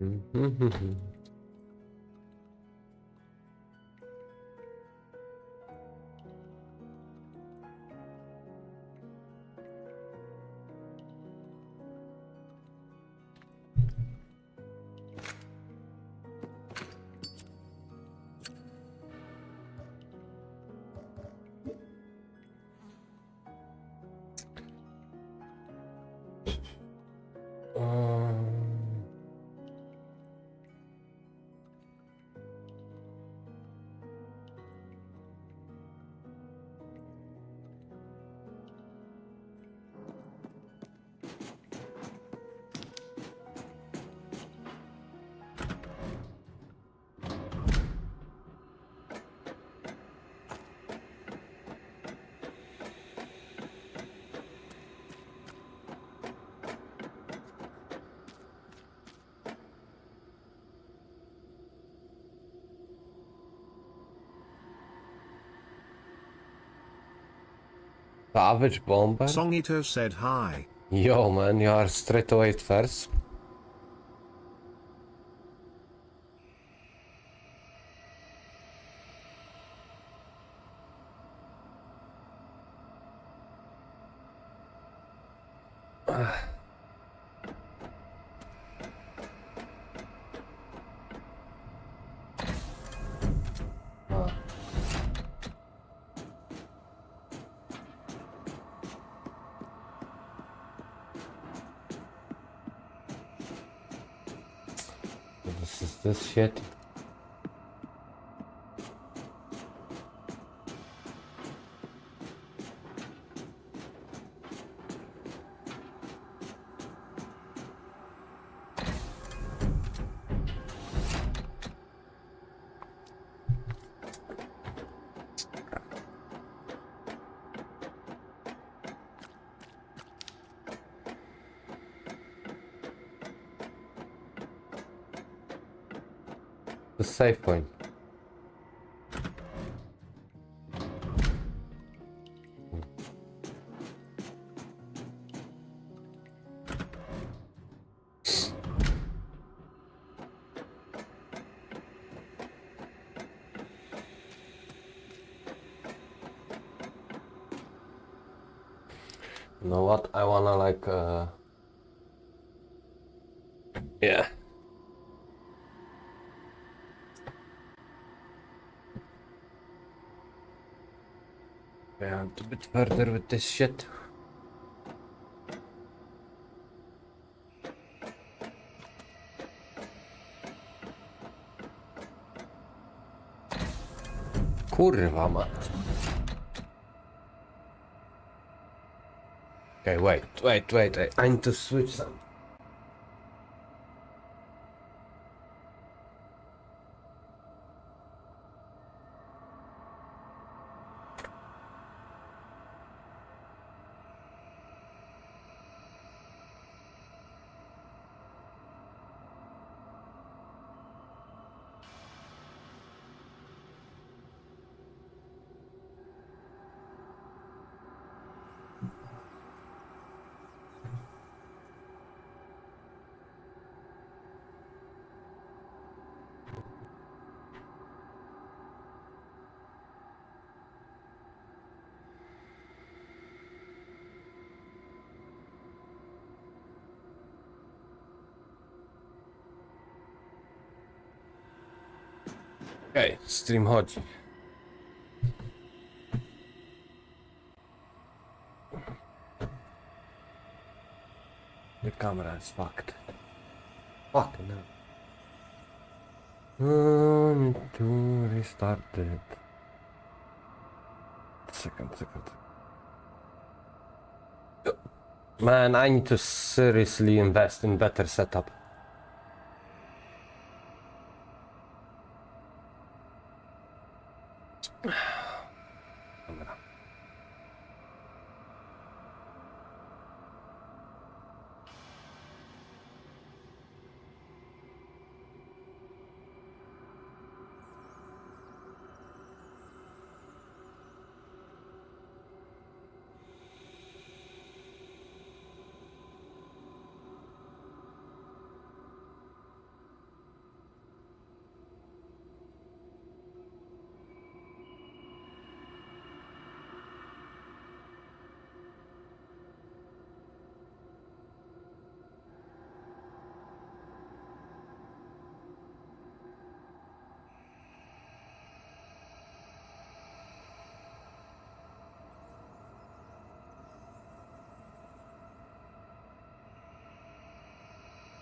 Mhm. Savage Bomber? Songitto said hi. Yo man, you are straight away at first. This is this shit. The safe point. You know what? I wanna like yeah. Yeah, a bit further with this shit. Kurwa mać. Okay, wait. I need to switch some. Okay, stream chodzi. The camera is fucked. Fuck no. Need to restart it. Second. Man, I need to seriously invest in better setup. Camera.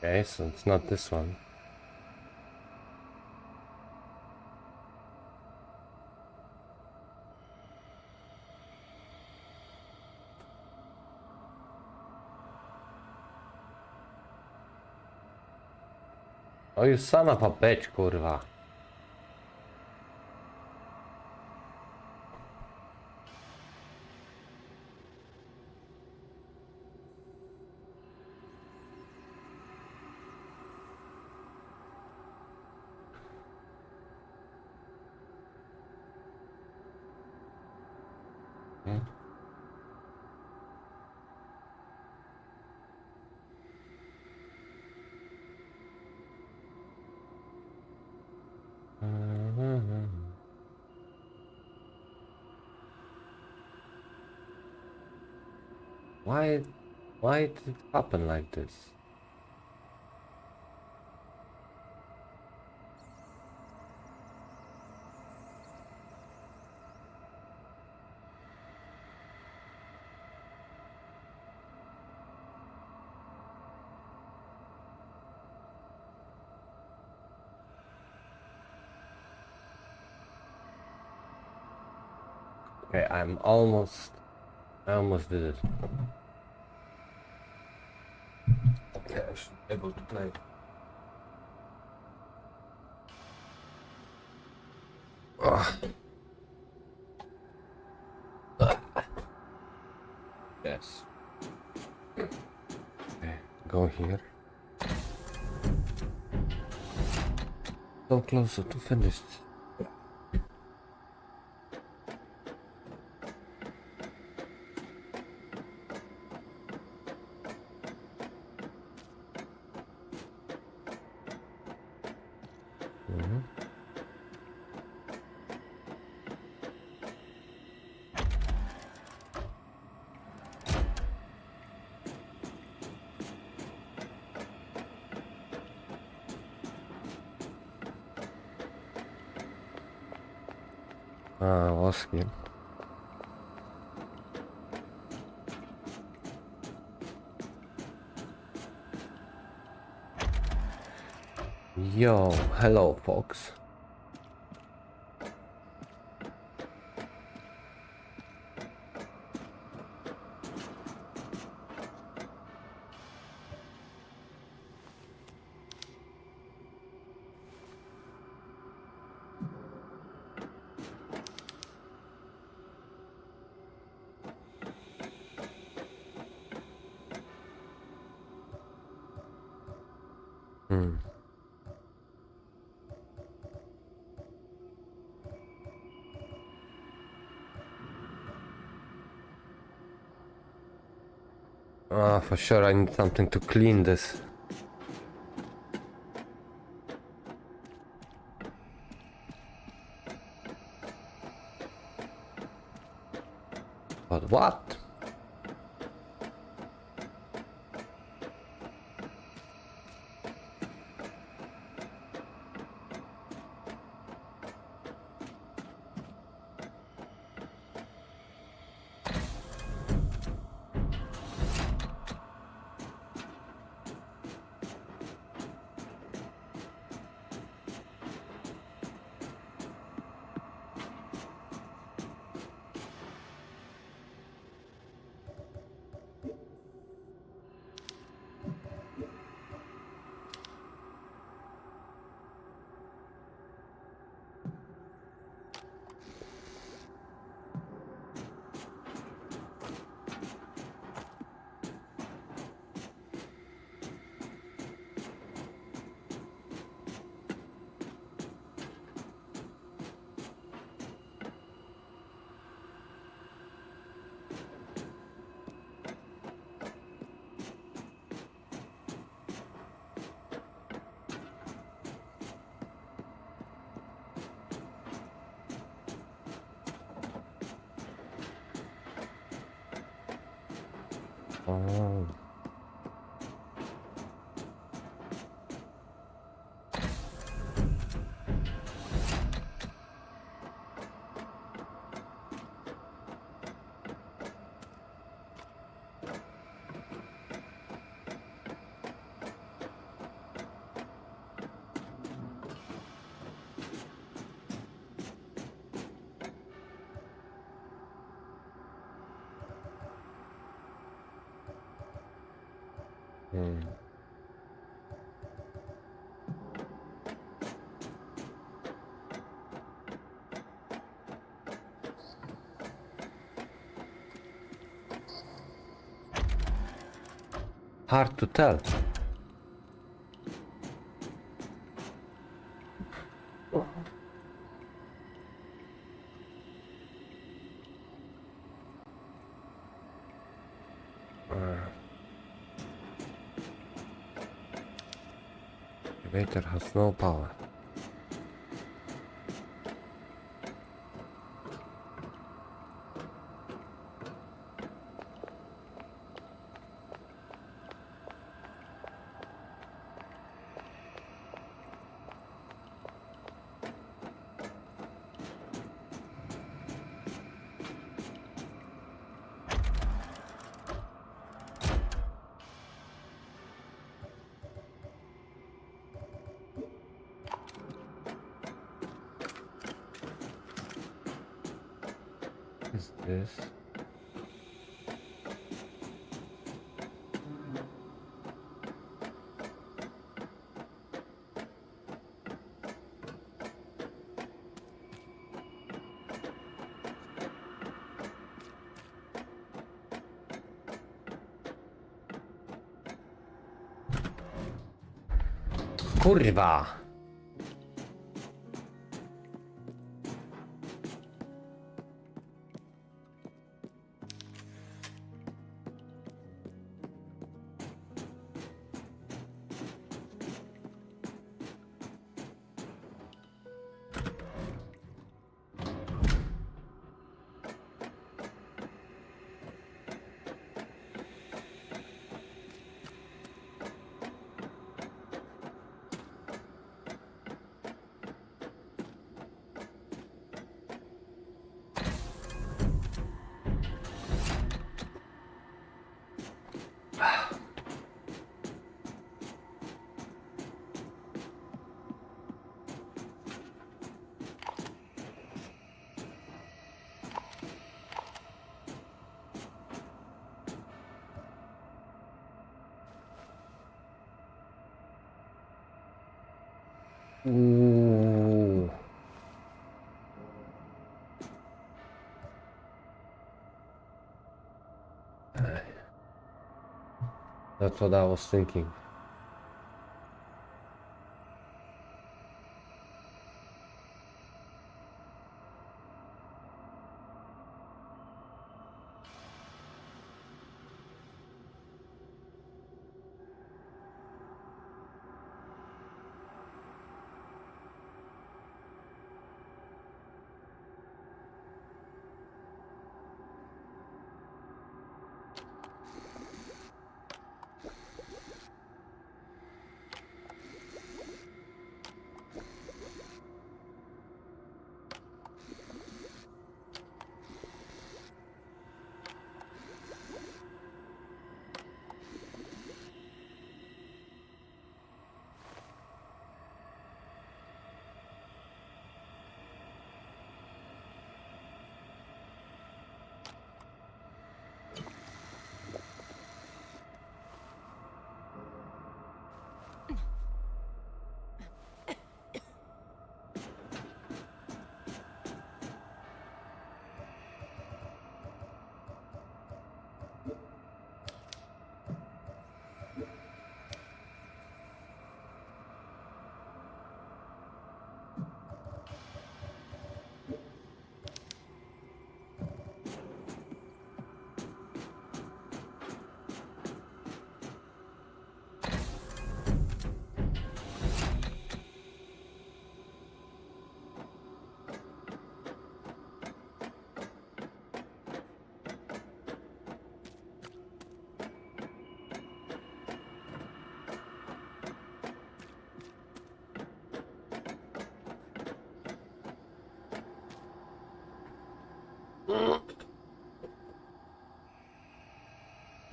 Okay, so it's not this one. Oh, you son of a bitch, kurwa. Hmm. Why, why did it happen like this? Okay, I almost did it. Okay, I should be able to play. Ugh. Yes. Okay, go here. So closer to finished. Mhm. Was here. Yo, hello, folks. Hmm. For sure I need something to clean this. But what? Oh. Hmm. Hard to tell. Elevator has no power. Is this? Kurwa! Ooh. That's what I was thinking.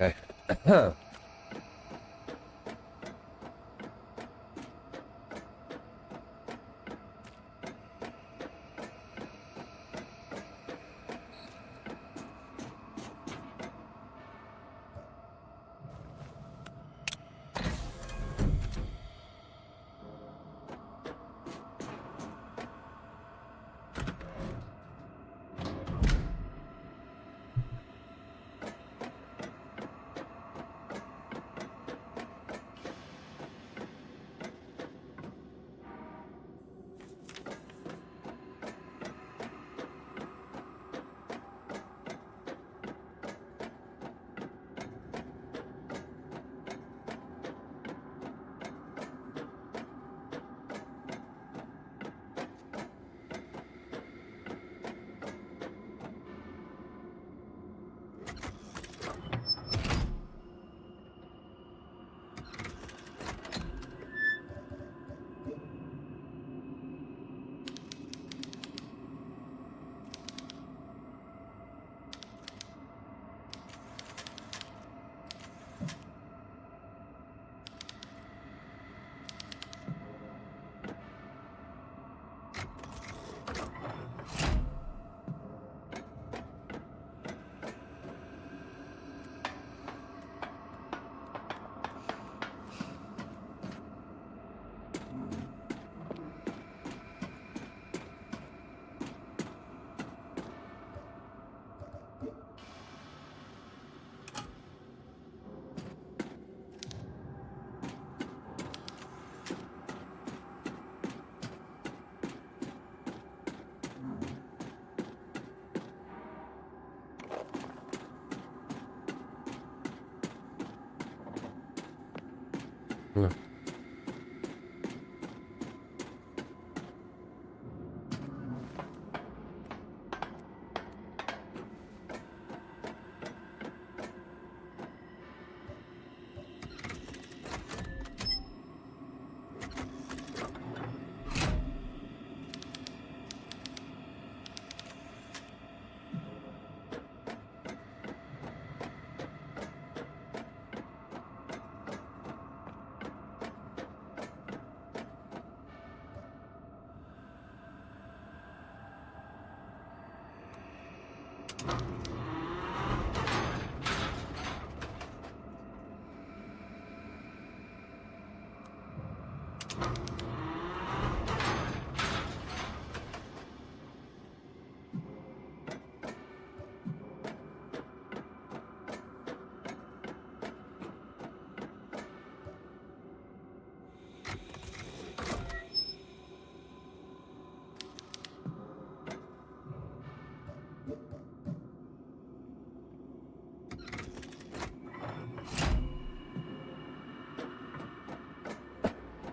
Okay.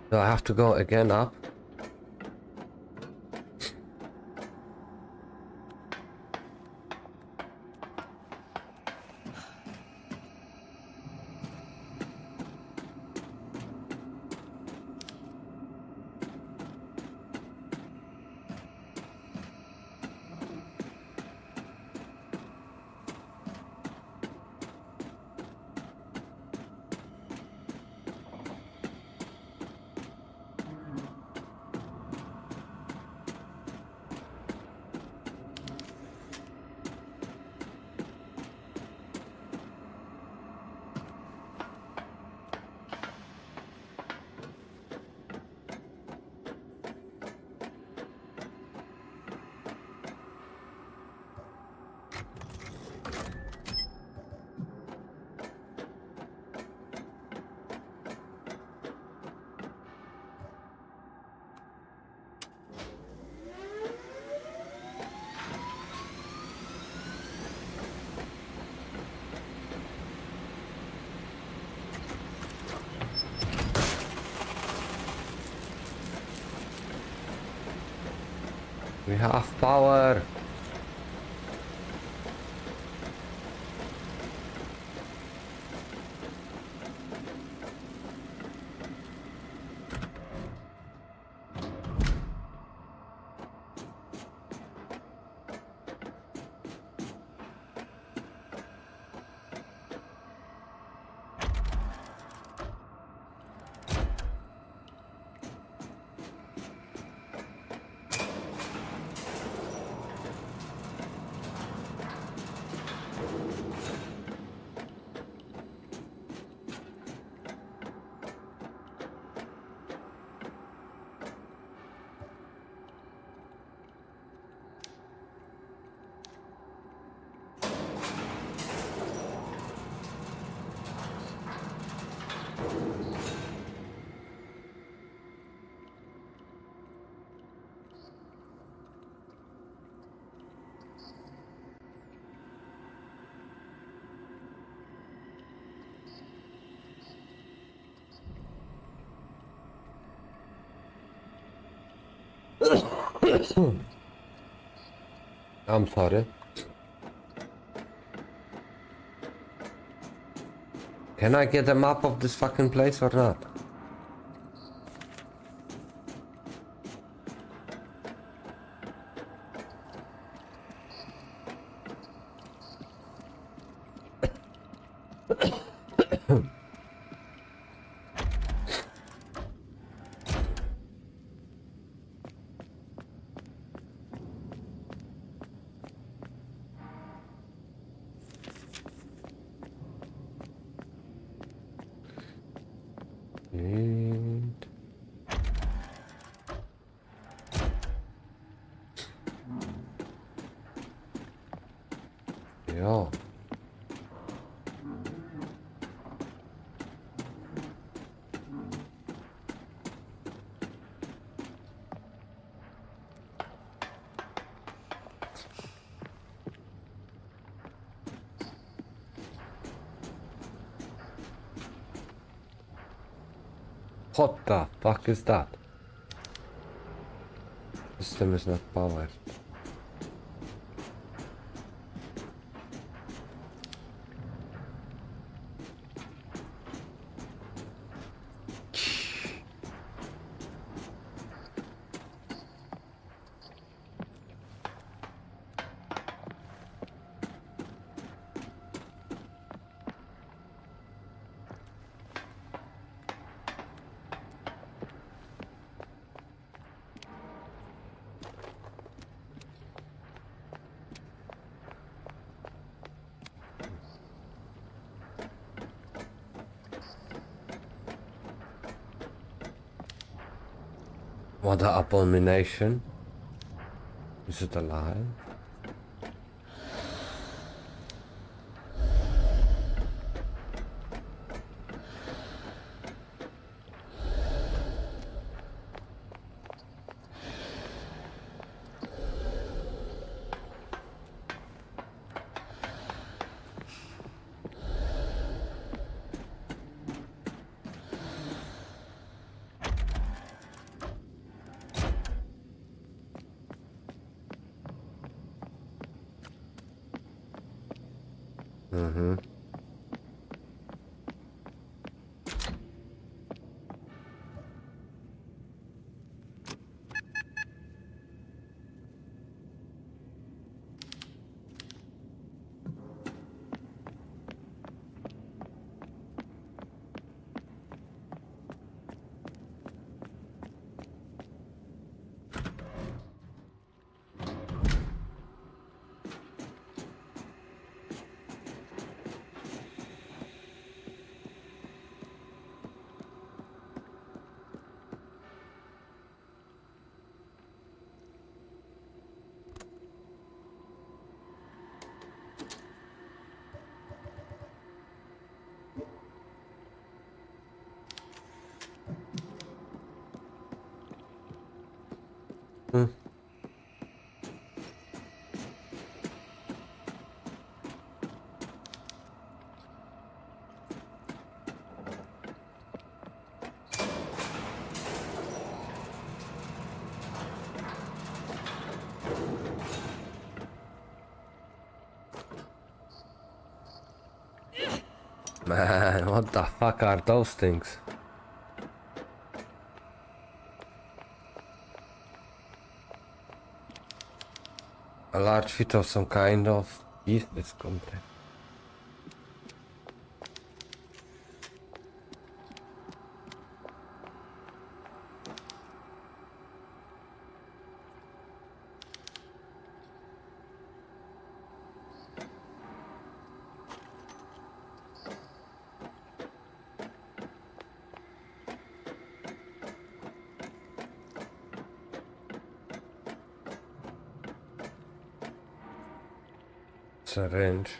Do I have to go again up? We have power. I'm sorry. Can I get a map of this fucking place or not? And yeah. What the fuck is that? System is not powered. What an abomination. Is it alive? Mm-hmm. Man, what the fuck are those things? A large fit of some kind of beast is complete. Syringe.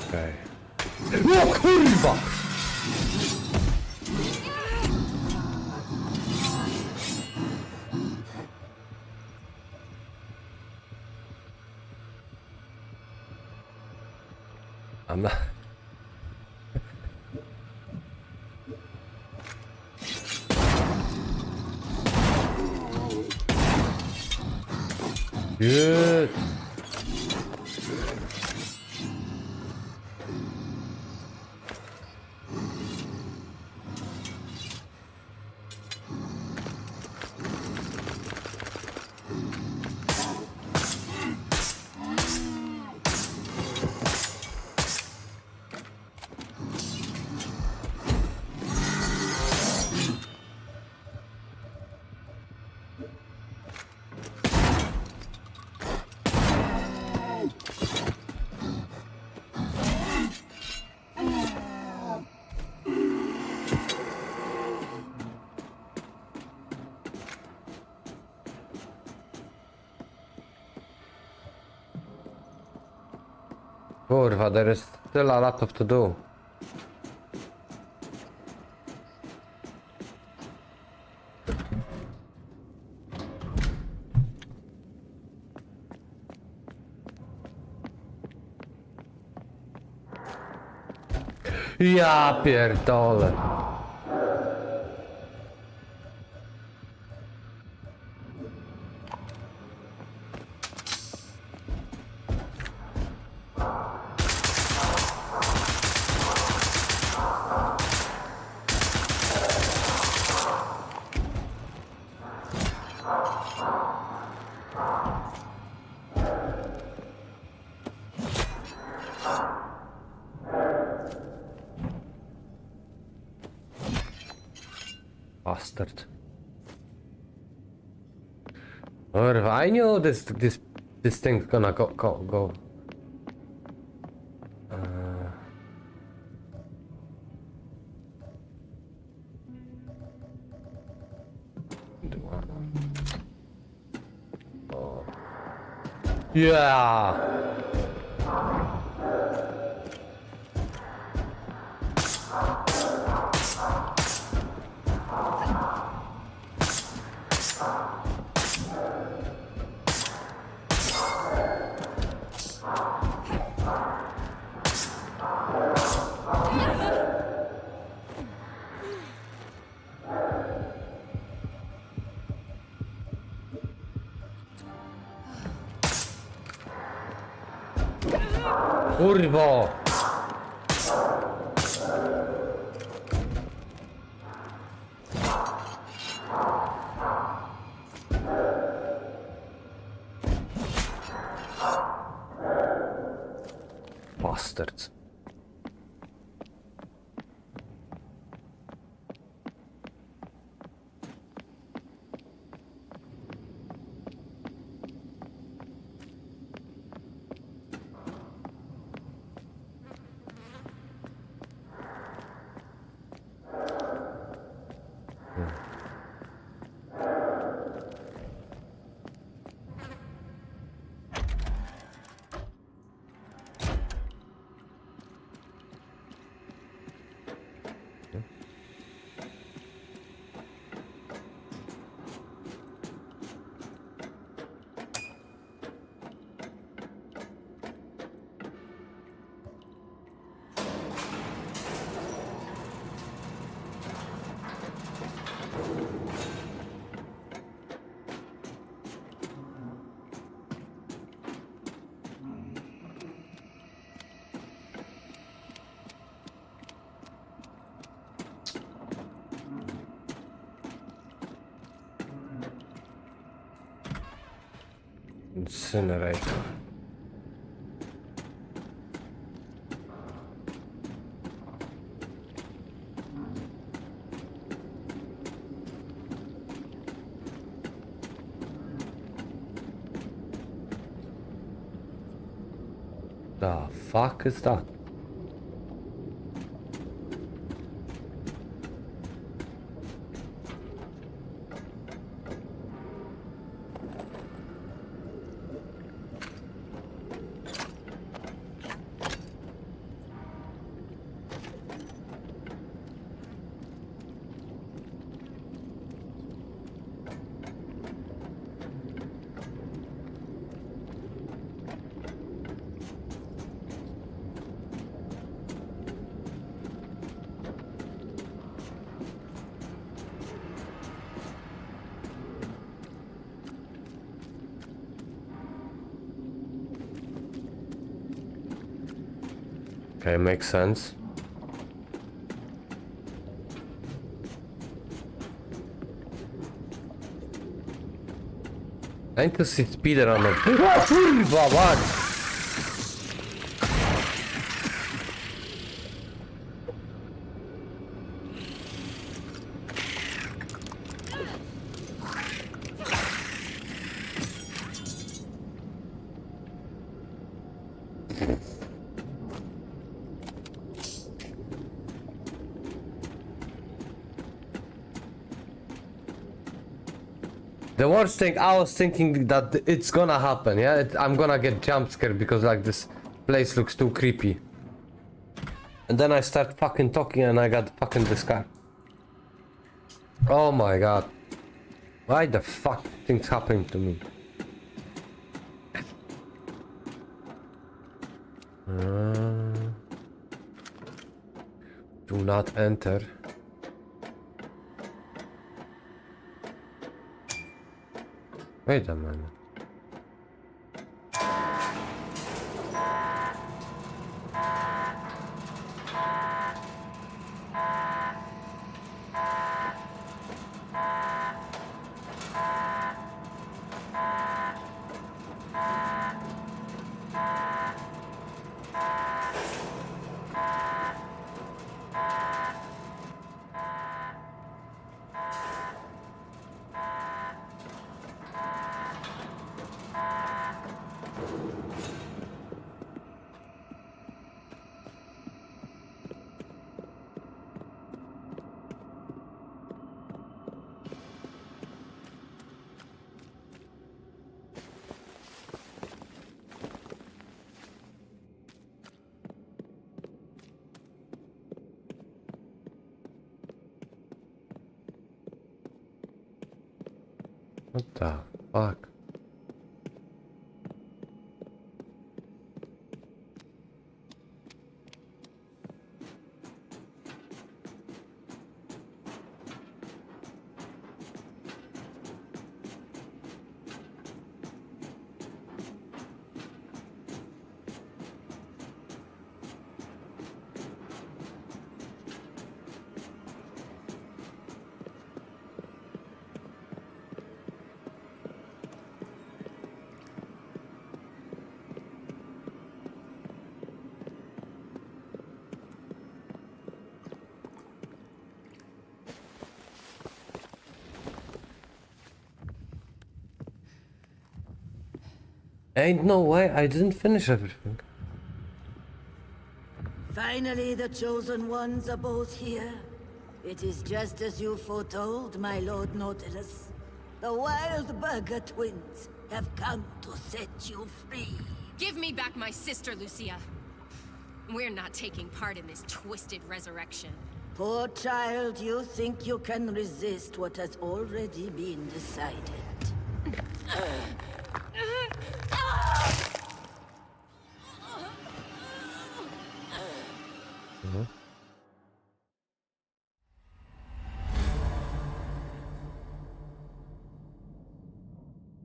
Okej. O kurwa! I'm not... Good. Kurwa, there is still a lot of to do. Ja pierdolę. Bastard. Or I knew this thing's gonna go. Oh. Yeah. Kurwo! Bastards. Incinerator. The fuck is that? Okay, makes sense. I need to see speedrunner. Kurwa, what? The worst thing, I was thinking that it's gonna happen, yeah? I'm gonna get jump scared because like this place looks too creepy. And then I start fucking talking and I got fucking this guy. Oh my god. Why the fuck things happening to me? Do not enter. Wait a minute. What the fuck? Ain't no way, I didn't finish everything. Finally, the chosen ones are both here. It is just as you foretold, my Lord Nautilus. The Wild Burger twins have come to set you free. Give me back my sister, Lucia. We're not taking part in this twisted resurrection. Poor child, you think you can resist what has already been decided.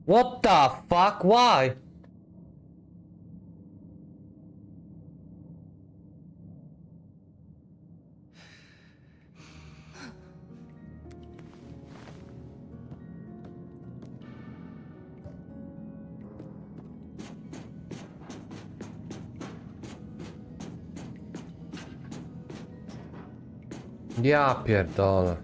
What the fuck? Why? Ja pierdolę.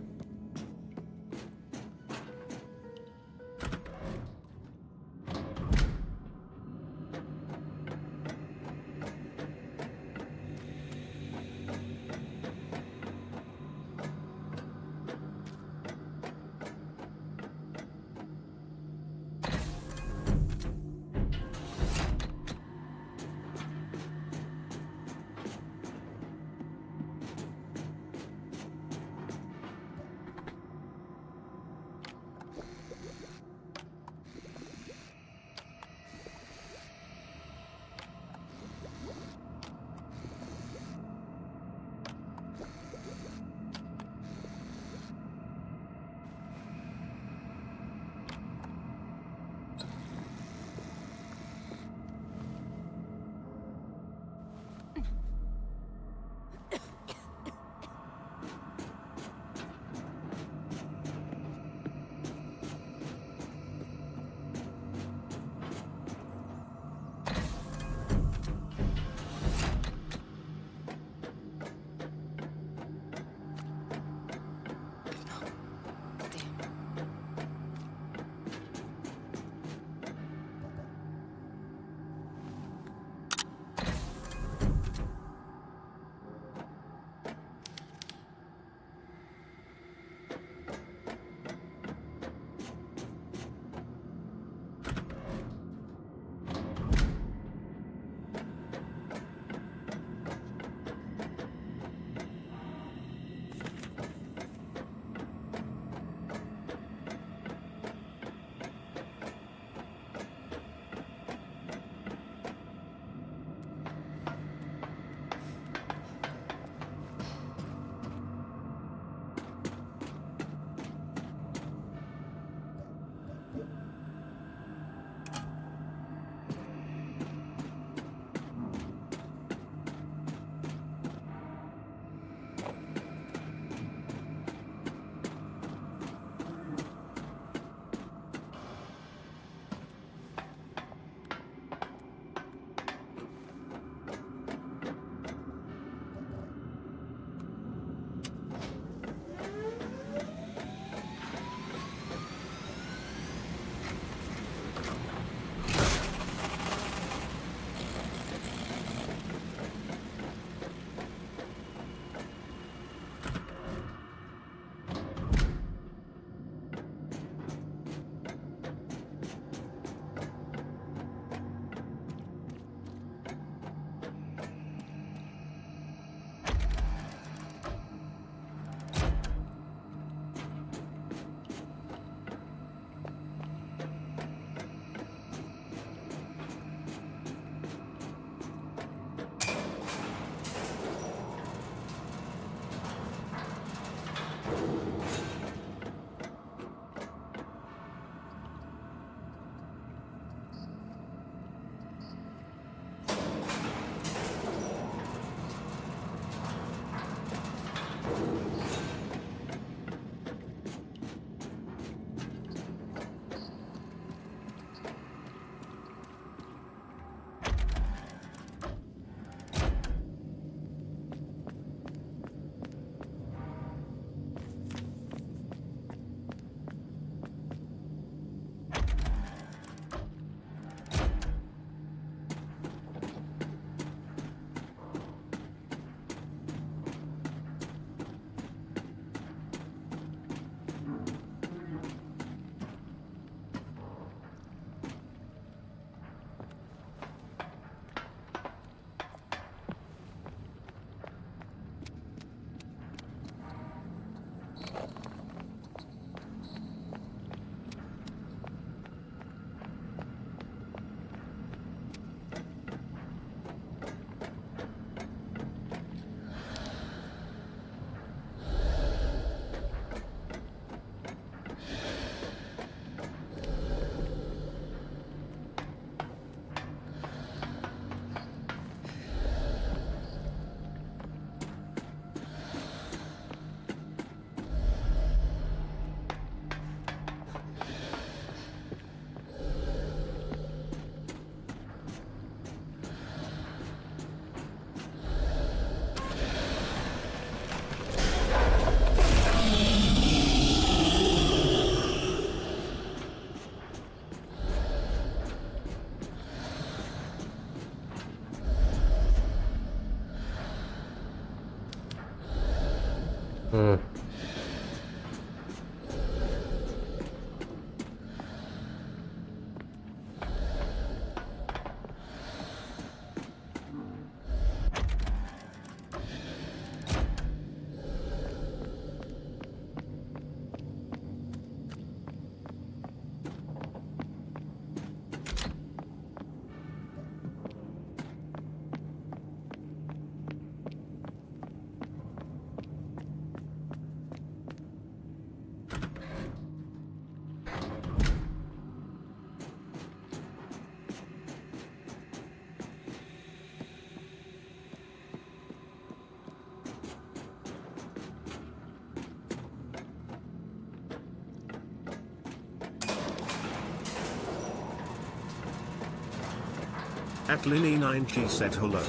At Linny9G said hello.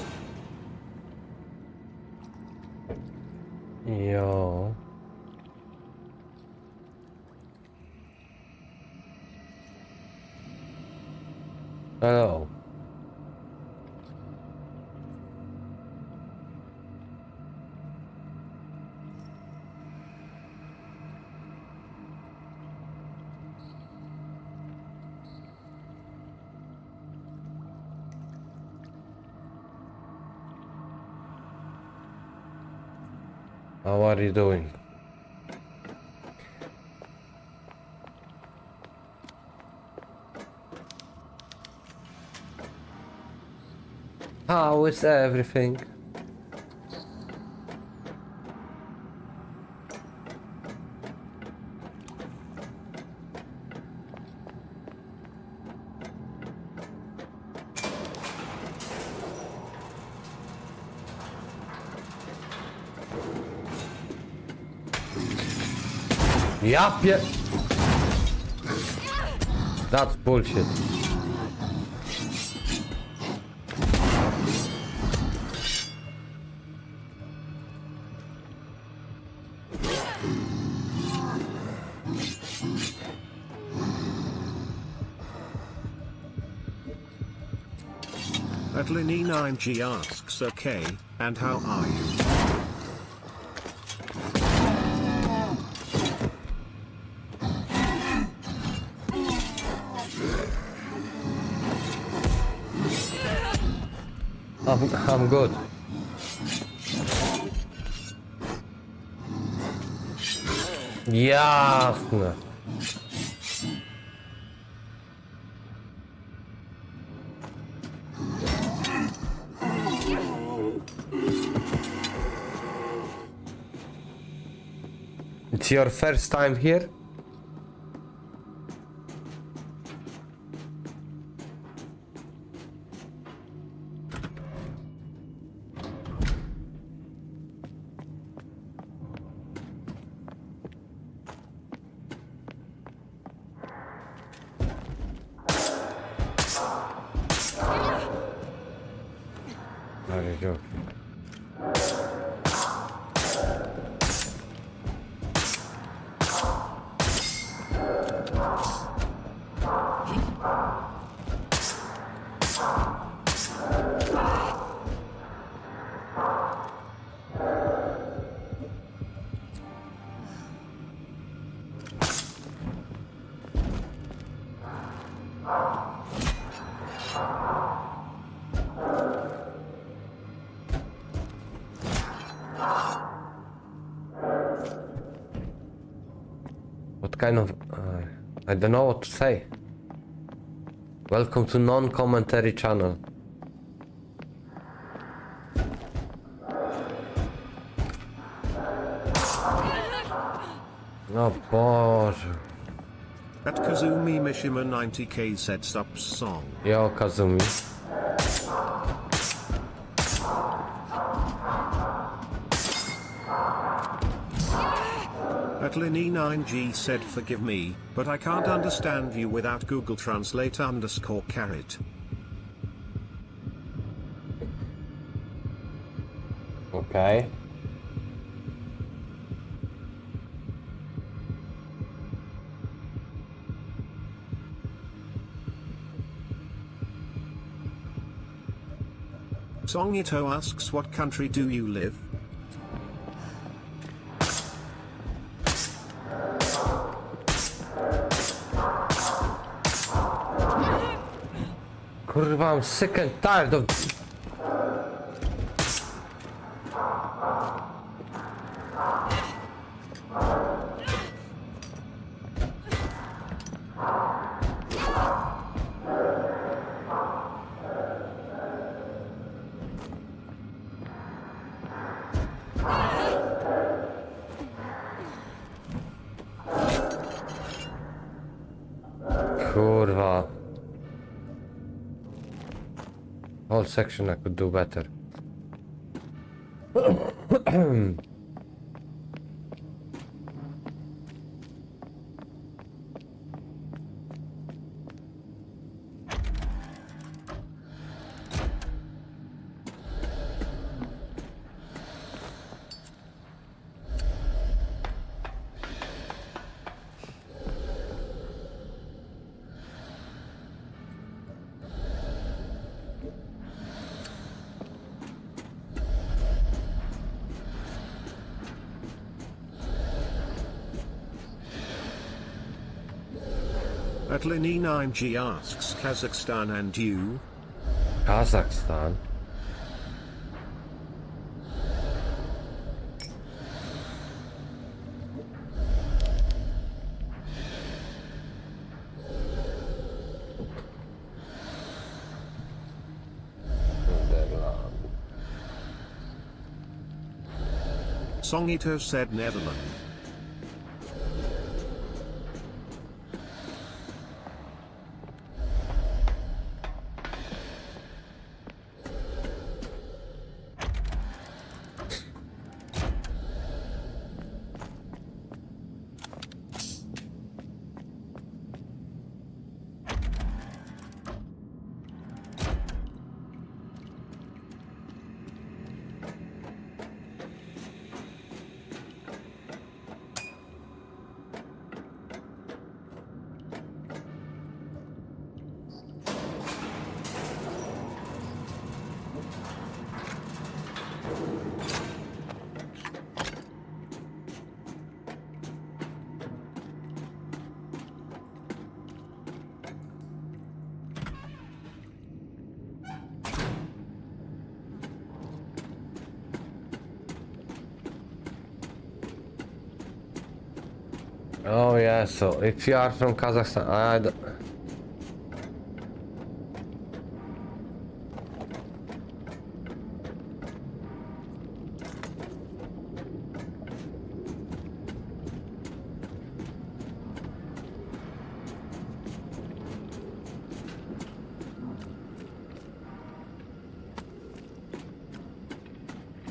Yo. Hello. How are you doing? How is everything? Ja pie... That's bullshit. At Linny9G asks, okay, and how are you? I'm good. Jasne. It's your first time here? There you go. What kind of... I don't know what to say. Welcome to non-commentary channel. Oh Boże. At Kazumi Mishima 90k said subs song. Yo, Kazumi. At Linny9G said forgive me, but I can't understand you without Google Translate _carrot. Okay. Songitto asks what country do you live? Kurwa, I'm sick and tired of... Kurwa. Whole section I could do better. At Lenny9G asks Kazakhstan and you? Kazakhstan. Songitto said Netherlands. Oh yeah, so if you are from Kazakhstan,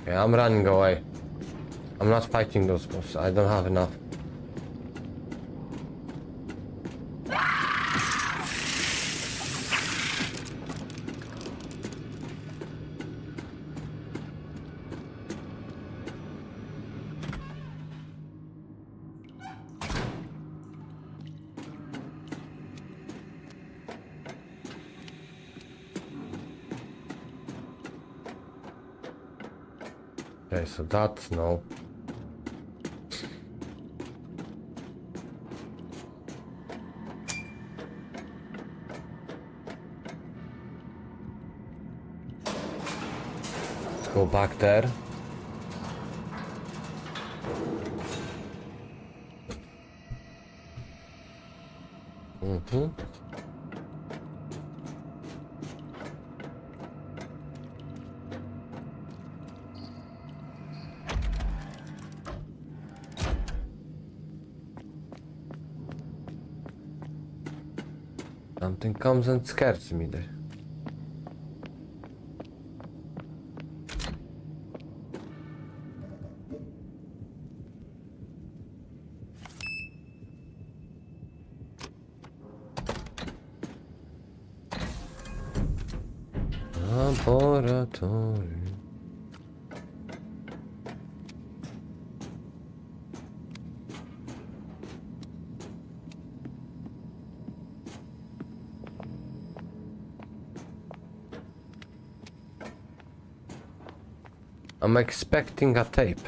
yeah, I'm running away. I'm not fighting those boss. I don't have enough. Okay, so that's no. Let's go back there. Something comes and scares me there. Laboratory. I'm expecting a tape.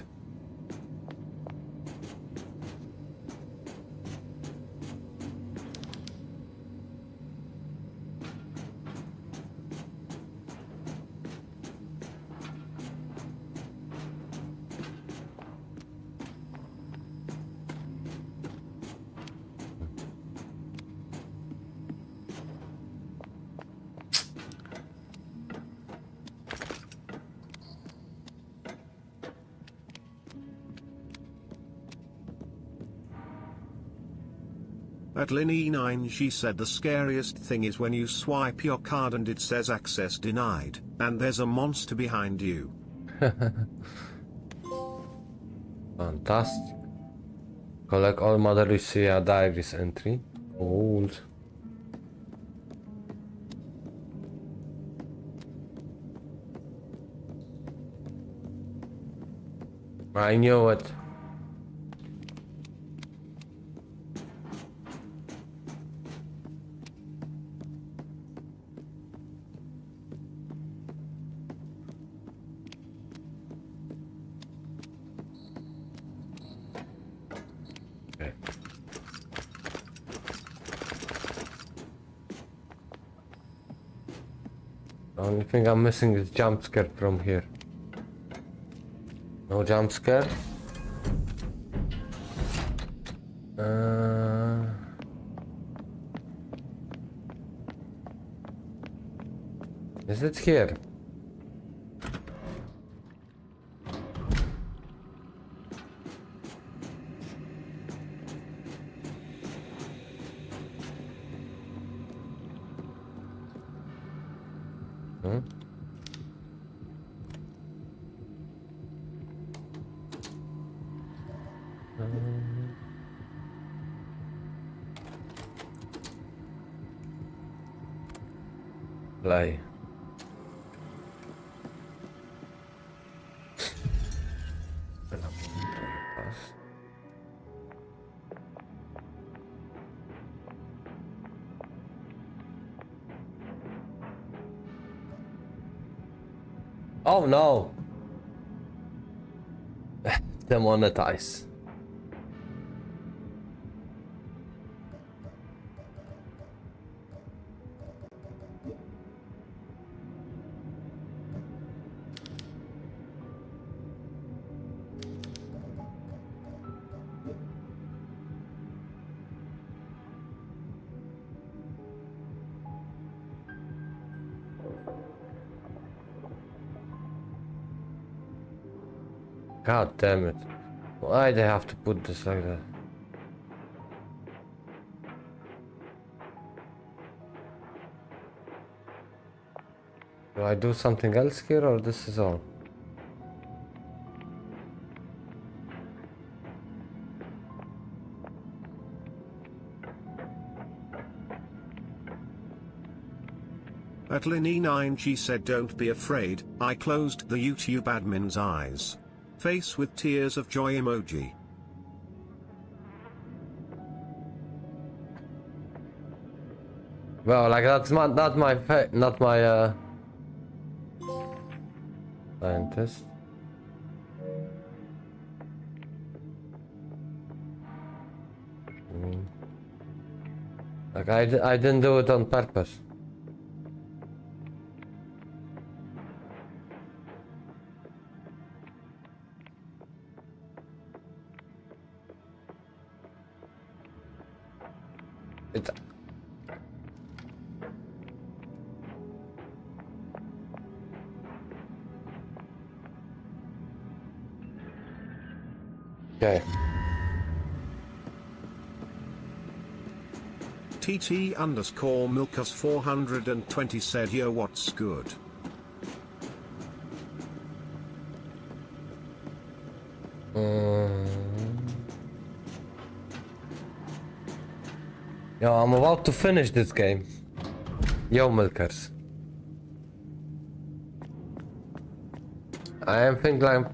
At Linny9 she said the scariest thing is when you swipe your card and it says access denied, and there's a monster behind you. Fantastic. Collect all Mother Lucia diaries entry. Old. I knew it. Okay. The only thing I'm missing is jump scare from here. No jump scare. Is it here? Hmm? Play. Oh no! Demonetize. God damn it. Why they have to put this like that? Do I do something else here or this is all? At Linny9 she said don't be afraid, I closed the YouTube admin's eyes. Face with tears of joy emoji. Well, like that's not my scientist. Like I didn't do it on purpose. It's okay. TT underscore Milkus 420 said yo what's good. Yo, I'm about to finish this game. Yo, milkers. I am thinking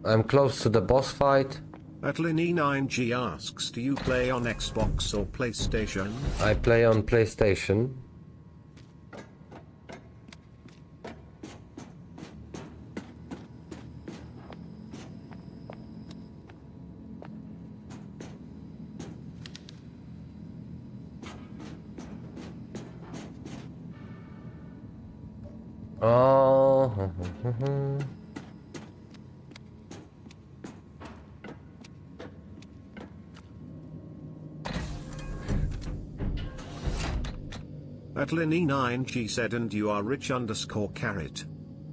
I'm close to the boss fight. At Linny9G asks, do you play on Xbox or PlayStation? I play on PlayStation. Oh. At Linny9G said and you are rich underscore carrot.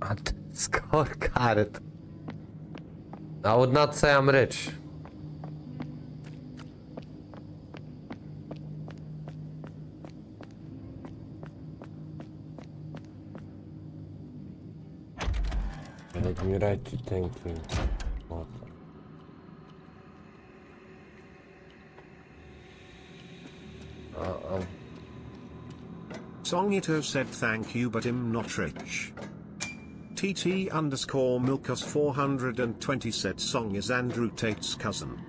Underscore carrot. I would not say I'm rich. Let me write to thank you. What? Songitto said thank you but I'm not rich. TT_Milkus 420 said Song is Andrew Tate's cousin.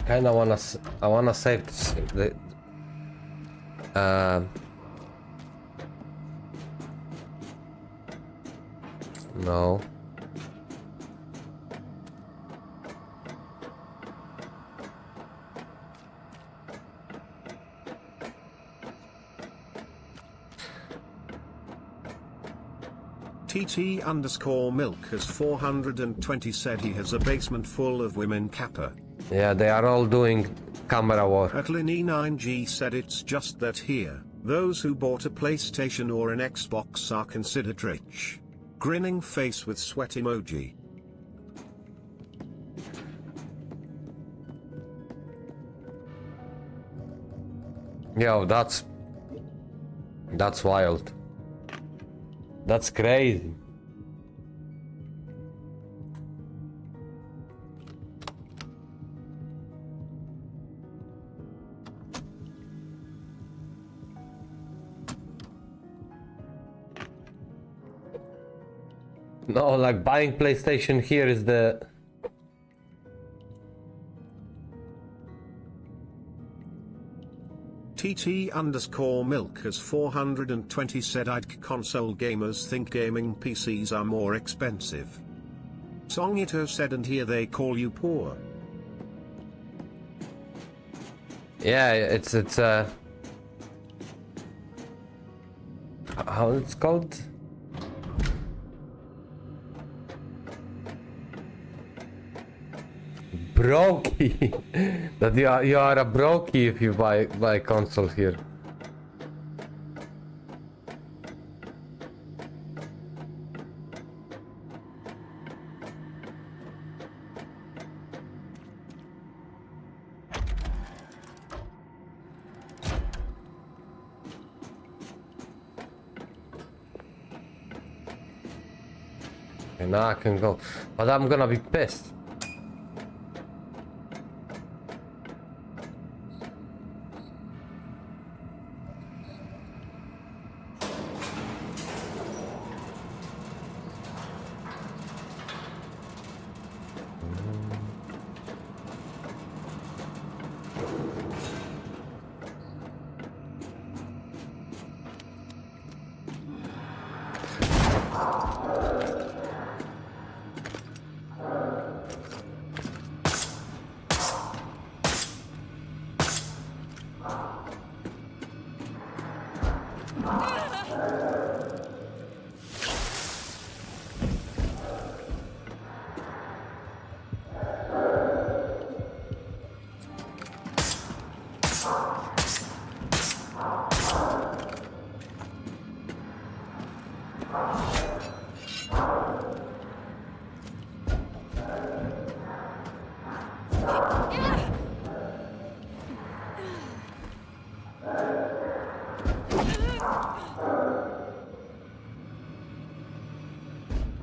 Kinda I wanna save the no. TT_Milkus 420 said he has a basement full of women Kappa. Yeah, they are all doing camera work. Atlini9G said it's just that here, those who bought a PlayStation or an Xbox are considered rich. Grinning face with sweat emoji. Yo, that's wild. That's crazy. No, like buying PlayStation here is the TT_Milkus 420 said console gamers think gaming PCs are more expensive. Songitto said and here they call you poor. yeah, it's how it's called? Brokey. That you are a brokey if you buy console here. And now I can go, but I'm gonna be pissed.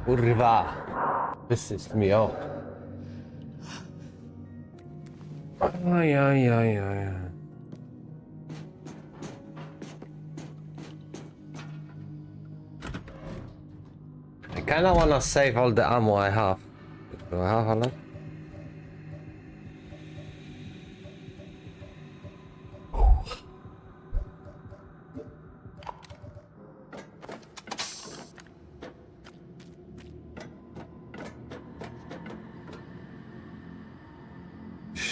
Urva. This is me off. Ay, ay, ay, ay. I kinda wanna save all the ammo I have. Do I have a lot?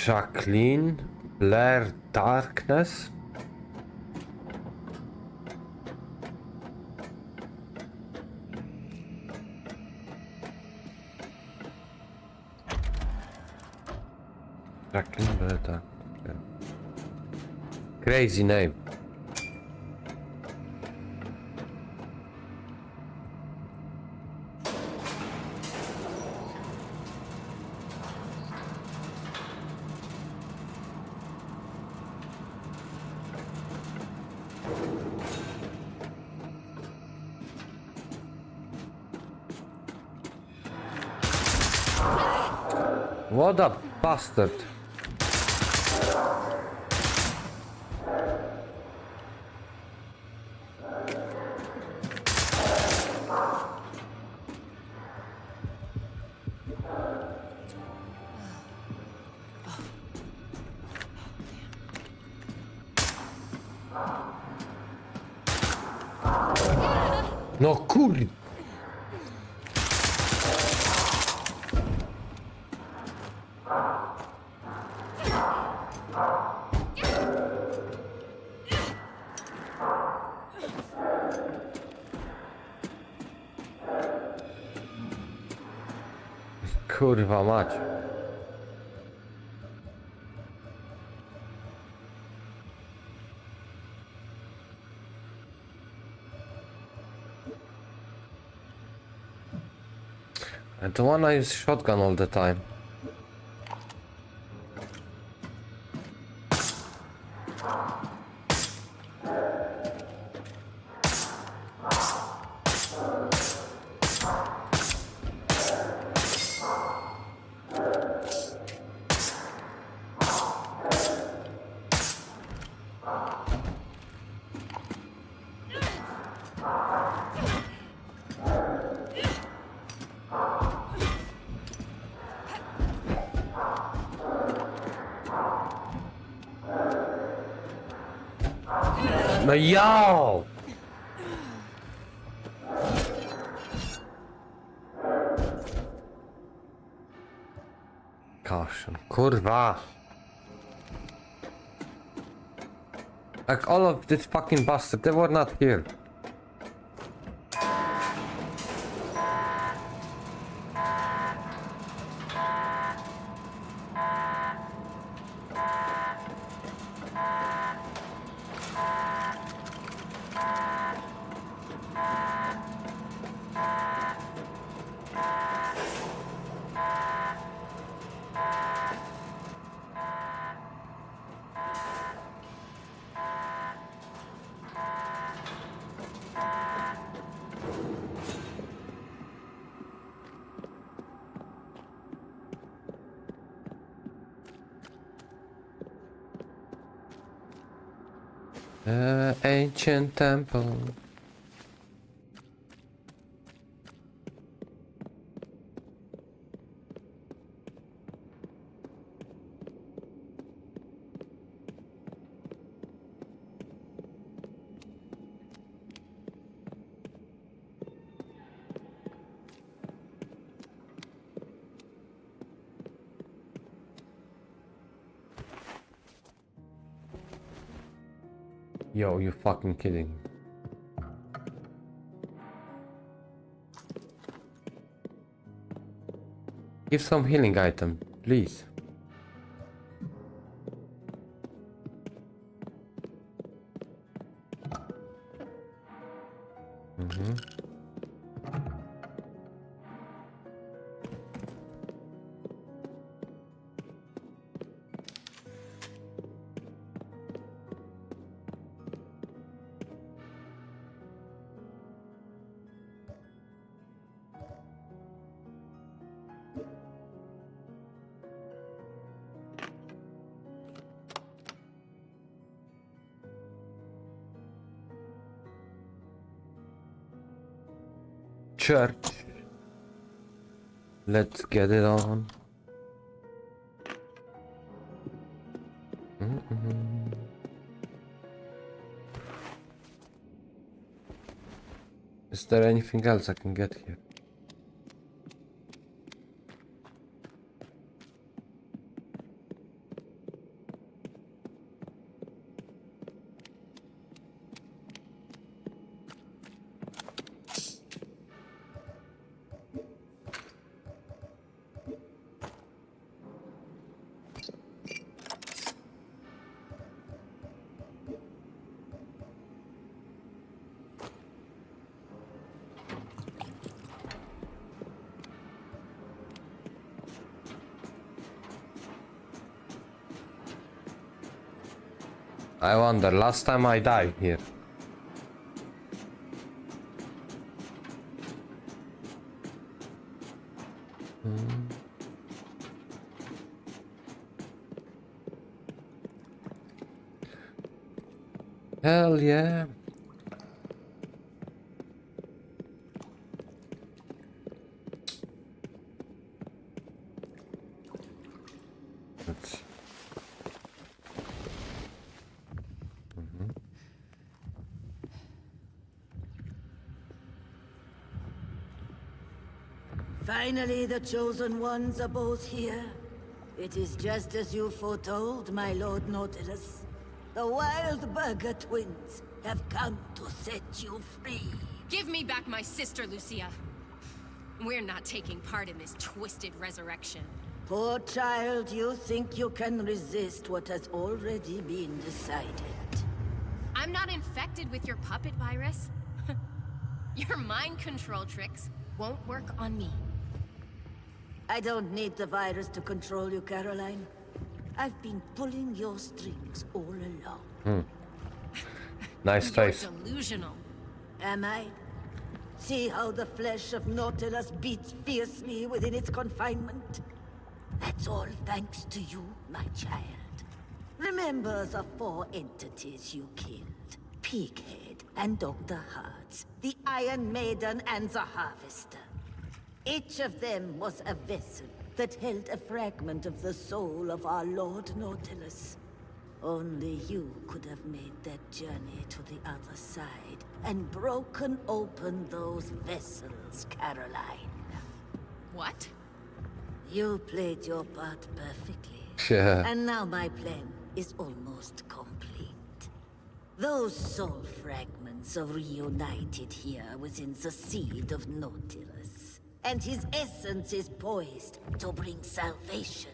Jacqueline, Blair, Darkness. Jacqueline, Blair, Darkness. Crazy name. What a bastard. No kur... Kurwa mać. I don't wanna use shotgun all the time. No yo! Caution. Kurwa. Like all of this fucking bastard, they were not here. Ancient temple. Yo, you fucking kidding. Give some healing item, please. Church. Let's get it on. Is there anything else I can get here? I wonder, last time I died here. Hell yeah. Let's... Finally, the Chosen Ones are both here. It is just as you foretold, my Lord Nautilus. The Wild Burger twins have come to set you free. Give me back my sister, Lucia. We're not taking part in this twisted resurrection. Poor child, you think you can resist what has already been decided. I'm not infected with your puppet virus. Your mind control tricks won't work on me. I don't need the virus to control you, Caroline. I've been pulling your strings all along. Nice You're face. delusional. Am I? See how the flesh of Nautilus beats fiercely within its confinement? That's all thanks to you, my child. Remember the 4 entities you killed. Pighead and Dr. Hearts, the Iron Maiden and the Harvester. Each of them was a vessel that held a fragment of the soul of our Lord Nautilus. Only you could have made that journey to the other side and broken open those vessels, Caroline. What? You played your part perfectly. Yeah. And now my plan is almost complete. Those soul fragments are reunited here within the seed of Nautilus. And his essence is poised to bring salvation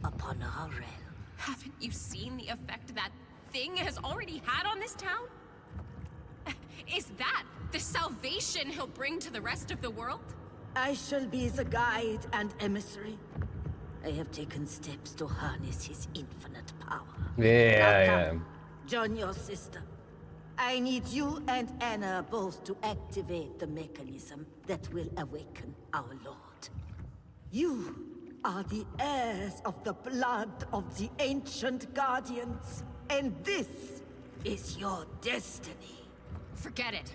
upon our realm. Haven't you seen the effect that thing has already had on this town? Is that the salvation he'll bring to the rest of the world? I shall be the guide and emissary. I have taken steps to harness his infinite power. Yeah, Now yeah. come, join your sister. I need you and Anna both to activate the mechanism that will awaken our Lord. You are the heirs of the blood of the ancient guardians, and this is your destiny. Forget it.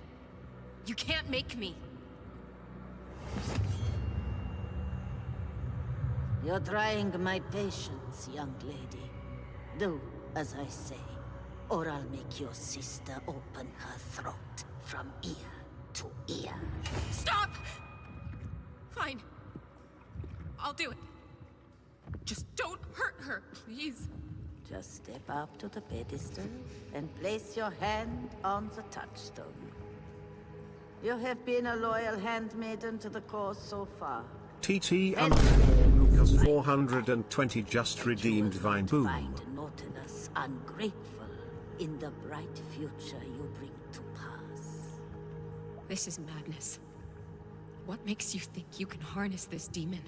You can't make me. You're trying my patience, young lady. Do as I say, or I'll make your sister open her throat from ear to ear. Stop! Fine. I'll do it. Just don't hurt her, please. Just step up to the pedestal and place your hand on the touchstone. You have been a loyal handmaiden to the cause so far. TT Lucas 420 just redeemed Vine Boom. Find Nautilus ungrateful in the bright future you bring to pass. This is madness. What makes you think you can harness this demon?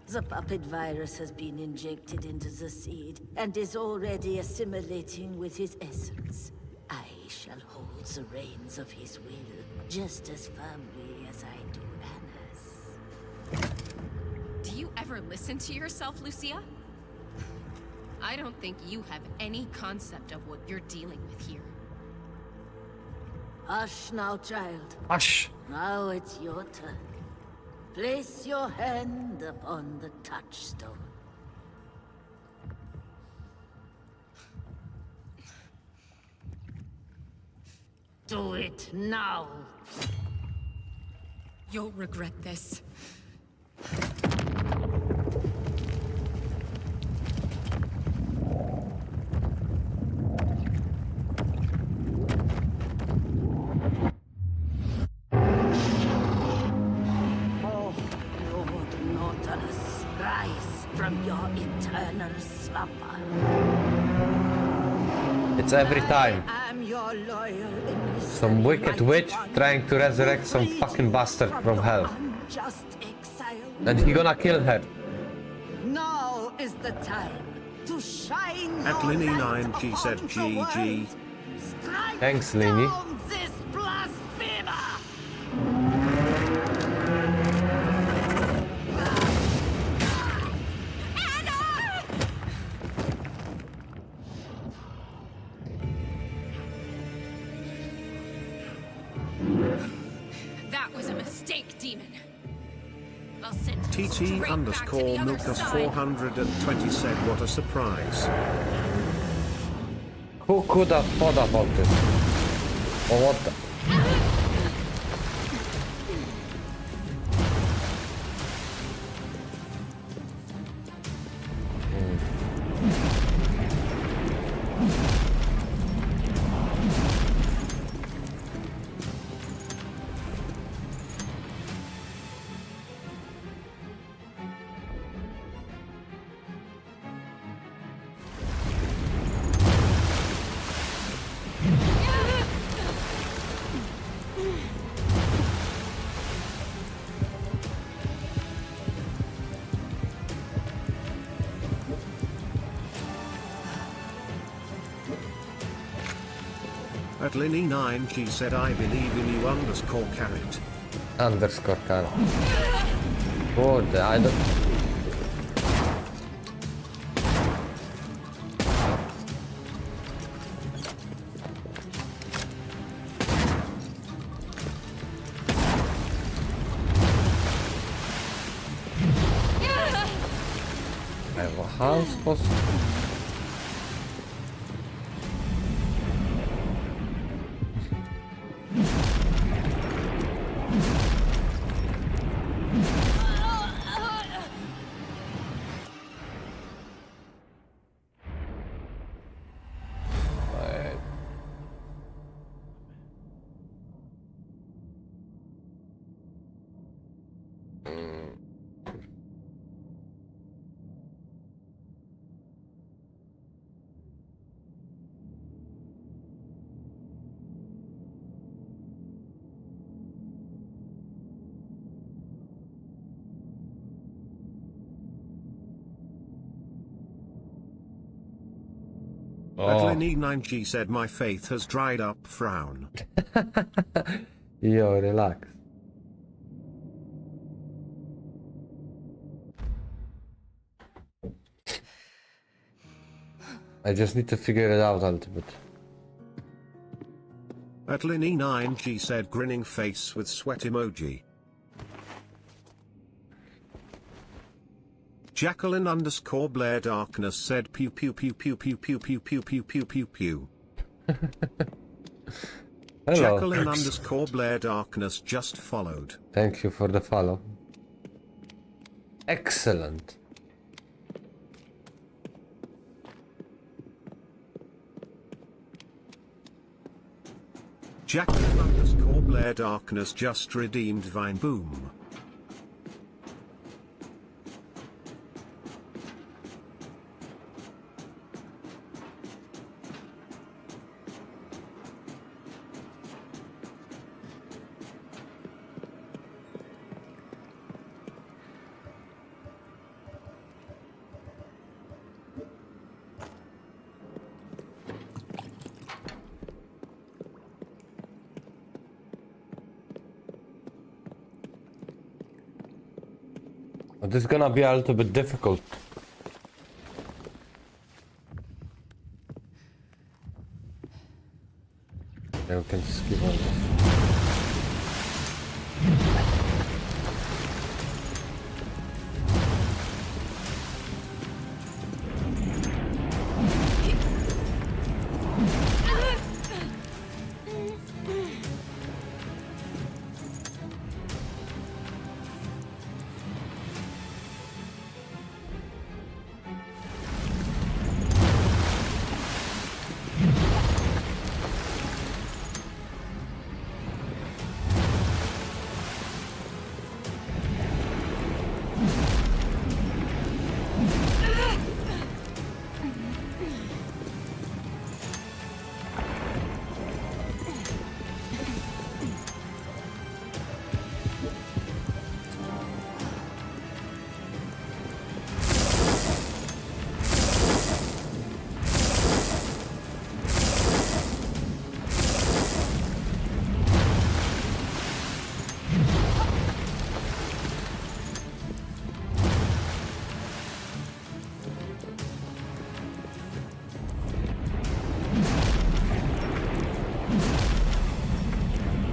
The puppet virus has been injected into the seed and is already assimilating with his essence. I shall hold the reins of his will just as firmly as I do Anna's. Do you ever listen to yourself, Lucia? I don't think you have any concept of what you're dealing with here. Hush now, child. Hush. Now it's your turn. Place your hand upon the touchstone. Do it now. You'll regret this. Oh, Lord Nautilus, rise from your eternal slumber. It's every time. I am your loyal Some wicked witch trying to resurrect some fucking bastard from hell. Unjust exile. And he gonna kill her. Now is the time to shine At your Linny light 9 she upon said the GG. world. Strike Thanks, Linny. down this blasphemer. That was a mistake, demon. I'll send you TT straight back to underscore the other Milkus side. 420 said what a surprise. Who could have thought about this? Or what the... At Linny9 she said I believe in you underscore carrot. Underscore car. Kurde, I don't... Evo, how supposed to... At Oh, Linny9 she said my faith has dried up frown. yo, relax. I just need to figure it out a little bit. At Linny9 she said grinning face with sweat emoji. Jacqueline underscore Blair Darkness said pew pew pew pew pew pew pew pew pew pew pew pew. Hello. Jacqueline underscore Blair Darkness just followed. Thank you for the follow. Excellent. Jacqueline underscore Blair Darkness just redeemed Vine Boom. But this is gonna be a little bit difficult. Yeah, we can skip on this.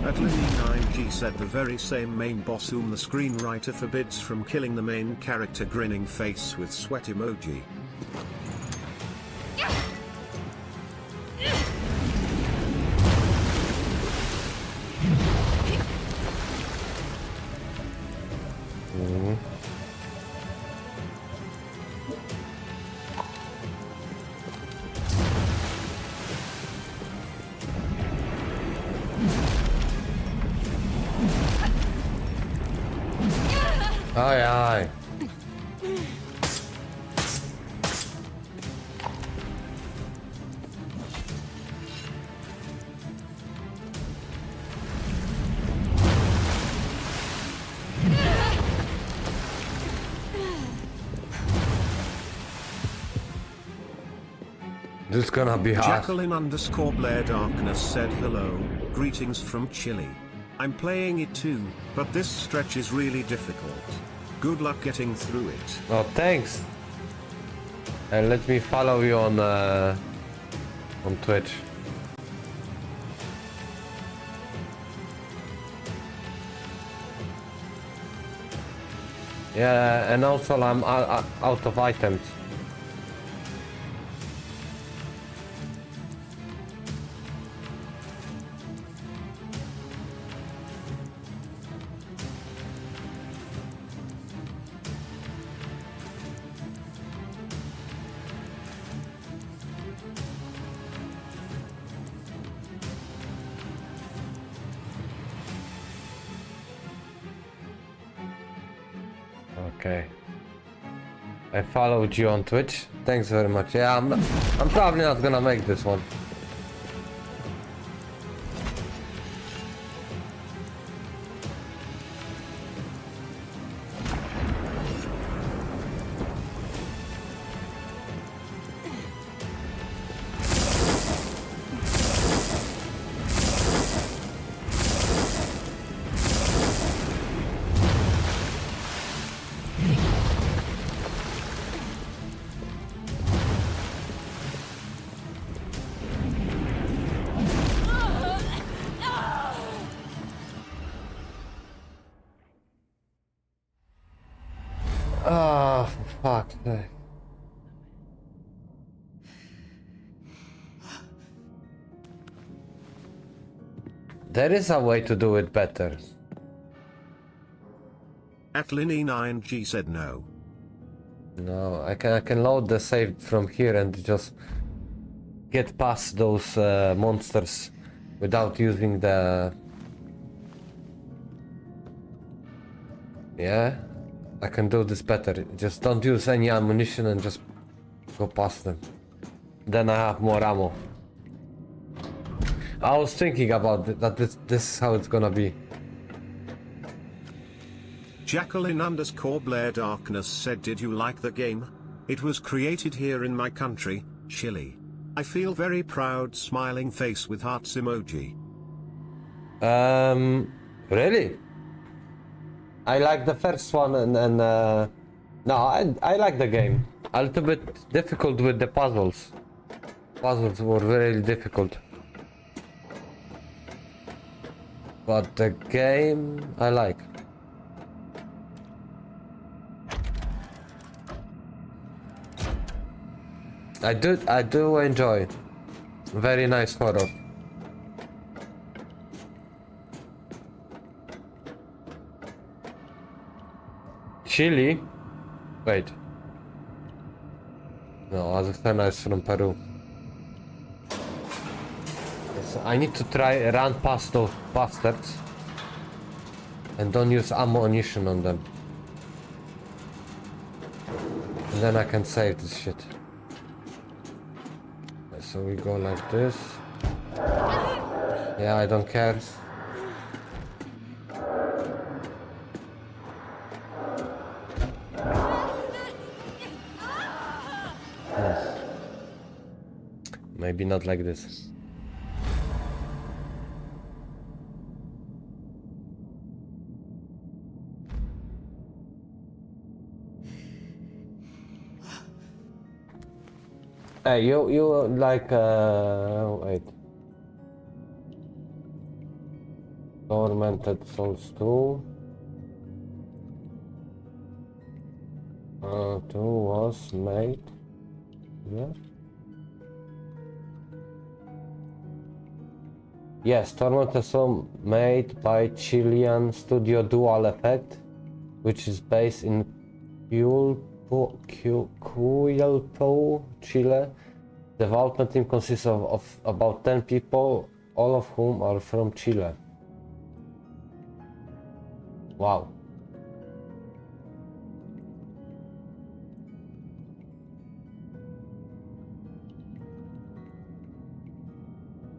At Linny9G said the very same main boss whom the screenwriter forbids from killing the main character grinning face with sweat emoji. Aye, aye. This is gonna be hard. Jacqueline_Blair Darkness said hello, greetings from Chile. I'm playing it too, but this stretch is really difficult. Good luck getting through it. Oh, thanks. And let me follow you on Twitch. Yeah, and also I'm out of items. Okay. I followed you on Twitch. Thanks very much. Yeah, I'm probably not gonna make this one. Ah, for fuck's sake. There is a way to do it better. At Linny9G said no. No, I can load the save from here and just get past those monsters without using the... Yeah, I can do this better. Just don't use any ammunition and just go past them. Then I have more ammo. I was thinking about that this is how it's gonna be. Jacqueline_Blair Darkness said, did you like the game? It was created here in my country, Chile. I feel very proud, smiling face with hearts emoji. Really? I like the first one and no, I like the game. A little bit difficult with the puzzles. Puzzles were very difficult. But the game I like. I do enjoy. Very nice horror. Chile? Wait. No, Azucena is from Peru. So I need to try run past those bastards. And don't use ammunition on them. And then I can save this shit. So we go like this. Yeah, I don't care. Maybe not like this. Hey, you like wait. Tormented Souls 2. 2 was made. Yeah. Yes, Tormented Soul made by Chilean studio Dual Effect, which is based in Cuilpo, Chile. Development team consists of about 10 people, all of whom are from Chile. Wow.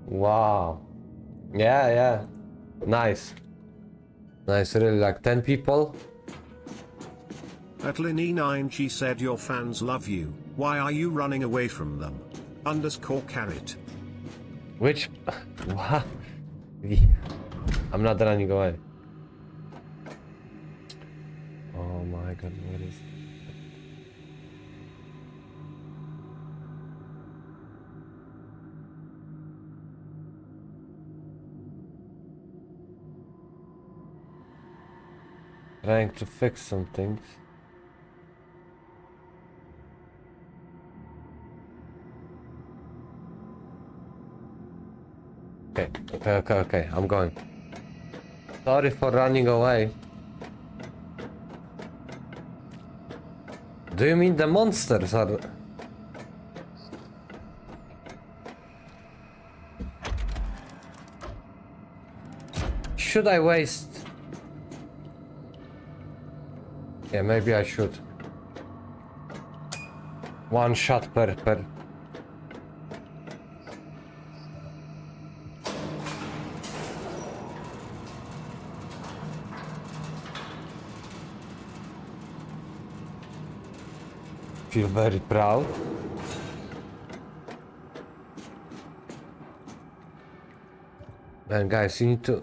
Wow. Yeah. Nice. Nice, really, like 10 people. At Linny9G said your fans love you, why are you running away from them? _carrot. Which... What? I'm not running away. Oh my god, what is... Trying to fix some things. Okay, I'm going. Sorry for running away. Do you mean the monsters are... Should I waste... Yeah, maybe I should. One shot per... Feel very proud. Man, guys, you need to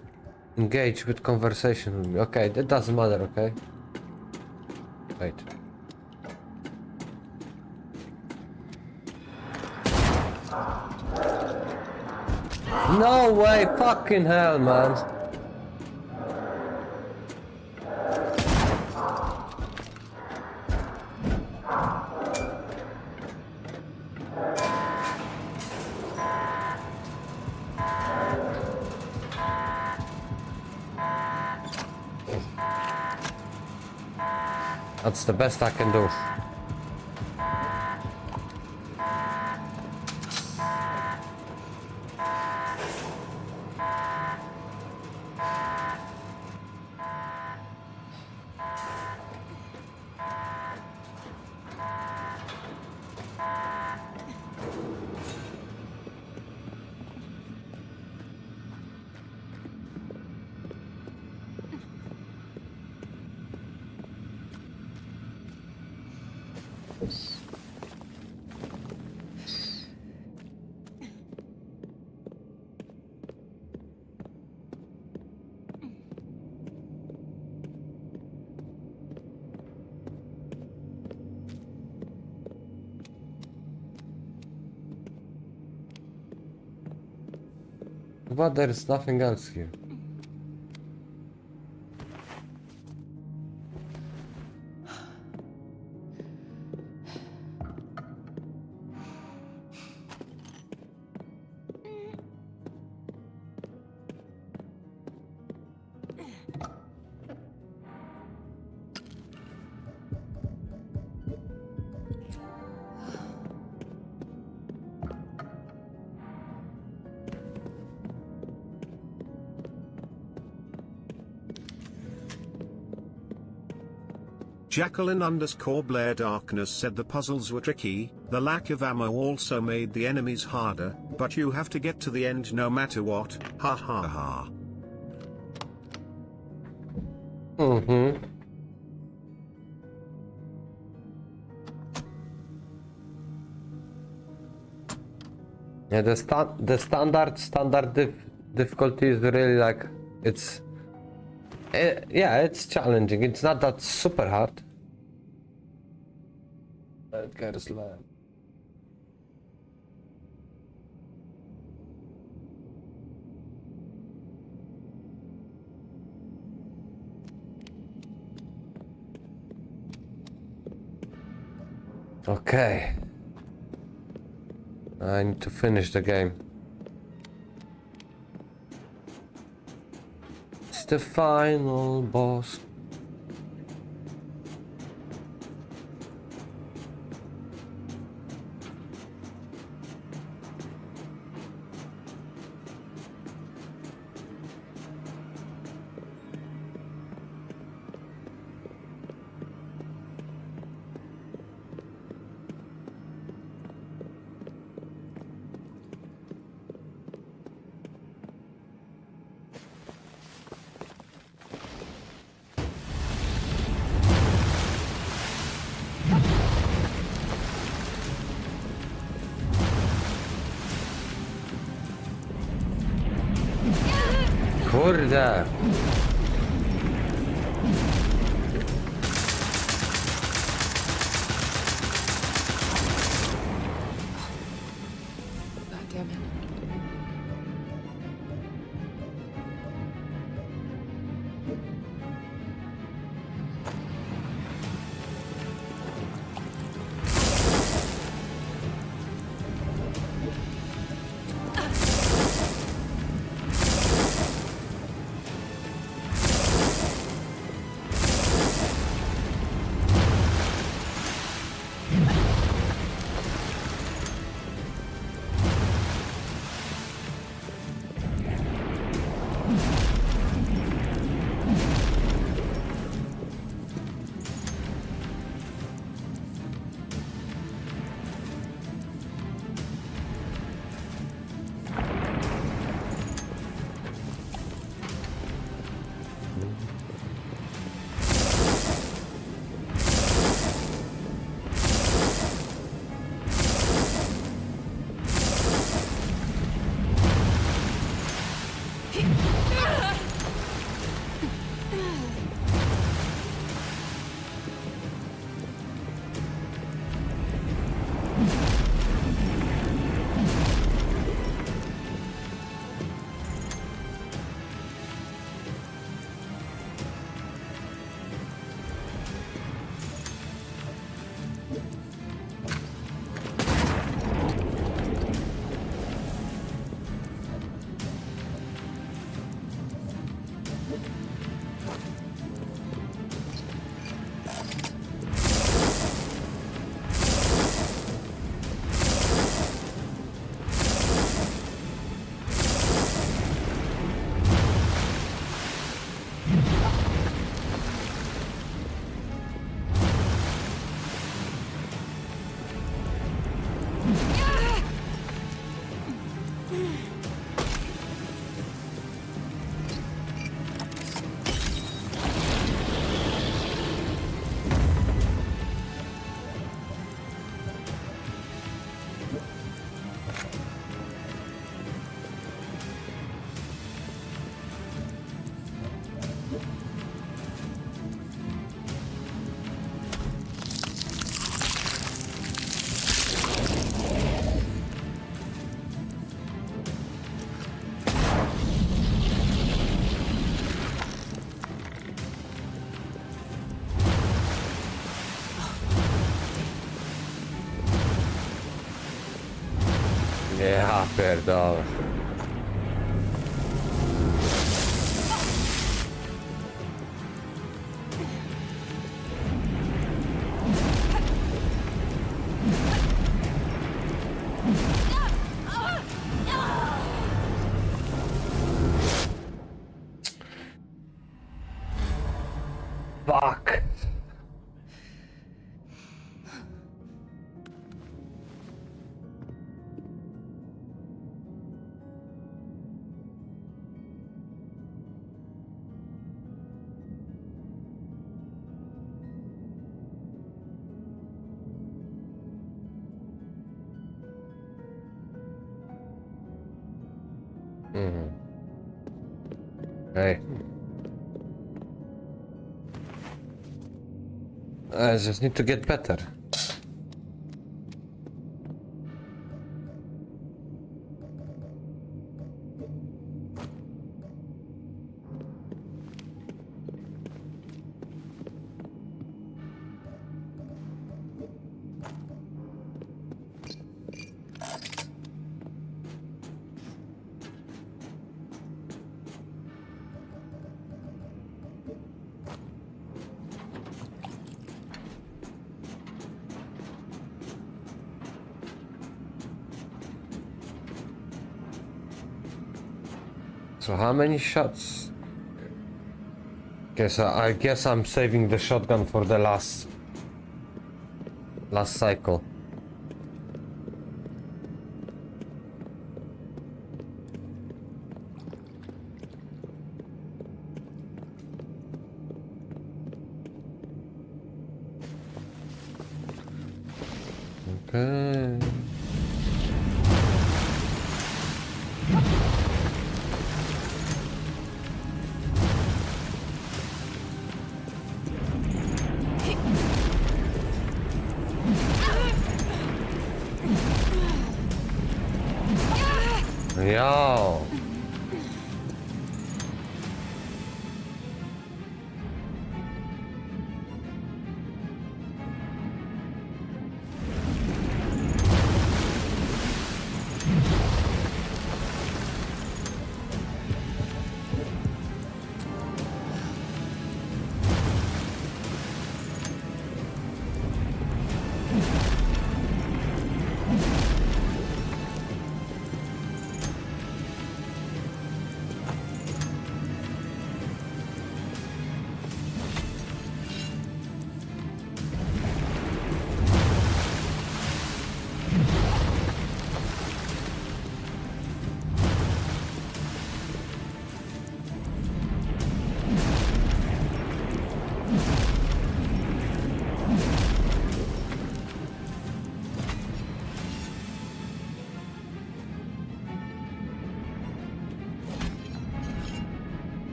engage with conversation with me. Okay, that doesn't matter, okay? Wait. No way, fucking hell, man. That's the best I can do. But there is nothing else here. Jacqueline_Blair Darkness said the puzzles were tricky, the lack of ammo also made the enemies harder, but you have to get to the end no matter what, ha ha ha. Yeah, the standard difficulty is really like it's yeah, it's challenging. It's not that super hard. Edgar's Lab. Okay. I need to finish the game. It's the final boss. Kurde! God damn it. Ja pierdolę. Fuck. Hey. I just need to get better. So how many shots? I guess I'm saving the shotgun for the last cycle. Okay. Yo.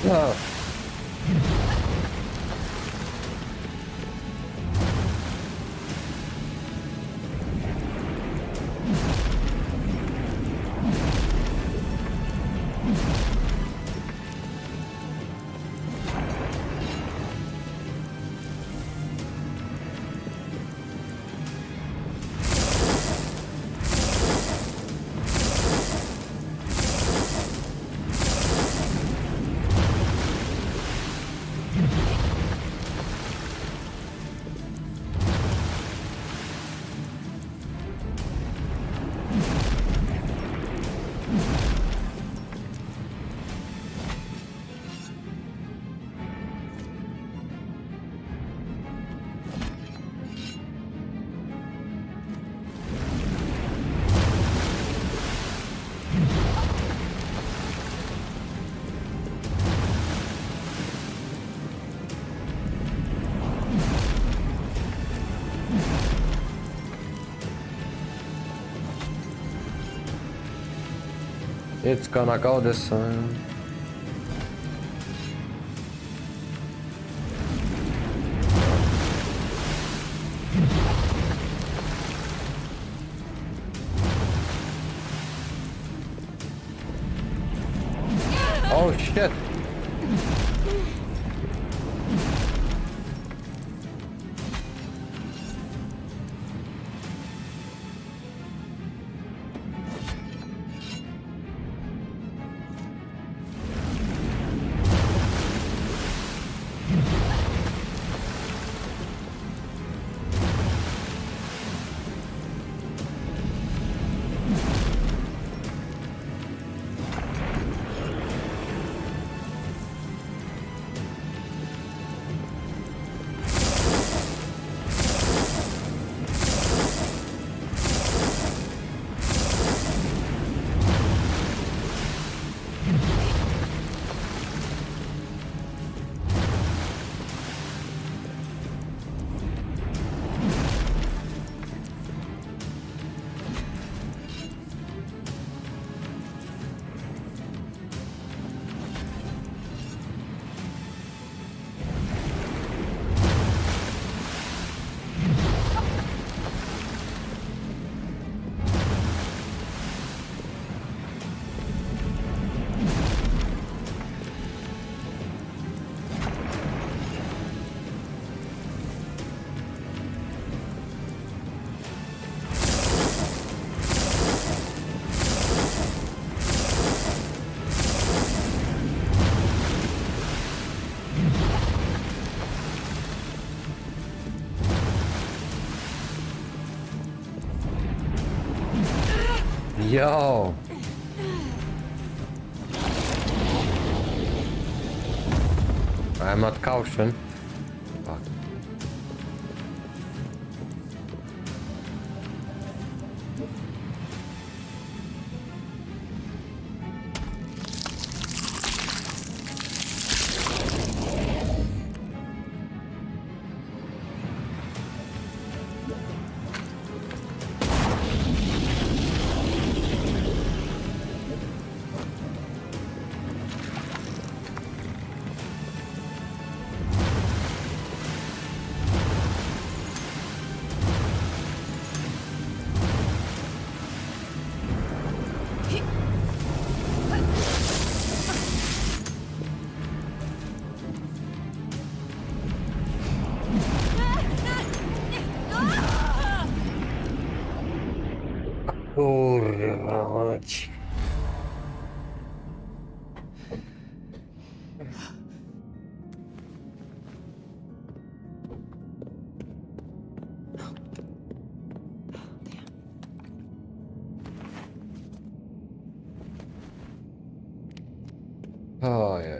No. It's gonna go this time. Oh shit! Yo. I'm at caution. Fuck. Kurwa mać. Ojej.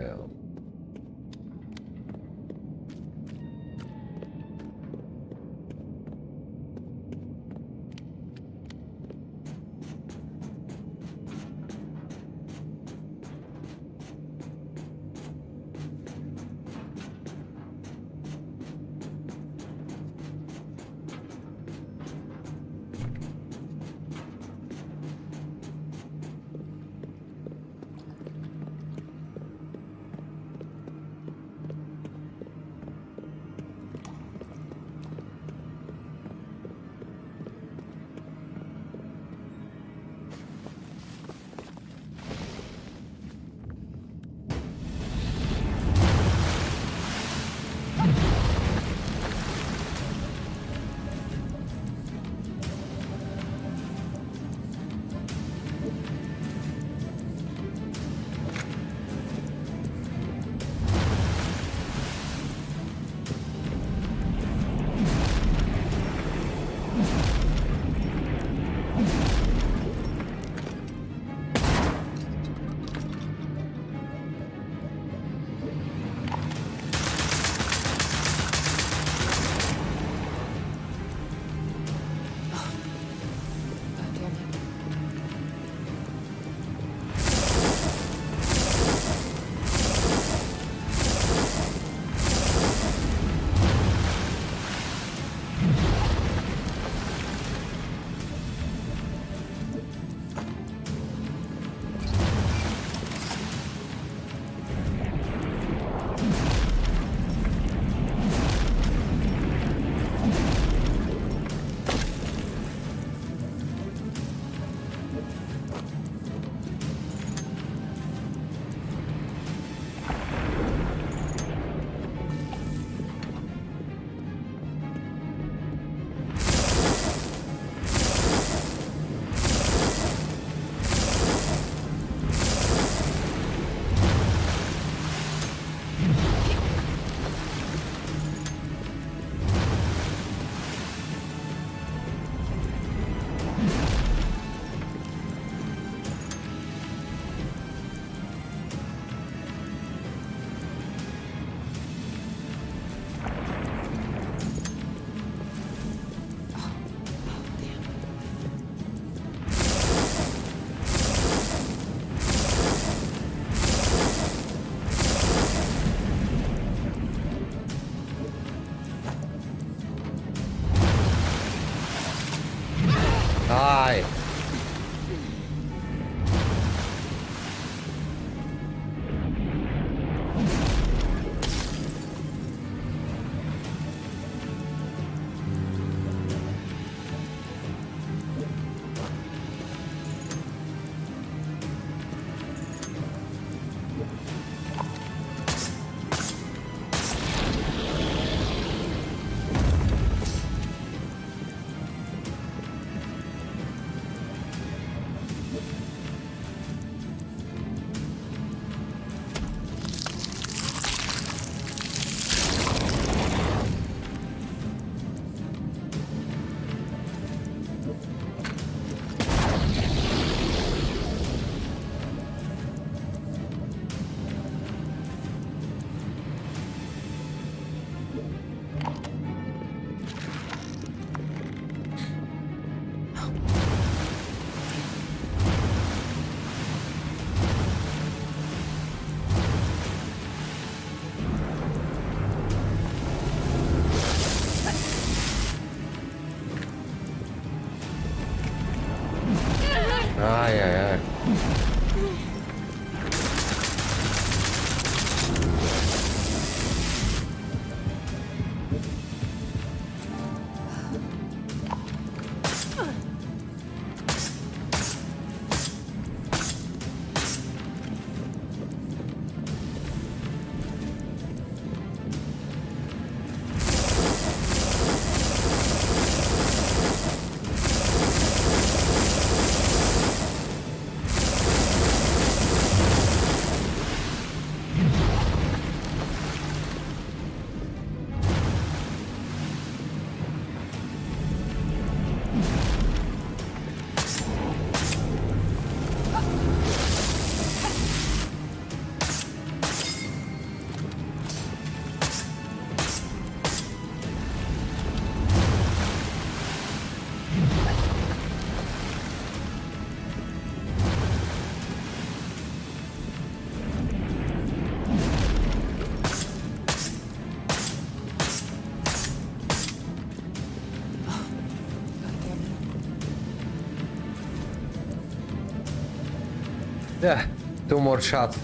Yeah, 2 more shots.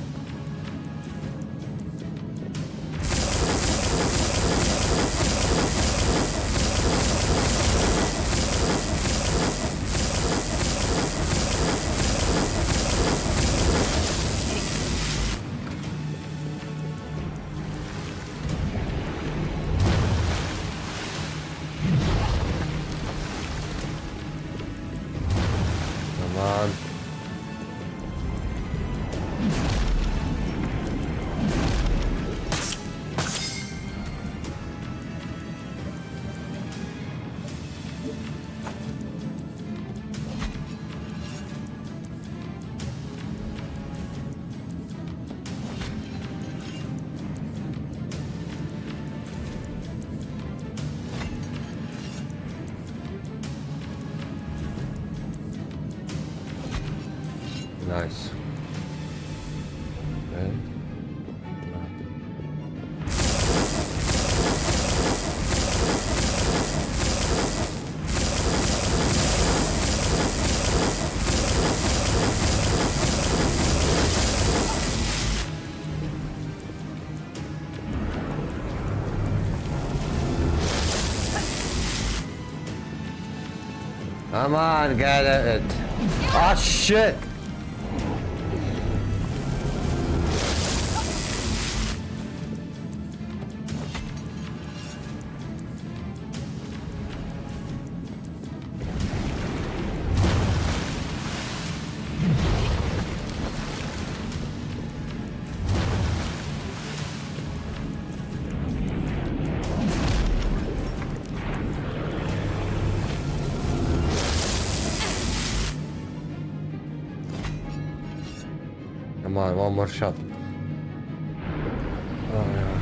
Come on. Nice. Okay. Come on, get it. Oh shit! Come on, one more shot. Oh, yeah.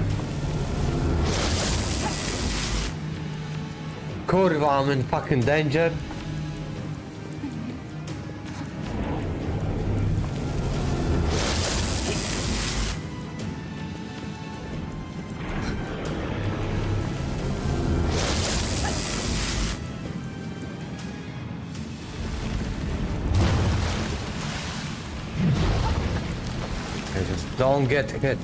Kurwa, I'm in fucking danger. Okay, just don't get hit.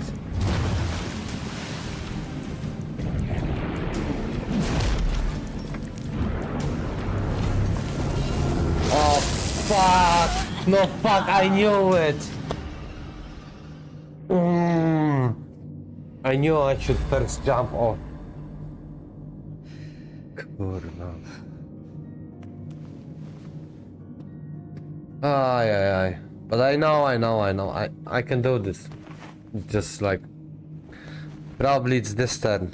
Oh fuck! No fuck, I knew it! I knew I should first jump off. Kurwa. Ay, ay, ay. But I know. I can do this. Just like... Probably it's this turn.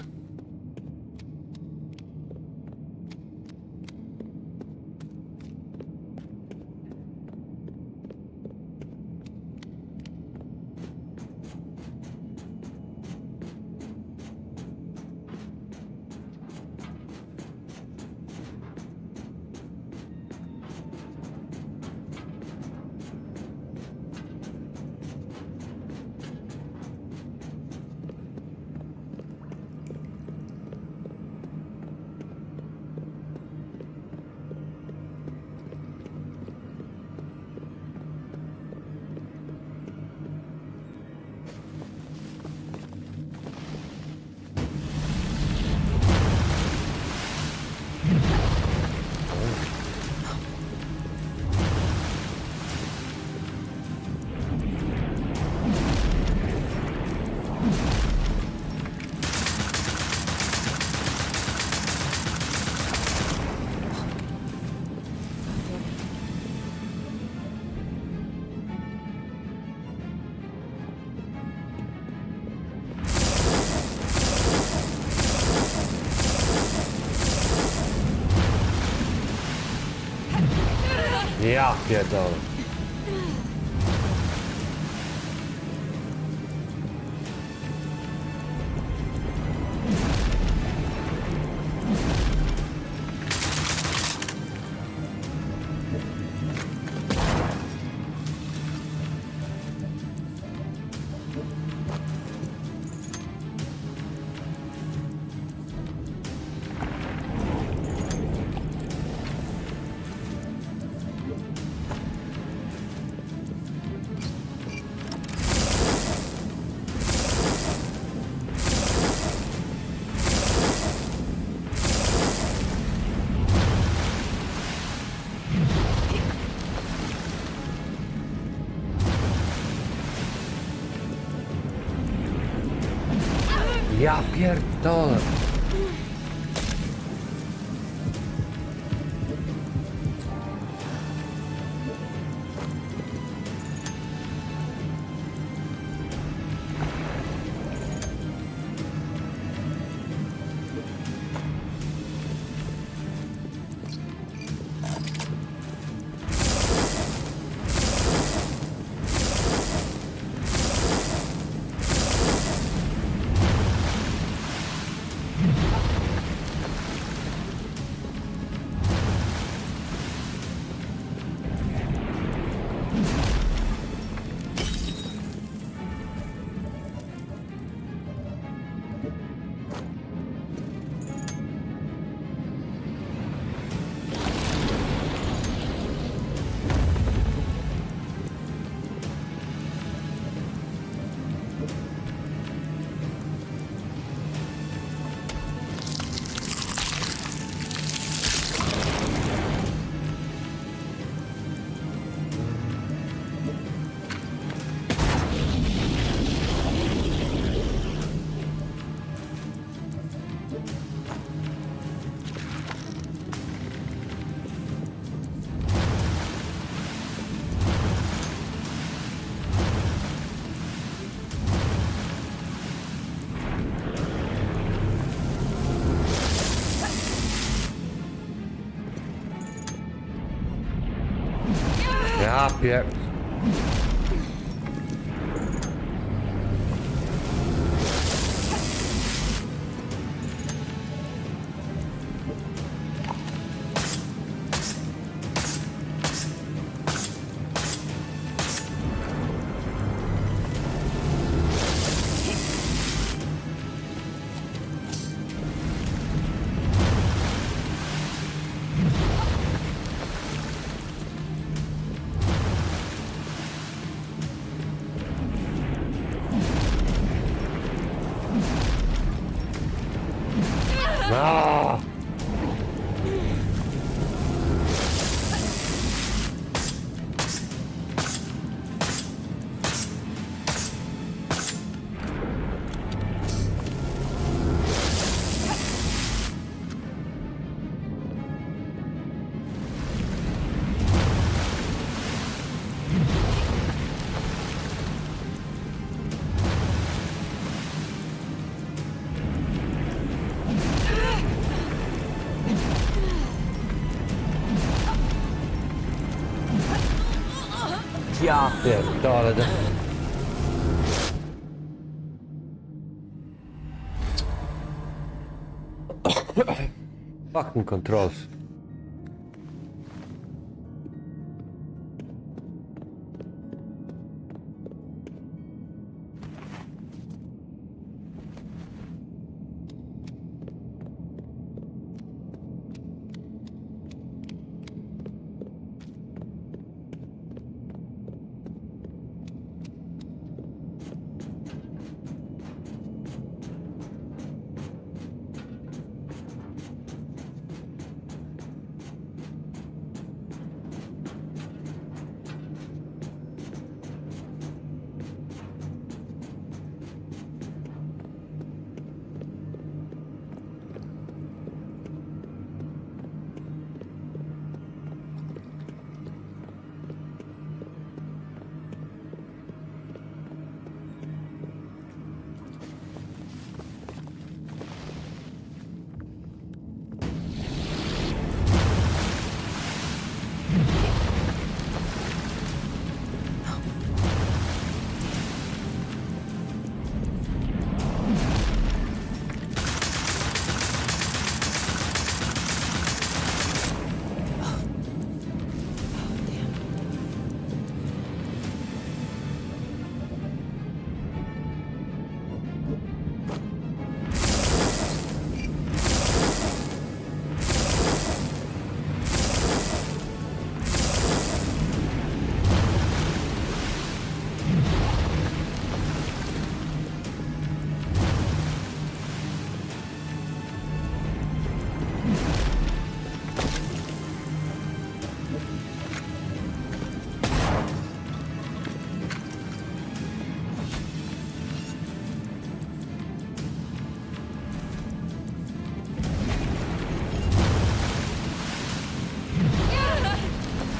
Ja pierdolę. Ja pierdolę. Ja pier... Ah! Ja pierdolę. Fucking controls.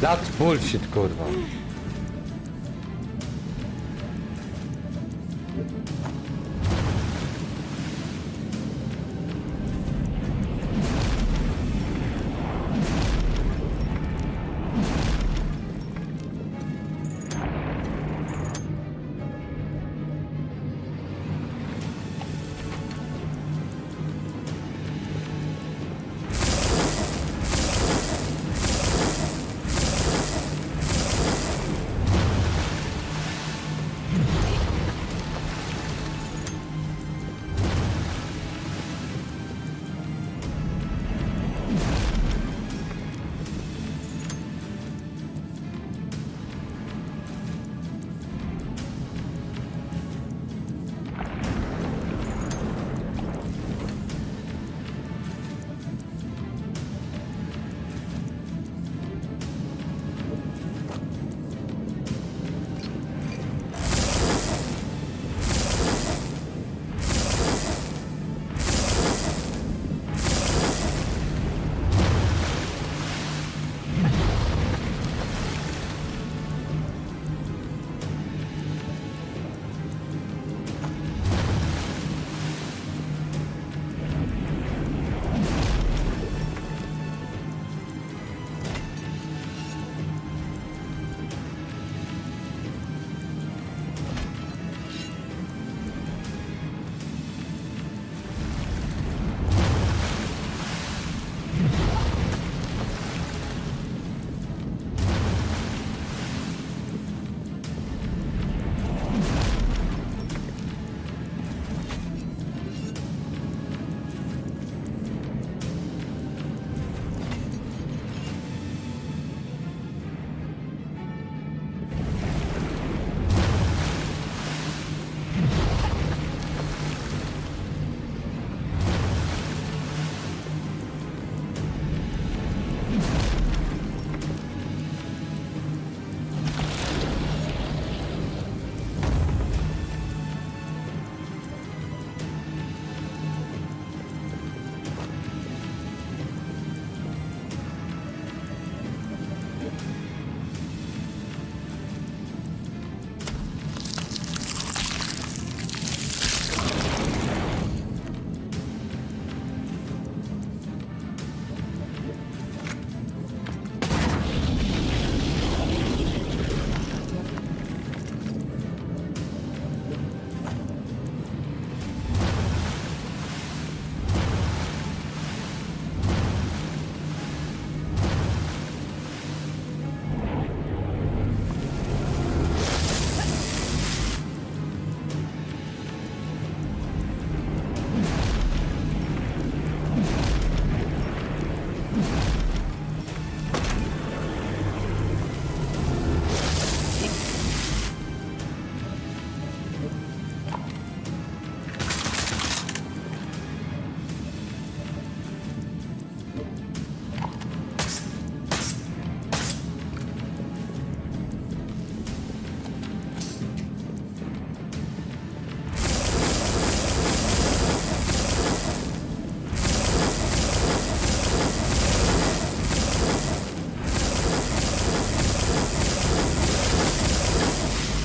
That's bullshit, kurwa.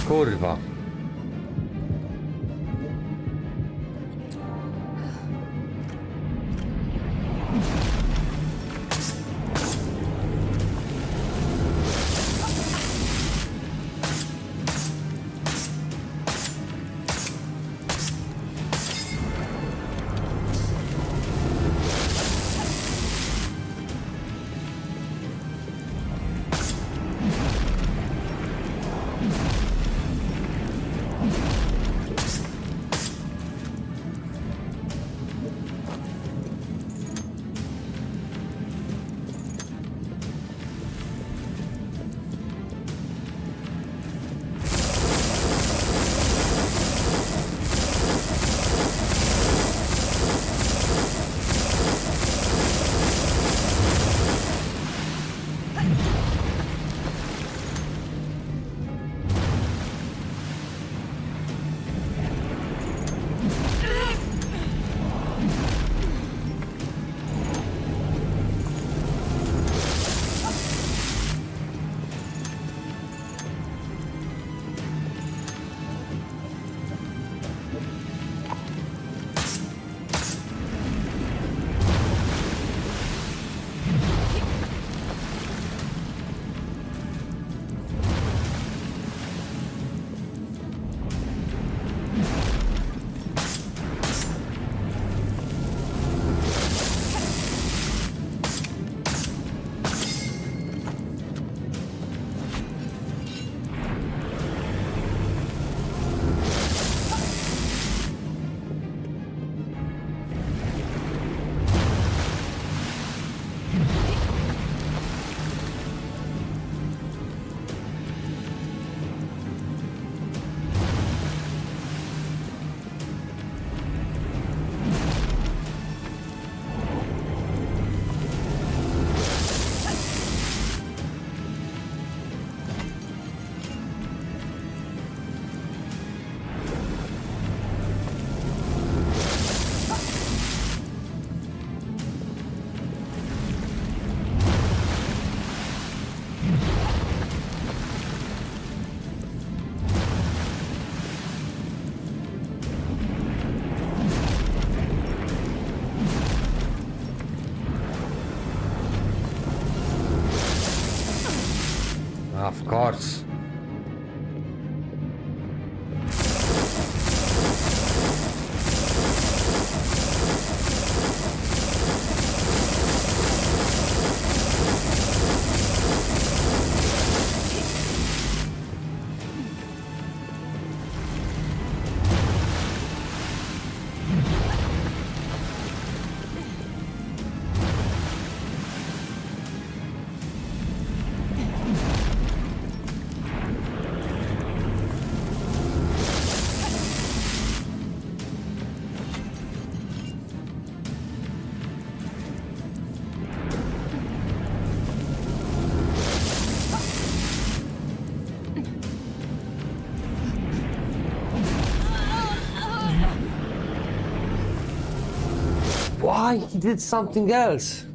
Kurwa. course. Why he did something else?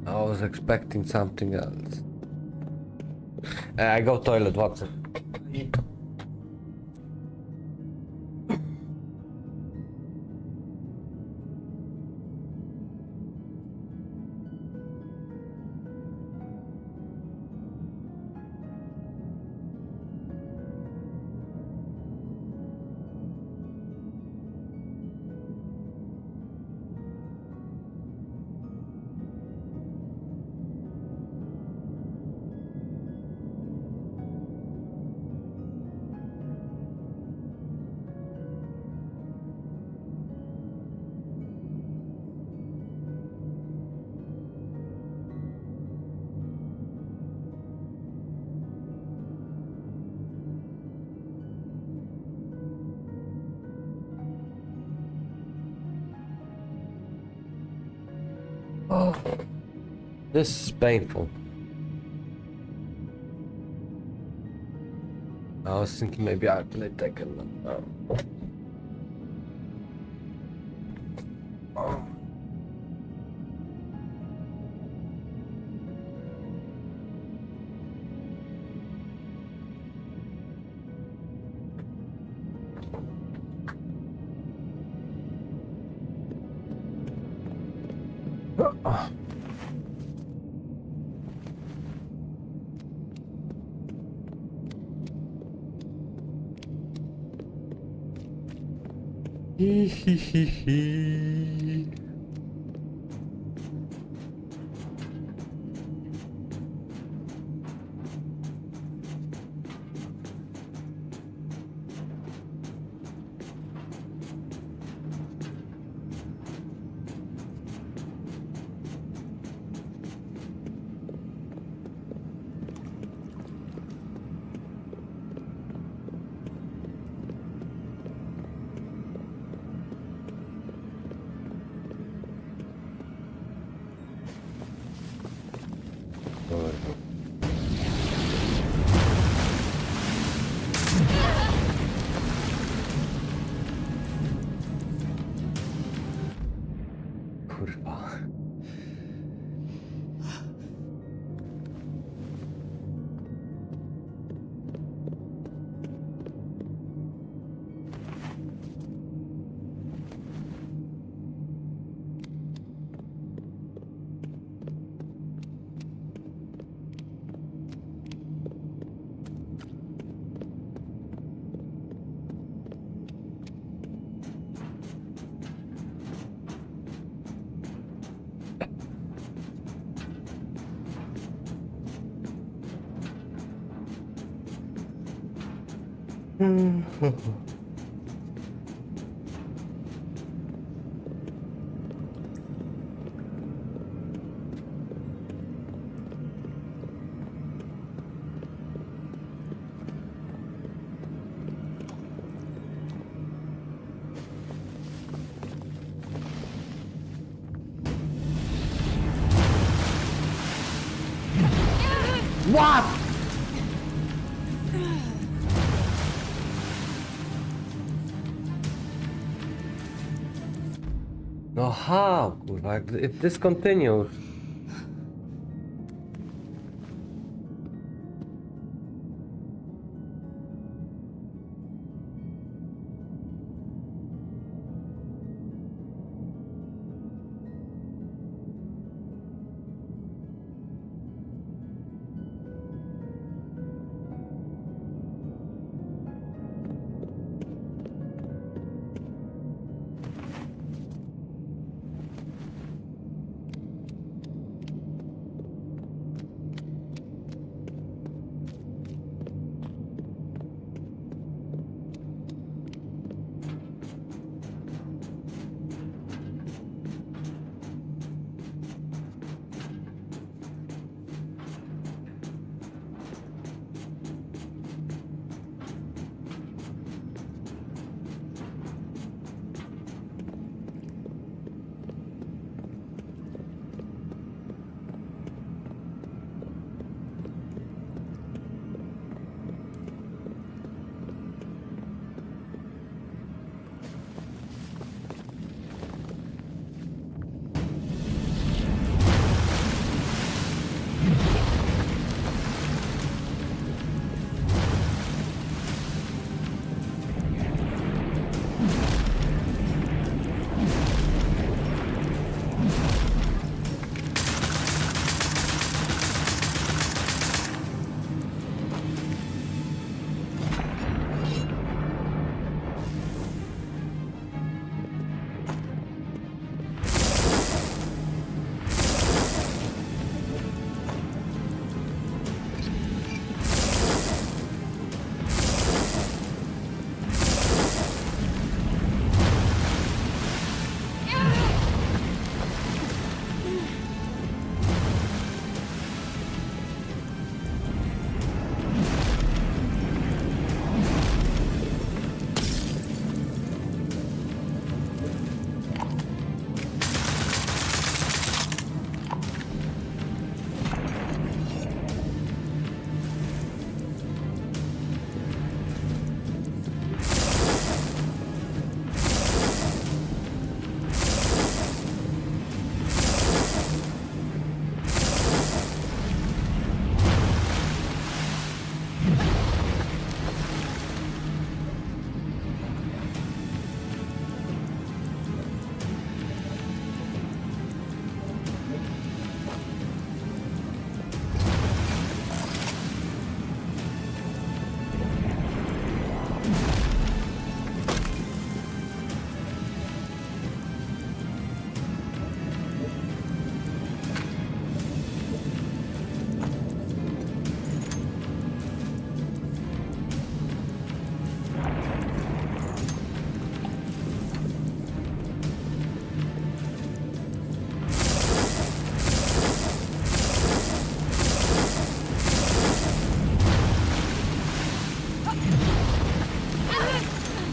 I was expecting something else. I go toilet, what's it? Oh, this is painful. I was thinking maybe I played Tekken. Oh. Oh. Hee hee hee hee. Kurwa. What? No how, kurwa, if this continues.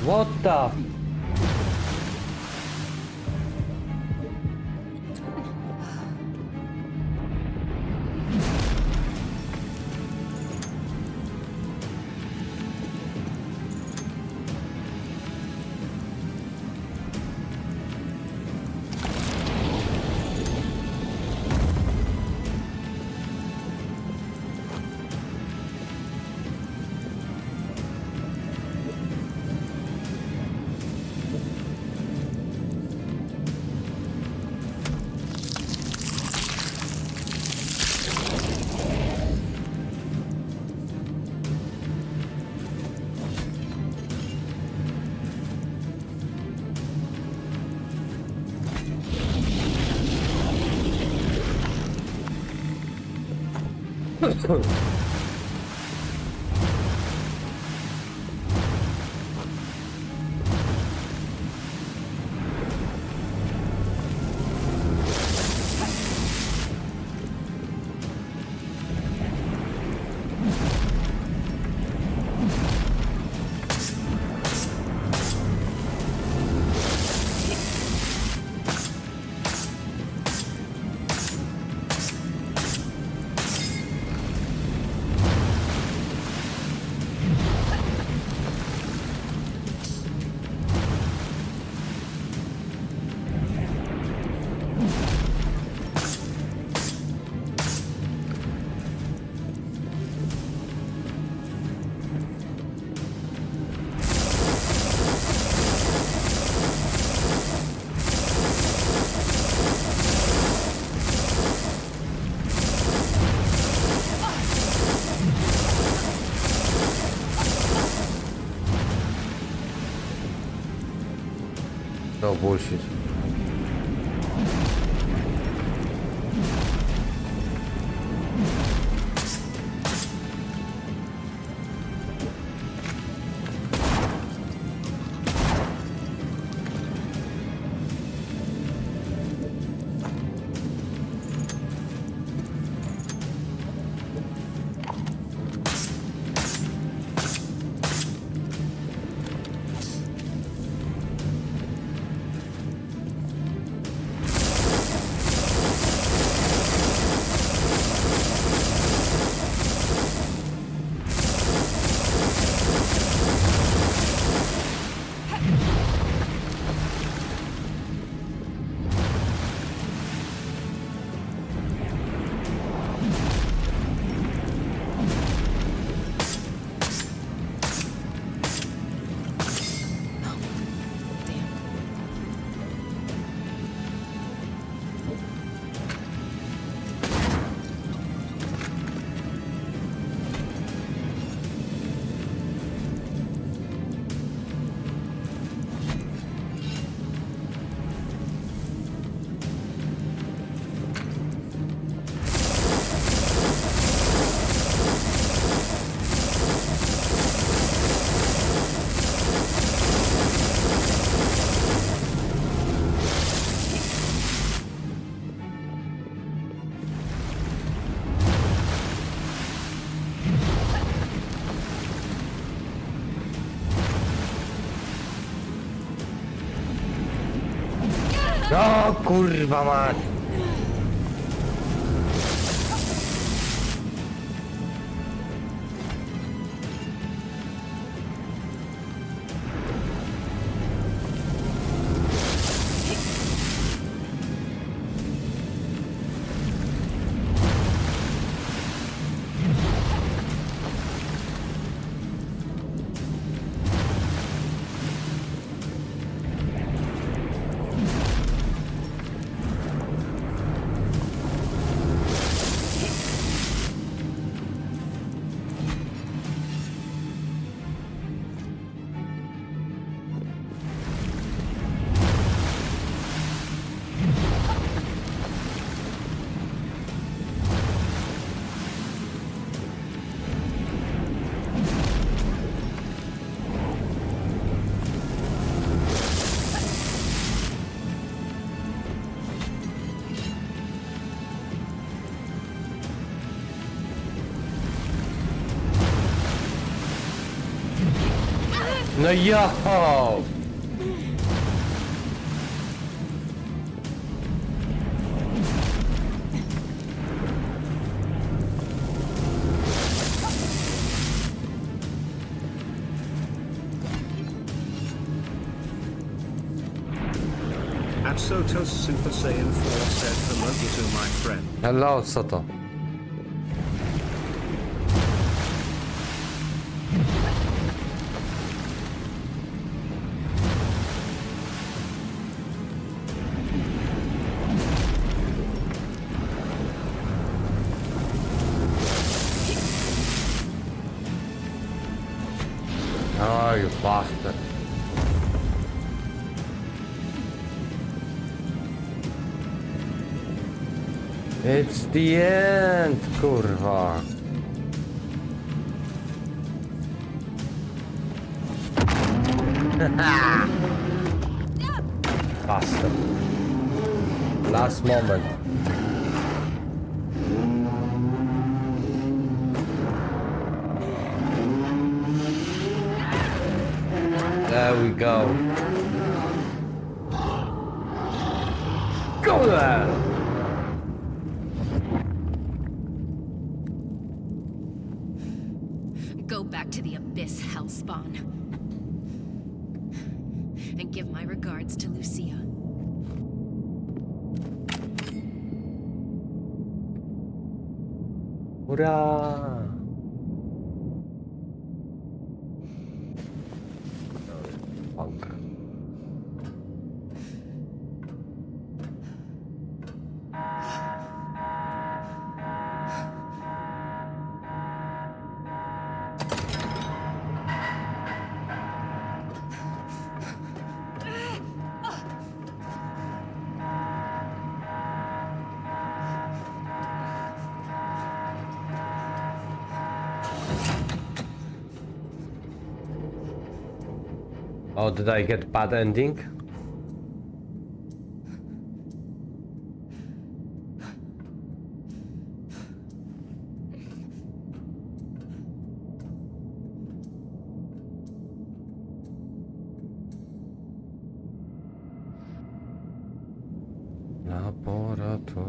What the? No bullshit. No kurwa mać! No yo! At Sotos Super Saiyan 4 said hello to my friend. Hello, Soto. Oh, you bastard. It's the end, kurwa. Bastard. Last moment. There we go. Go there! Go back to the Abyss, Hellspawn. And give my regards to Lucia. Hurrah! Funk. Oh, did I get bad ending? Laborator.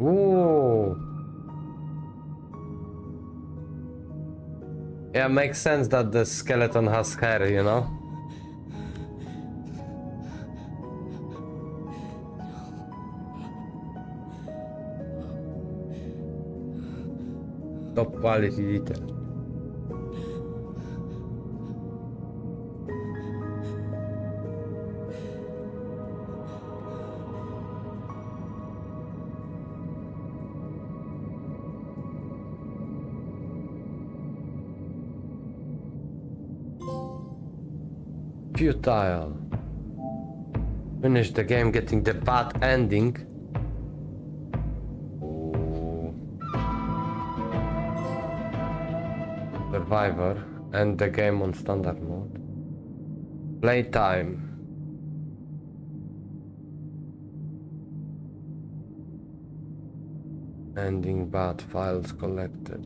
Ooh. Yeah, makes sense that the skeleton has hair, you know? Top quality detail. Futile. Finish the game getting the bad ending. Ooh. Survivor. End the game on standard mode. Playtime. Ending bad, files collected.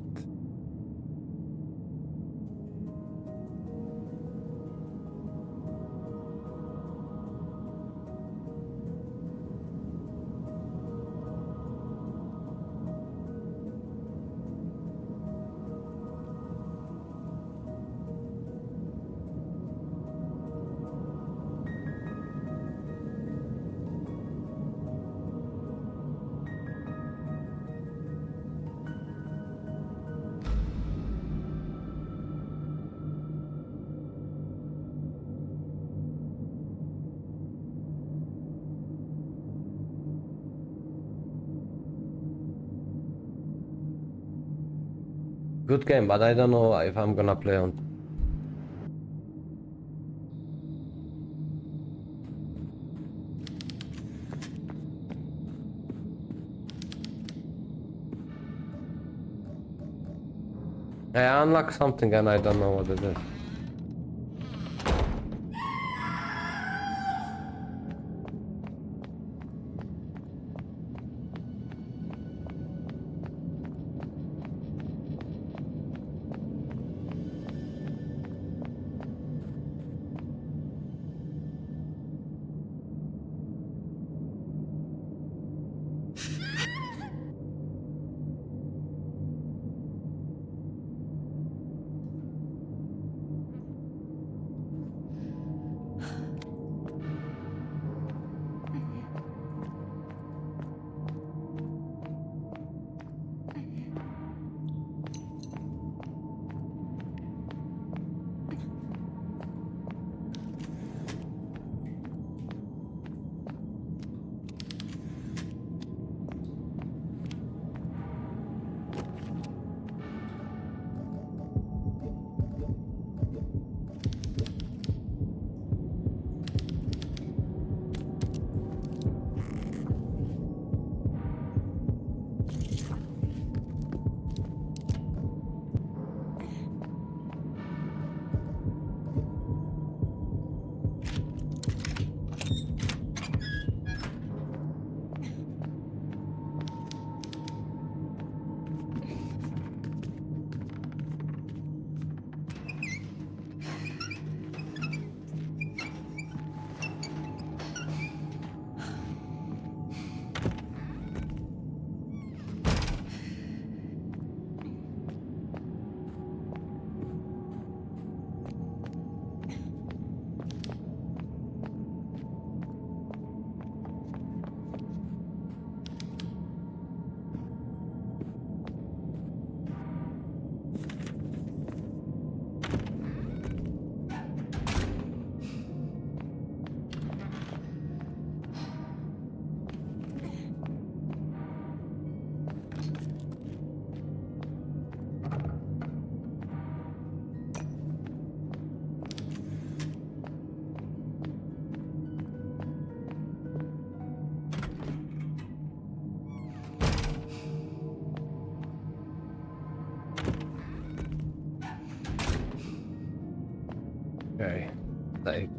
Good game, but I don't know if I'm gonna play on. I unlocked something and I don't know what it is. Okay. Like.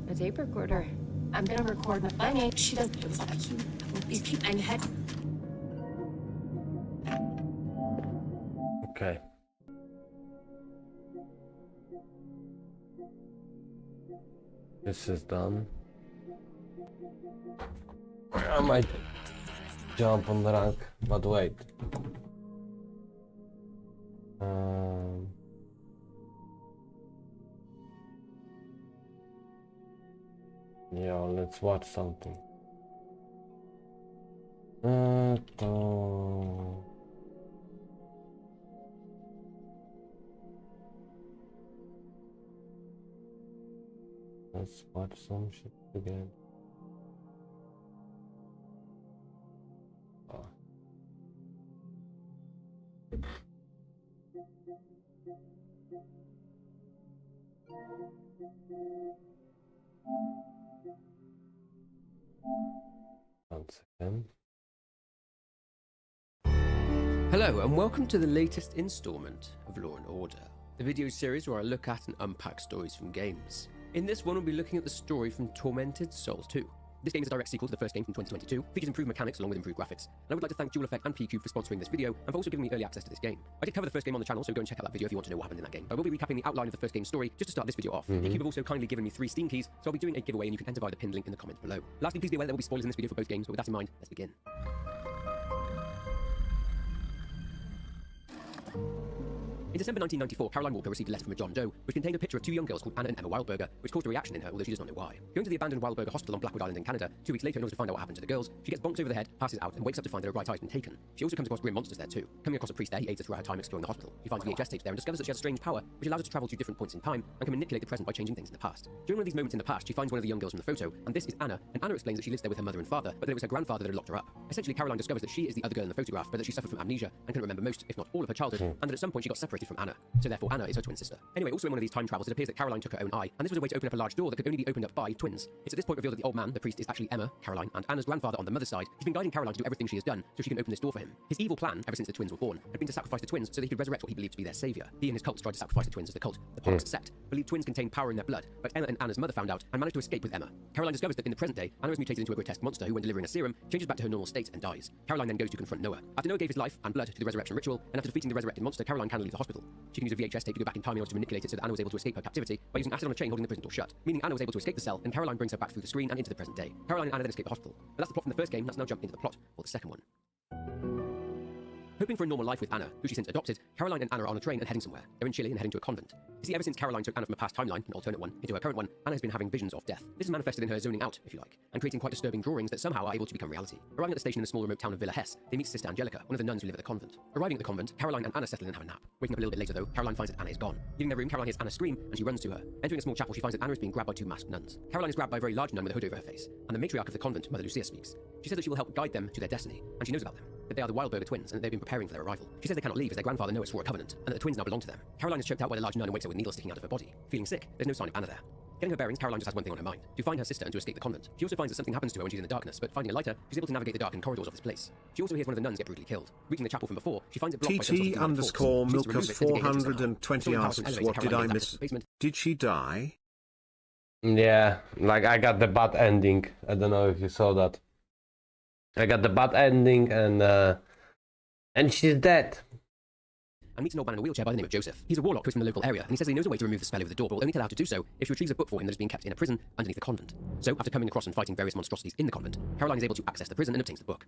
A tape recorder. I'm gonna record my name. She doesn't. These people and head. Okay. This is done. I might jump on the rank, but wait. Yeah, let's watch something. Let's watch some shit again. Oh. Once again. Hello and welcome to the latest installment of Law & Order, the video series where I look at and unpack stories from games. In this one we'll be looking at the story from Tormented Souls 2. This game is a direct sequel to the first game from 2022, features improved mechanics along with improved graphics. And I would like to thank Dual Effect and PQ for sponsoring this video, and for also giving me early access to this game. I did cover the first game on the channel, so go and check out that video if you want to know what happened in that game. I will be recapping the outline of the first game's story just to start this video off. PQ have also kindly given me 3 Steam keys, so I'll be doing a giveaway and you can enter via the pinned link in the comments below. Lastly, please be aware there will be spoilers in this video for both games, but with that in mind, let's begin. In December 1994, Caroline Walker received a letter from a John Doe, which contained a picture of 2 young girls called Anna and Emma Wildberger, which caused a reaction in her, although she does not know why. Going to the abandoned Wildberger Hospital on Blackwood Island in Canada, 2 weeks later in order to find out what happened to the girls, she gets bonked over the head, passes out, and wakes up to find that her right eye has been taken. She also comes across grim monsters there too. Coming across a priest there, he aids her throughout her time exploring the hospital. She finds VHS tapes there and discovers that she has a strange power, which allows her to travel to different points in time and can manipulate the present by changing things in the past. During one of these moments in the past, she finds one of the young girls from the photo, and this is Anna, and Anna explains that she lives there with her mother and father, but that it was her grandfather that had locked her up. Essentially, Caroline discovers that she is the other girl in the photograph, but that she suffered from amnesia and couldn't remember most, if not all, of her childhood, and that at some point she got separated from Anna. So therefore, Anna is her twin sister. Anyway, also in one of these time travels, it appears that Caroline took her own eye, and this was a way to open up a large door that could only be opened up by twins. It's at this point revealed that the old man, the priest, is actually Emma, Caroline, and Anna's grandfather on the mother's side. He's been guiding Caroline to do everything she has done so she can open this door for him. His evil plan, ever since the twins were born, had been to sacrifice the twins so that he could resurrect what he believed to be their savior. He and his cult tried to sacrifice the twins as the cult. The Pox sect believed twins contained power in their blood, but Emma and Anna's mother found out and managed to escape with Emma. Caroline discovers that in the present day, Anna is mutated into a grotesque monster who, when delivering a serum, changes back to her normal state and dies. Caroline then goes to confront Noah. After Noah gave his life and blood to the resurrection ritual, and after defeating the resurrected monster, Caroline can leave the hospital. She can use a VHS tape to go back in time in order to manipulate it so that Anna was able to escape her captivity by using acid on a chain holding the prison door shut, meaning Anna was able to escape the cell, and Caroline brings her back through the screen and into the present day. Caroline and Anna then escape the hospital. But that's the plot from the first game. Let's now jump into the plot for the second one. Hoping for a normal life with Anna, who she since adopted, Caroline and Anna are on a train and heading somewhere. They're in Chile and heading to a convent. You see, ever since Caroline took Anna from a past timeline, an alternate one, into her current one, Anna has been having visions of death. This is manifested in her zoning out, if you like, and creating quite disturbing drawings that somehow are able to become reality. Arriving at the station in the small remote town of Villa Hesse, they meet Sister Angelica, one of the nuns who live at the convent. Arriving at the convent, Caroline and Anna settle in and have a nap. Waking up a little bit later though, Caroline finds that Anna is gone. Leaving their room, Caroline hears Anna scream, and she runs to her. Entering a small chapel, she finds that Anna is being grabbed by 2 masked nuns. Caroline is grabbed by a very large nun with a hood over her face, and the matriarch of the convent, Mother Lucia, speaks. She says that she will help guide them to their destiny, and she knows about them, that they are the Wildberger twins, and that they've been preparing for their arrival. She says they cannot leave as their grandfather Noah swore a covenant, and that the twins now belong to them. Caroline is choked out by the large nun and wakes up with needles sticking out of her body. Feeling sick, there's no sign of Anna there. Getting her bearings, Caroline just has one thing on her mind: to find her sister and to escape the convent. She also finds that something happens to her when she's in the darkness, but finding a lighter, she's able to navigate the darkened corridors of this place. She also hears one of the nuns get brutally killed. Reaching the chapel from before, she finds it blocked by some sort of demonic force. TT_Milkers 420 asks, what did I miss? Did she die? Yeah, like I got the bad ending. I don't know if you saw that. I got the bad ending and she's dead. And meets an old man in a wheelchair by the name of Joseph. He's a warlock who's from the local area, and he says he knows a way to remove the spell over the door, but will only tell her how to do so if she retrieves a book for him that is being kept in a prison underneath the convent. So, after coming across and fighting various monstrosities in the convent, Caroline is able to access the prison and obtains the book.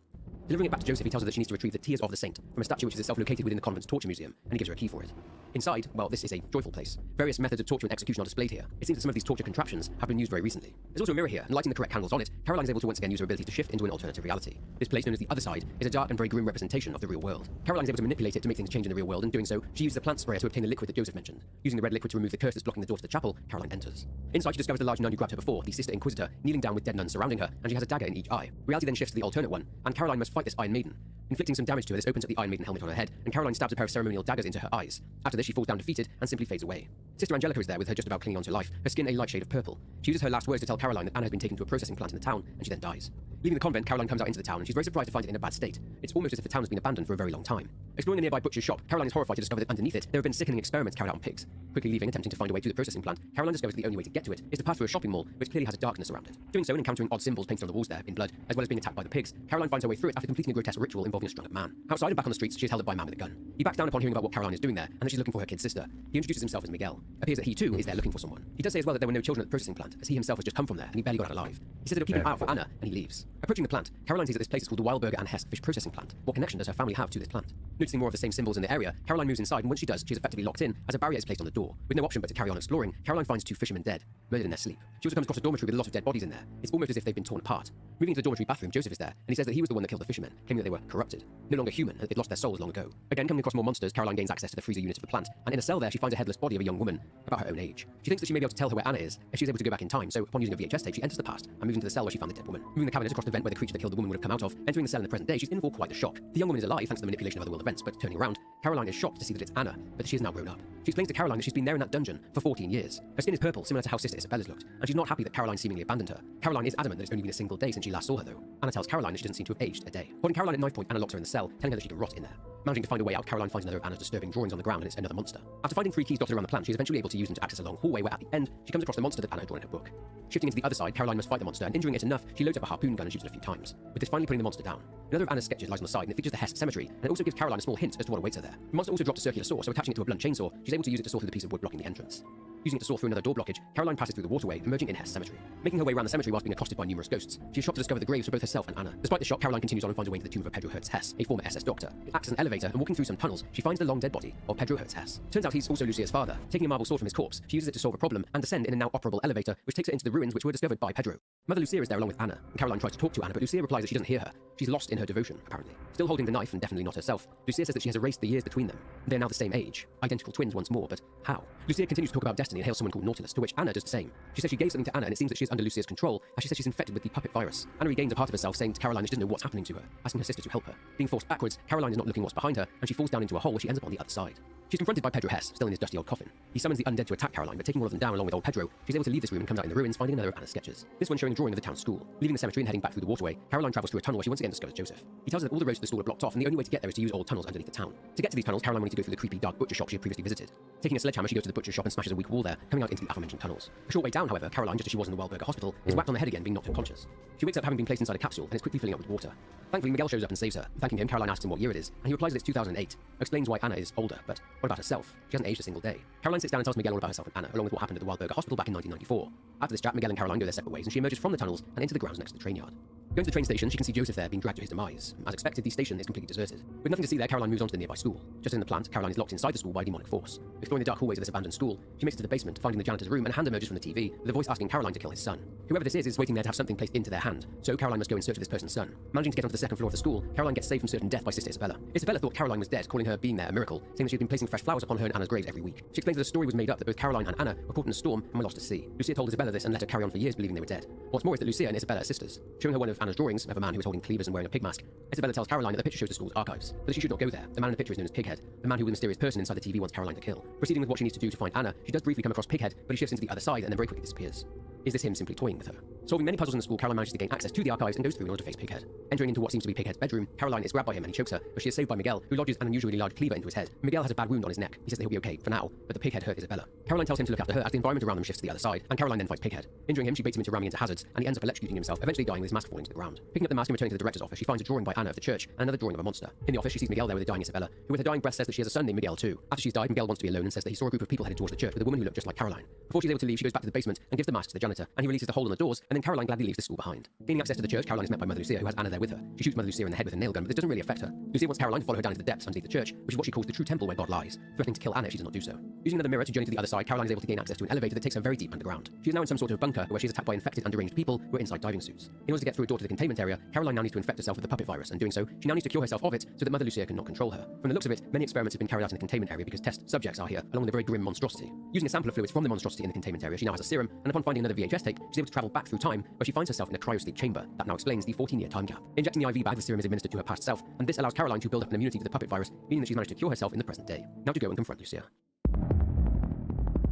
Delivering it back to Joseph, he tells her that she needs to retrieve the Tears of the Saint from a statue which is itself located within the convent's torture museum, and he gives her a key for it. Inside, well, this is a joyful place. Various methods of torture and execution are displayed here. It seems that some of these torture contraptions have been used very recently. There's also a mirror here, and lighting the correct candles on it, Caroline is able to once again use her ability to shift into an alternative reality. This place, known as the Other Side, is a dark and very grim representation of the real world. Caroline is able to manipulate it to make things change in the real world, and doing so, she uses a plant sprayer to obtain the liquid that Joseph mentioned. Using the red liquid to remove the curse that's blocking the door to the chapel, Caroline enters. Inside, she discovers the large nun who grabbed her before, the Sister Inquisitor, kneeling down with dead nuns surrounding her, and she has a dagger in each eye. Reality then shifts to the alternate one, and Caroline must fight this Iron Maiden. Inflicting some damage to her, this opens up the Iron Maiden helmet on her head, and Caroline stabs a pair of ceremonial daggers into her eyes. After this, she falls down defeated and simply fades away. Sister Angelica is there with her just about clinging on to life, her skin a light shade of purple. She uses her last words to tell Caroline that Anna has been taken to a processing plant in the town, and she then dies. Leaving the convent, Caroline comes out into the town, and she's very surprised to find it in a bad state. It's almost as if the town has been abandoned for a very long time. Exploring a nearby butcher's shop, Caroline is horrified to discover that underneath it, there have been sickening experiments carried out on pigs. Quickly leaving, attempting to find a way to the processing plant, Caroline discovers that the only way to get to it is to pass through a shopping mall, which clearly has a darkness around it. Doing so and encountering odd symbols painted on the walls there, in blood, as well as being attacked by the pigs, Caroline finds her way through it after completing a grotesque ritual involving a strung-up man. Outside and back on the streets, she is held up by a man with a gun. He backs down upon hearing about what Caroline is doing there, and that she's looking for her kid sister. He introduces himself as Miguel. Appears that he too is there looking for someone. He does say as well that there were no children at the processing plant, as he himself has just come from there, and he barely got out alive. He says that he'll keep an eye out for Anna, and he leaves. Approaching the plant, Caroline sees that this place is called the Wildberger and Hess Fish Processing Plant. What connection does her family have to this plant? Noticing more of the same symbols in the area, Caroline moves inside, and once she does, she's effectively locked in, as a barrier is placed on the door. With no option but to carry on exploring, Caroline finds 2 fishermen dead, murdered in their sleep. She also comes across a dormitory with a lot of dead bodies in there. It's almost as if they've been torn apart. Moving into the dormitory bathroom, Joseph is there, and he says that he was the one that killed the fishermen, claiming that they were corrupted, no longer human, and that they'd lost their souls long ago. Again, coming across more monsters, Caroline gains access to the freezer unit of the plant, and in a cell there, she finds a headless body of a young woman, about her own age. She thinks that she may be able to tell her where Anna is, if she's able to go back in time, so upon using a VHS tape, she enters the past, and moves into the cell where she found the dead woman. Moving the cabinet across the vent where the creature that killed the woman would have come out of, entering the cell in the present day, she's in for quite a shock. The young woman is alive thanks to the manipulation of other world events, but turning around, Caroline is shocked to see that it's Anna, but that she is now grown up. She explains to Caroline that she's been there in that dungeon for 14 years. Her skin is purple, similar to how Sister Isabella's looked, and she's not happy that Caroline seemingly abandoned her. Caroline is adamant that it's only been a single day since she last saw her though. Anna tells Caroline that she doesn't seem to have aged a day. Holding Caroline at knife point, Anna locks her in the cell, telling her that she can rot in there. Managing to find a way out, Caroline finds another of Anna's disturbing drawings on the ground, and it's another monster. After finding 3 keys dotted around the plant, she is eventually able to use them to access a long hallway where at the end, she comes across the monster that Anna had drawn in her book. Shifting into the other side, Caroline must fight the monster, and injuring it enough, she loads up a harpoon gun and shoots it a few times, with this finally putting the monster down. Another of Anna's sketches lies on the side, and it features the Hess cemetery, and it also gives Caroline a small hint as to what awaits her there. The monster also drops a circular saw, so attaching it to a blunt chainsaw, she's able to use it to saw through the piece of wood blocking the entrance. Using it to saw through another door blockage, Caroline passes through the waterway, emerging in Hess cemetery. Making her way around the cemetery whilst being accosted by numerous ghosts, she is shocked to discover the graves for both herself and Anna. Despite the shock, Caroline continues on and finds a way into the tomb of Pedro Hertz Hess, a former SS doctor. It acts as an elevator elevator and walking through some tunnels, she finds the long dead body of Pedro Hertzhess. Turns out he's also Lucia's father. Taking a marble sword from his corpse, she uses it to solve a problem and descend in a now operable elevator, which takes her into the ruins which were discovered by Pedro. Mother Lucia is there along with Anna, and Caroline tries to talk to Anna, but Lucia replies that she doesn't hear her. She's lost in her devotion, apparently. Still holding the knife and definitely not herself, Lucia says that she has erased the years between them. They're now the same age. Identical twins once more, but how? Lucia continues to talk about destiny and hails someone called Nautilus, to which Anna does the same. She says she gave something to Anna and it seems that she is under Lucia's control, as she says she's infected with the puppet virus. Anna regains a part of herself, saying to Caroline she doesn't know what's happening to her, asking her sister to help her. Being forced backwards, Caroline is not looking what's behind her, and she falls down into a hole where she ends up on the other side. She's confronted by Pedro Hess, still in his dusty old coffin. He summons the undead to attack Caroline, but taking all of them down along with old Pedro, she's able to leave this room and comes out in the ruins, finding another of Anna's sketches. This one showing a drawing of the town school. Leaving the cemetery and heading back through the waterway, Caroline travels through a tunnel where she once again discovers Joseph. He tells her that all the roads to the school are blocked off, and the only way to get there is to use old tunnels underneath the town. To get to these tunnels, Caroline will need to go through the creepy dark butcher shop she had previously visited. Taking a sledgehammer, she goes to the butcher shop and smashes a weak wall there, coming out into the aforementioned tunnels. A short way down, however, Caroline, just as she was in the Wellberger Hospital, is whacked on the head again, being knocked unconscious. She wakes up having been placed inside a capsule and is quickly filling up with water. Thankfully, Miguel shows up and saves her. Thanking him, Caroline asks him what year it is, and he replies that it's 2008. Explains why Anna is older, but what about herself? She hasn't aged a single day. Caroline sits down and tells Miguel all about herself and Anna, along with what happened at the Wellberger Hospital back in 1994. After this chat, Miguel and Caroline go their separate ways, and she emerges from the tunnels and into the grounds next to the train yard. Going to the train station, she can see Joseph there being dragged to his demise. As expected, the station is completely deserted. With nothing to see there, Caroline moves on to the nearby school. Just in the plant, Caroline is locked inside the school by a demonic force. Exploring the dark hallways of this abandoned school, she makes it to the basement, finding the janitor's room, and a hand emerges from the TV, with a voice asking Caroline to kill his son. Whoever this is waiting there to have something placed into their hand, so Caroline must go in search of this person's son. Managing to get onto the second floor of the school, Caroline gets saved from certain death by Sister Isabella. Isabella thought Caroline was dead, calling her being there a miracle, saying that she had been placing fresh flowers upon her and Anna's graves every week. She explains that the story was made up, that both Caroline and Anna were caught in a storm and were lost at sea. Lucia told Isabella this and let her carry on for years believing they were dead. What's more is that Lucia and Isabella are sisters. Showing her one of Anna's drawings of a man who is holding cleavers and wearing a pig mask, Isabella tells Caroline that the picture shows the school's archives, but that she should not go there. The man in the picture is known as Pighead, the man who the mysterious person inside the TV wants Caroline to kill. Proceeding with what she needs to do to find Anna, she does briefly come across Pighead, but he shifts into the other side and then very quickly disappears. Is this him simply toying with her? Solving many puzzles in the school, Caroline manages to gain access to the archives and goes through in order to face Pighead. Entering into what seems to be Pighead's bedroom, Caroline is grabbed by him and he chokes her, but she is saved by Miguel, who lodges an unusually large cleaver into his head. Miguel has a bad wound on his neck. He says that he'll be okay for now, but the Pighead hurt Isabella. Caroline tells him to look after her as the environment around them shifts to the other side, and Caroline then fights Pighead. Injuring him, she baits him into ramming into hazards, and he ends up electrocuting himself, eventually dying with his mask falling to the ground. Picking up the mask and returning to the director's office, she finds a drawing by Anna of the church and another drawing of a monster. In the office, she sees Miguel there with a dying Isabella, who with her dying breath says that she has a son named Miguel too. After she's died, Miguel wants to be alone and says that he saw a group of people headed towards the church with a woman who looked just like Caroline. Before she's able to leave, she goes back to the basement and gives the mask to the janitor, and he releases the hole on the doors, and then Caroline gladly leaves the school behind. Gaining access to the church, Caroline is met by Mother Lucia, who has Anna there with her. She shoots Mother Lucia in the head with a nail gun, but this doesn't really affect her. Lucia wants Caroline to follow her down into the depths underneath the church, which is what she calls the true temple where God lies, threatening to kill Anna if she does not do so. Using another mirror to journey to the other side, Caroline is able to gain access to an elevator that takes her very deep underground. She is now in some sort of bunker where she is attacked by infected and deranged people who are inside diving suits. In order to get through a door to the containment area, Caroline now needs to infect herself with the puppet virus, and doing so, she now needs to cure herself of it so that Mother Lucia cannot control her. From the looks of it, many experiments have been carried out in the containment area because test subjects are here, along with a very grim monstrosity. Using a sample of fluids from the monstrosity in the containment area, she now has a serum, and upon finding another VHS tape, she's able to travel back through time, where she finds herself in a cryosleep chamber. That now explains the 14-year time gap. Injecting the IV bag, the serum is administered to her past self, and this allows Caroline to build up an immunity to the puppet virus, meaning that she's managed to cure herself in the present day. Now to go and confront Lucia.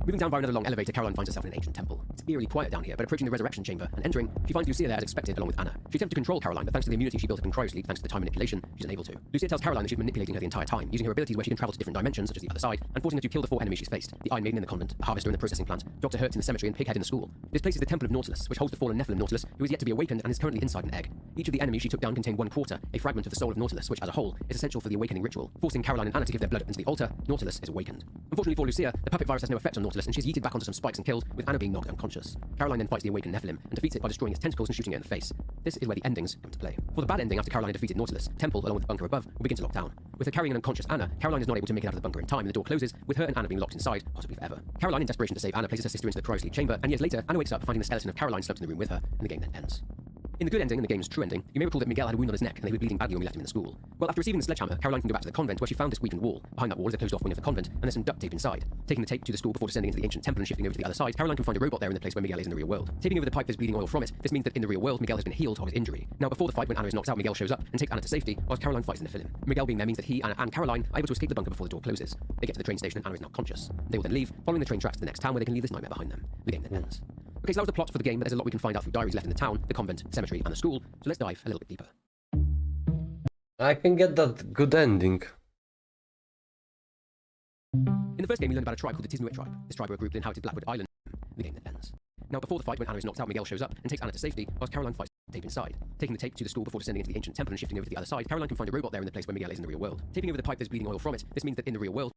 Moving down via another long elevator, Caroline finds herself in an ancient temple. It's eerily quiet down here, but approaching the resurrection chamber and entering, she finds Lucia there as expected along with Anna. She attempts to control Caroline, but thanks to the immunity she built up in cryosleep, thanks to the time manipulation, she's unable to. Lucia tells Caroline that she's manipulating her the entire time, using her abilities where she can travel to different dimensions, such as the other side, and forcing her to kill the 4 enemies she's faced: the Iron Maiden in the convent, the Harvester in the processing plant, Dr. Hertz in the cemetery, and Pighead in the school. This place is the Temple of Nautilus, which holds the fallen Nephilim Nautilus, who is yet to be awakened and is currently inside an egg. Each of the enemies she took down contained 1/4, a fragment of the soul of Nautilus, which as a whole is essential for the awakening ritual. Forcing Caroline and Anna to give their blood up into the altar, Nautilus is awakened. Unfortunately for Lucia, the puppet virus has no effect on Nautilus, and she's yeeted back onto some spikes and killed, with Anna being knocked unconscious. Caroline then fights the awakened Nephilim and defeats it by destroying its tentacles and shooting it in the face. This is where the endings come to play. For the bad ending, after Caroline defeated Nautilus, Temple, along with the bunker above, will begin to lock down. With her carrying an unconscious Anna, Caroline is not able to make it out of the bunker in time, and the door closes, with her and Anna being locked inside, possibly forever. Caroline, in desperation to save Anna, places her sister into the cryosleep chamber, and years later, Anna wakes up finding the skeleton of Caroline slumped in the room with her, and the game then ends. In the good ending and the game's true ending, you may recall that Miguel had a wound on his neck and that he was bleeding badly when we left him in the school. Well, after receiving the sledgehammer, Caroline can go back to the convent where she found this weakened wall. Behind that wall is a closed-off wing of the convent, and there's some duct tape inside. Taking the tape to the school before descending into the ancient temple and shifting over to the other side, Caroline can find a robot there in the place where Miguel is in the real world. Taping over the pipe there's bleeding oil from it, this means that in the real world, Miguel has been healed of his injury. Now, before the fight, when Anna is knocked out, Miguel shows up and takes Anna to safety, whilst Caroline fights in the film. Miguel being there means that he, Anna, and Caroline are able to escape the bunker before the door closes. They get to the train station and Anna is not conscious. They will then leave, following the train tracks to the next town where they can leave this nightmare behind them. The game then ends. Okay, so that was the plot for the game, but there's a lot we can find out through diaries left in the town, the convent, cemetery, and the school, so let's dive a little bit deeper. I can get that good ending. In the first game, we learned about a tribe called the Tisnuit tribe. This tribe were a group that inhabited Blackwood Island. The game then ends. Now, before the fight, when Anna is knocked out, Miguel shows up and takes Anna to safety, whilst Caroline fights the tape inside. Taking the tape to the school before descending into the ancient temple and shifting over to the other side, Caroline can find a robot there in the place where Miguel is in the real world. Taping over the pipe there's bleeding oil from it, this means that in the real world,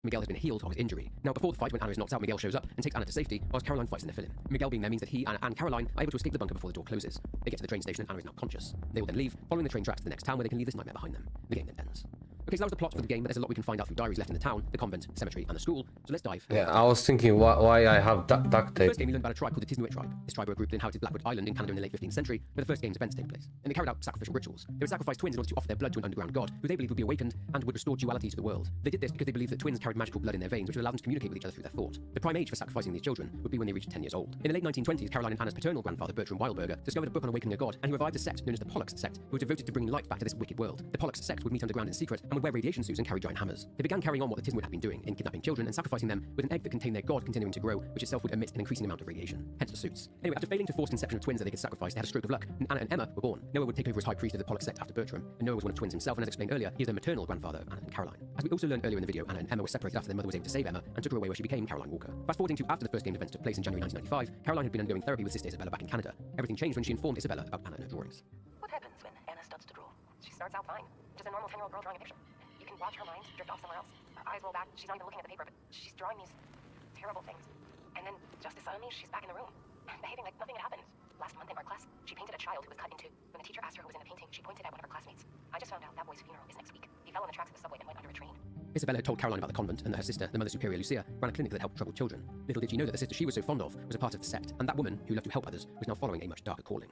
Miguel has been healed of his injury. Now, before the fight, when Anna is knocked out, Miguel shows up and takes Anna to safety, whilst Caroline fights in the film. Miguel being there means that he, Anna, and Caroline are able to escape the bunker before the door closes. They get to the train station and Anna is now conscious. They will then leave, following the train tracks to the next town where they can leave this nightmare behind them. The game then ends. Okay, so that was the plot for the game, but there's a lot we can find out through diaries left in the town, the convent, cemetery, and the school, so let's dive. Yeah, I was thinking why I have duct In the tape. first game, we learned about a tribe called the Tisnuit tribe. This tribe were a group that inhabited Blackwood Island in Canada in the late 15th century, where the first game's events take place. And they carried out sacrificial rituals. They would sacrifice twins in order to offer their blood to an underground god, who they believed would be awakened and would restore duality to the world. They did this because they believed that twins carried magical blood in their veins, which would allow them to communicate with each other through their thought. The prime age for sacrificing these children would be when they reached 10 years old. In the late 1920s, Caroline and Anna's paternal grandfather, Bertram Weilberger, discovered a book on awakening a god, and he revived a sect known as the Pollux sect, who were devoted to bringing light back to this wicked world. The Pollux sect would meet underground in secret and would wear radiation suits and carry giant hammers. They began carrying on what the Tisnuit had been doing in kidnapping children and sacrificing them with an egg that contained their god continuing to grow, which itself would emit an increasing amount of radiation. Hence the suits. Anyway, after failing to force conception of twins that they could sacrifice, they had a stroke of luck, and Anna and Emma were born. Noah would take over as high priest of the Pollux sect after Bertram, and Noah was one of twins himself, and as explained earlier, he is the maternal grandfather of Anna and Caroline. As we also learned earlier in the video, Anna and Emma were separated after their mother was able to save Emma and took her away where she became Caroline Walker. Fast forwarding to after the first game events took place in January 1995, Caroline had been undergoing therapy with Sister Isabella back in Canada. Everything changed when she informed Isabella about Anna and her drawings. What happens when Anna starts to draw? She starts out fine, just a normal 10-year-old girl drawing a picture. You can watch her mind drift off somewhere else. Her eyes roll back, she's not even looking at the paper, but she's drawing these terrible things. And then, just as suddenly, she's back in the room, behaving like nothing had happened. Last month in art class, she painted a child who was cut in two. When the teacher asked her who was in the painting, she pointed at one of her classmates. I just found out that boy's funeral is next week. He fell on the tracks of the subway and went under a train. Isabella had told Caroline about the convent, and that her sister, the Mother Superior Lucia, ran a clinic that helped troubled children. Little did she know that the sister she was so fond of was a part of the sect, and that woman, who loved to help others, was now following a much darker calling.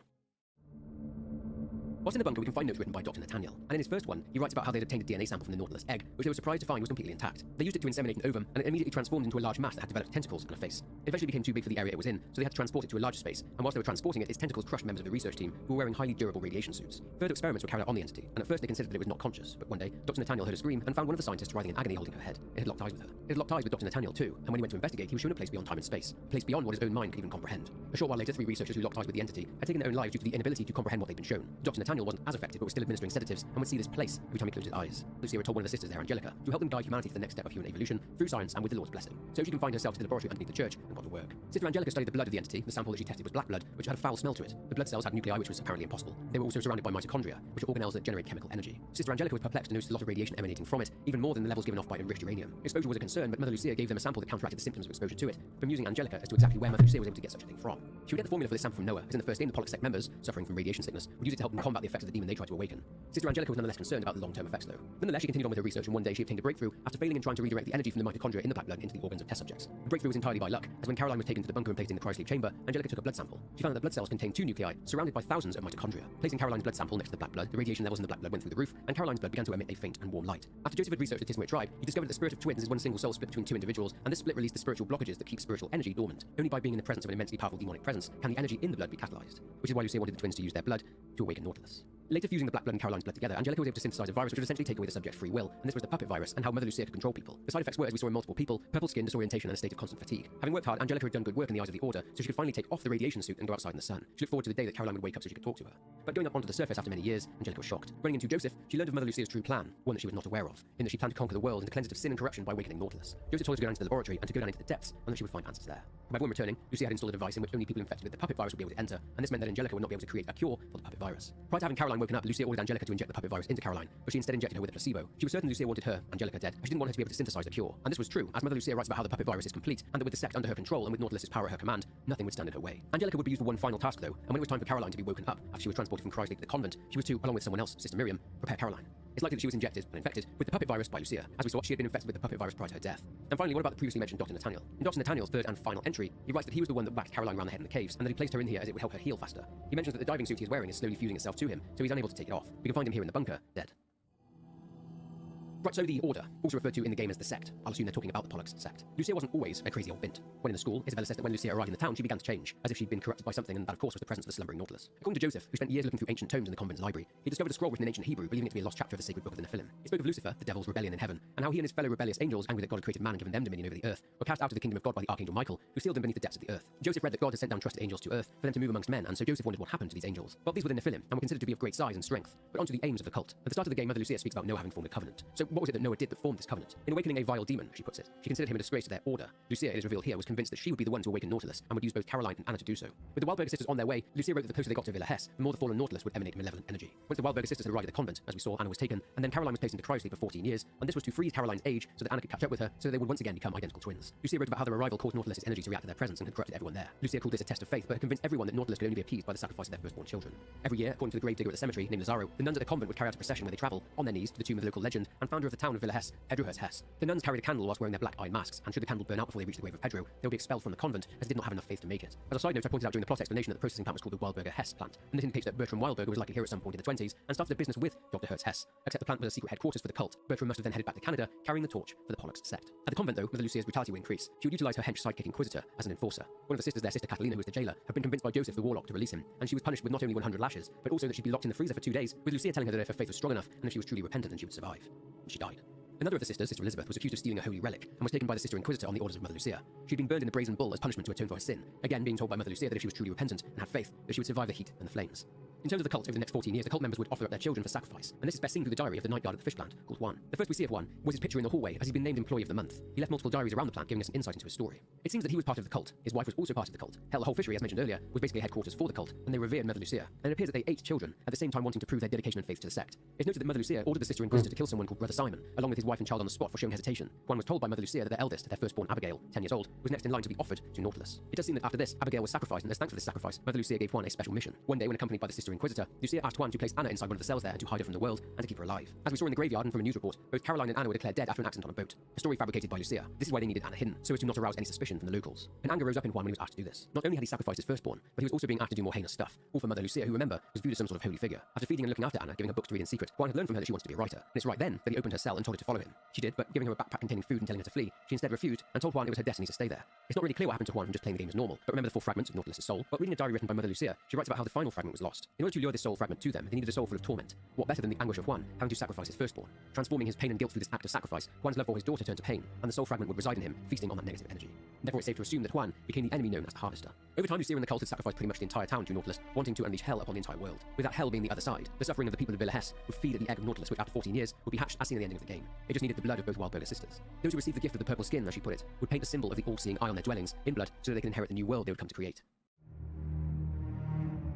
Whilst in the bunker, we can find notes written by Dr. Nathaniel, and in his first one, he writes about how they had obtained a DNA sample from the Nautilus egg, which they were surprised to find was completely intact. They used it to inseminate an ovum, and it immediately transformed into a large mass that had developed tentacles and a face. It eventually became too big for the area it was in, so they had to transport it to a larger space, and whilst they were transporting it, its tentacles crushed members of the research team who were wearing highly durable radiation suits. Further experiments were carried out on the entity, and at first they considered that it was not conscious, but one day, Dr. Nathaniel heard a scream and found one of the scientists writhing in agony holding her head. It had locked eyes with her. It had locked eyes with Dr. Nathaniel too, and when he went to investigate, he was shown a place beyond time and space, a place beyond what his own mind could even comprehend. A short while later, 3 researchers who locked eyes with the entity had taken their own lives due to the inability to comprehend what they'd been shown. Dr. Nathaniel wasn't as affected, but was still administering sedatives and would see this place every time he closed his eyes. Lucia told one of the sisters there, Angelica, to help them guide humanity to the next step of human evolution through science and with the Lord's blessing, so she can find herself to the laboratory underneath the church and got to work. Sister Angelica studied the blood of the entity. The sample that she tested was black blood, which had a foul smell to it. The blood cells had nuclei, which was apparently impossible. They were also surrounded by mitochondria, which are organelles that generate chemical energy. Sister Angelica was perplexed and noticed a lot of radiation emanating from it, even more than the levels given off by enriched uranium. Exposure was a concern, but Mother Lucia gave them a sample that counteracted the symptoms of exposure to it, bemusing Angelica as to exactly where Mother Lucia was able to get such a thing from. She would get the formula for this sample from Noah, as in the first game, the Pollux sect members, suffering from radiation sickness, would use it to help them combat the effects of the demon they tried to awaken. Sister Angelica was nonetheless concerned about the long-term effects, though. Nonetheless, she continued on with her research, and one day she obtained a breakthrough after failing in trying to redirect the energy from the mitochondria in the black blood into the organs of test subjects. The breakthrough was entirely by luck, as when Caroline was taken to the bunker and placed in the cryosleep chamber, Angelica took a blood sample. She found that the blood cells contained 2 nuclei, surrounded by thousands of mitochondria. Placing Caroline's blood sample next to the black blood, the radiation levels in the black blood went through the roof, and Caroline's blood began to emit a faint and warm light. After Joseph had researched the Tisnuit tribe, he discovered that the spirit of twins is one single soul split between 2 individuals, and this split released the spiritual blockages that keep spiritual energy dormant. Only by being in the presence of an immensely powerful demonic presence can the energy in the blood be catalyzed, which is why Lucia wanted the twins to use their blood to awaken Nautilus. Later fusing the black blood and Caroline's blood together, Angelica was able to synthesize a virus which would essentially take away the subject's free will, and this was the puppet virus, and how Mother Lucia could control people. The side effects were, as we saw in multiple people, purple skin, disorientation, and a state of constant fatigue. Having worked hard, Angelica had done good work in the eyes of the Order, so she could finally take off the radiation suit and go outside in the sun. She looked forward to the day that Caroline would wake up so she could talk to her. But going up onto the surface after many years, Angelica was shocked. Running into Joseph, she learned of Mother Lucia's true plan, one that she was not aware of, in that she planned to conquer the world and to cleanse it of sin and corruption by awakening Nautilus. Joseph told her to go down to the laboratory and to go down into the depths, and that she would find answers there. However, when returning, Lucia had installed a device in which only people infected with the puppet virus would be able to enter, and this meant that Angelica would not be able to create a cure for the puppet virus. Prior to having Caroline woken up, Lucia ordered Angelica to inject the puppet virus into Caroline, but she instead injected her with a placebo. She was certain Lucia wanted her, Angelica, dead, and she didn't want her to be able to synthesize the cure. And this was true, as Mother Lucia writes about how the puppet virus is complete, and that with the sect under her control and with Nautilus's power at her command, nothing would stand in her way. Angelica would be used for one final task though, and when it was time for Caroline to be woken up after she was transported from cryosleep to the convent, she was to, along with someone else, Sister Miriam, prepare Caroline. It's likely that she was injected and infected with the puppet virus by Lucia. As we saw, she had been infected with the puppet virus prior to her death. And finally, what about the previously mentioned Dr. Nathaniel? In Dr. Nathaniel's third and final entry, he writes that he was the one that whacked Caroline around the head in the caves, and that he placed her in here as it would help her heal faster. He mentions that the diving suit he is wearing is slowly fusing itself to him, so he's unable to take it off. We can find him here in the bunker, dead. Right, so the Order, also referred to in the game as the Sect. I'll assume they're talking about the Pollux sect. Lucia wasn't always a crazy old bint. When in the school, Isabella says that when Lucia arrived in the town, she began to change, as if she'd been corrupted by something, and that of course was the presence of the slumbering Nautilus. According to Joseph, who spent years looking through ancient tomes in the convent's library, he discovered a scroll written in ancient Hebrew, believing it to be a lost chapter of the sacred book of the Nephilim. He spoke of Lucifer, the devil's rebellion in heaven, and how he and his fellow rebellious angels, angry that God had created man and given them dominion over the earth, were cast out of the kingdom of God by the archangel Michael, who sealed them beneath the depths of the earth. Joseph read that God had sent down trusted angels to earth for them to move amongst men, and so Joseph wondered what happened to these angels. Well, these were the Nephilim, and were considered to be of great size and strength. But onto the aims of the cult. At the start of the game, Mother Lucia speaks about Noah having formed a covenant. So what was it that Noah did that formed this covenant? In awakening a vile demon, she puts it, she considered him a disgrace to their order. Lucia, it is revealed here, was convinced that she would be the one to awaken Nautilus, and would use both Caroline and Anna to do so. With the Wildberger sisters on their way, Lucia wrote that the closer they got to Villa Hesse, the more the fallen Nautilus would emanate malevolent energy. Once the Wildberger sisters had arrived at the convent, as we saw, Anna was taken, and then Caroline was placed into cryosleep for 14 years, and this was to freeze Caroline's age so that Anna could catch up with her, so they would once again become identical twins. Lucia wrote about how their arrival caused Nautilus's energy to react to their presence and had corrupted everyone there. Lucia called this a test of faith, but had convinced everyone that Nautilus could only be appeased by the sacrifice of their firstborn children. Every year, according to the gravedigger at the cemetery named Lazaro, the nuns at the convent would carry out a procession where they travel, on their knees, to the tomb of the local legend and founder of the town of Villa Hesse, Pedro Hesse. The nuns carried a candle whilst wearing their black iron masks, and should the candle burn out before they reached the grave of Pedro, they would be expelled from the convent, as they did not have enough faith to make it. As a side note, I pointed out during the plot explanation that the processing plant was called the Wildberger Hesse plant, and this indicates that Bertram Wildberger was likely here at some point in the 20s, and started a business with Dr. Hertz Hesse. Except the plant was a secret headquarters for the cult. Bertram must have then headed back to Canada, carrying the torch for the Pollux sect. At the convent, though, Mother Lucia's brutality would increase. She would utilize her hench sidekick Inquisitor as an enforcer. One of the sisters there, Sister Catalina, who was the jailer, had been convinced by Joseph the Warlock to release him, and she was punished with not only 100 lashes, but also that she'd be locked in the freezer for 2 days, with Lucia telling her that if her faith was strong enough, and if she was truly repentant, then she would survive. And she died. Another of the sisters, Sister Elizabeth, was accused of stealing a holy relic, and was taken by the Sister Inquisitor on the orders of Mother Lucia. She'd been burned in the brazen bull as punishment to atone for her sin, again being told by Mother Lucia that if she was truly repentant and had faith, that she would survive the heat and the flames. In terms of the cult, over the next 14 years, the cult members would offer up their children for sacrifice, and this is best seen through the diary of the night guard at the fish plant, called Juan. The first we see of Juan was his picture in the hallway, as he'd been named Employee of the Month. He left multiple diaries around the plant, giving us an insight into his story. It seems that he was part of the cult. His wife was also part of the cult. Hell, the whole fishery, as mentioned earlier, was basically headquarters for the cult, and they revered Mother Lucia. And it appears that they ate children, at the same time wanting to prove their dedication and faith to the sect. It's noted that Mother Lucia ordered the Sister Inquisitor to kill someone called Brother Simon, along with his wife and child on the spot for showing hesitation. Juan was told by Mother Lucia that their eldest, their firstborn Abigail, 10 years old, was next in line to be offered to Nautilus. It does seem that after this, Abigail was sacrificed, and as thanks for this sacrifice, Mother Lucia gave Juan a special mission. One day, when accompanied by the Sister Inquisitor, Lucia asked Juan to place Anna inside one of the cells there and to hide her from the world and to keep her alive. As we saw in the graveyard and from a news report, both Caroline and Anna were declared dead after an accident on a boat. A story fabricated by Lucia. This is why they needed Anna hidden, so as to not arouse any suspicion from the locals. And anger rose up in Juan when he was asked to do this. Not only had he sacrificed his firstborn, but he was also being asked to do more heinous stuff, all for Mother Lucia, who, remember, was viewed as some sort of holy figure. After feeding and looking after Anna, giving her books to read in secret, Juan had learned from her that she wanted to be a writer. And it's right then that he opened her cell and told her to follow him. She did, but giving her a backpack containing food and telling her to flee, she instead refused and told Juan it was her destiny to stay there. It's not really clear what happened to Juan from just playing the game as normal, but remember the 4 fragments of Nautilus's soul. But reading a diary written by Mother Lucia, she writes about how the final fragment was lost. In order to lure this soul fragment to them, they needed a soul full of torment. What better than the anguish of Juan having to sacrifice his firstborn? Transforming his pain and guilt through this act of sacrifice, Juan's love for his daughter turned to pain, and the soul fragment would reside in him, feasting on that negative energy. Therefore, it's safe to assume that Juan became the enemy known as the Harvester. Over time, Lucia and the cult had sacrificed pretty much the entire town to Nautilus, wanting to unleash hell upon the entire world. With that hell being the other side, the suffering of the people of Villa Hesse would feed at the egg of Nautilus, which after 14 years would be hatched as seen at the ending of the game. It just needed the blood of both Wildberger sisters. Those who received the gift of the purple skin, as she put it, would paint the symbol of the all-seeing eye on their dwellings in blood so that they could inherit the new world they would come to create.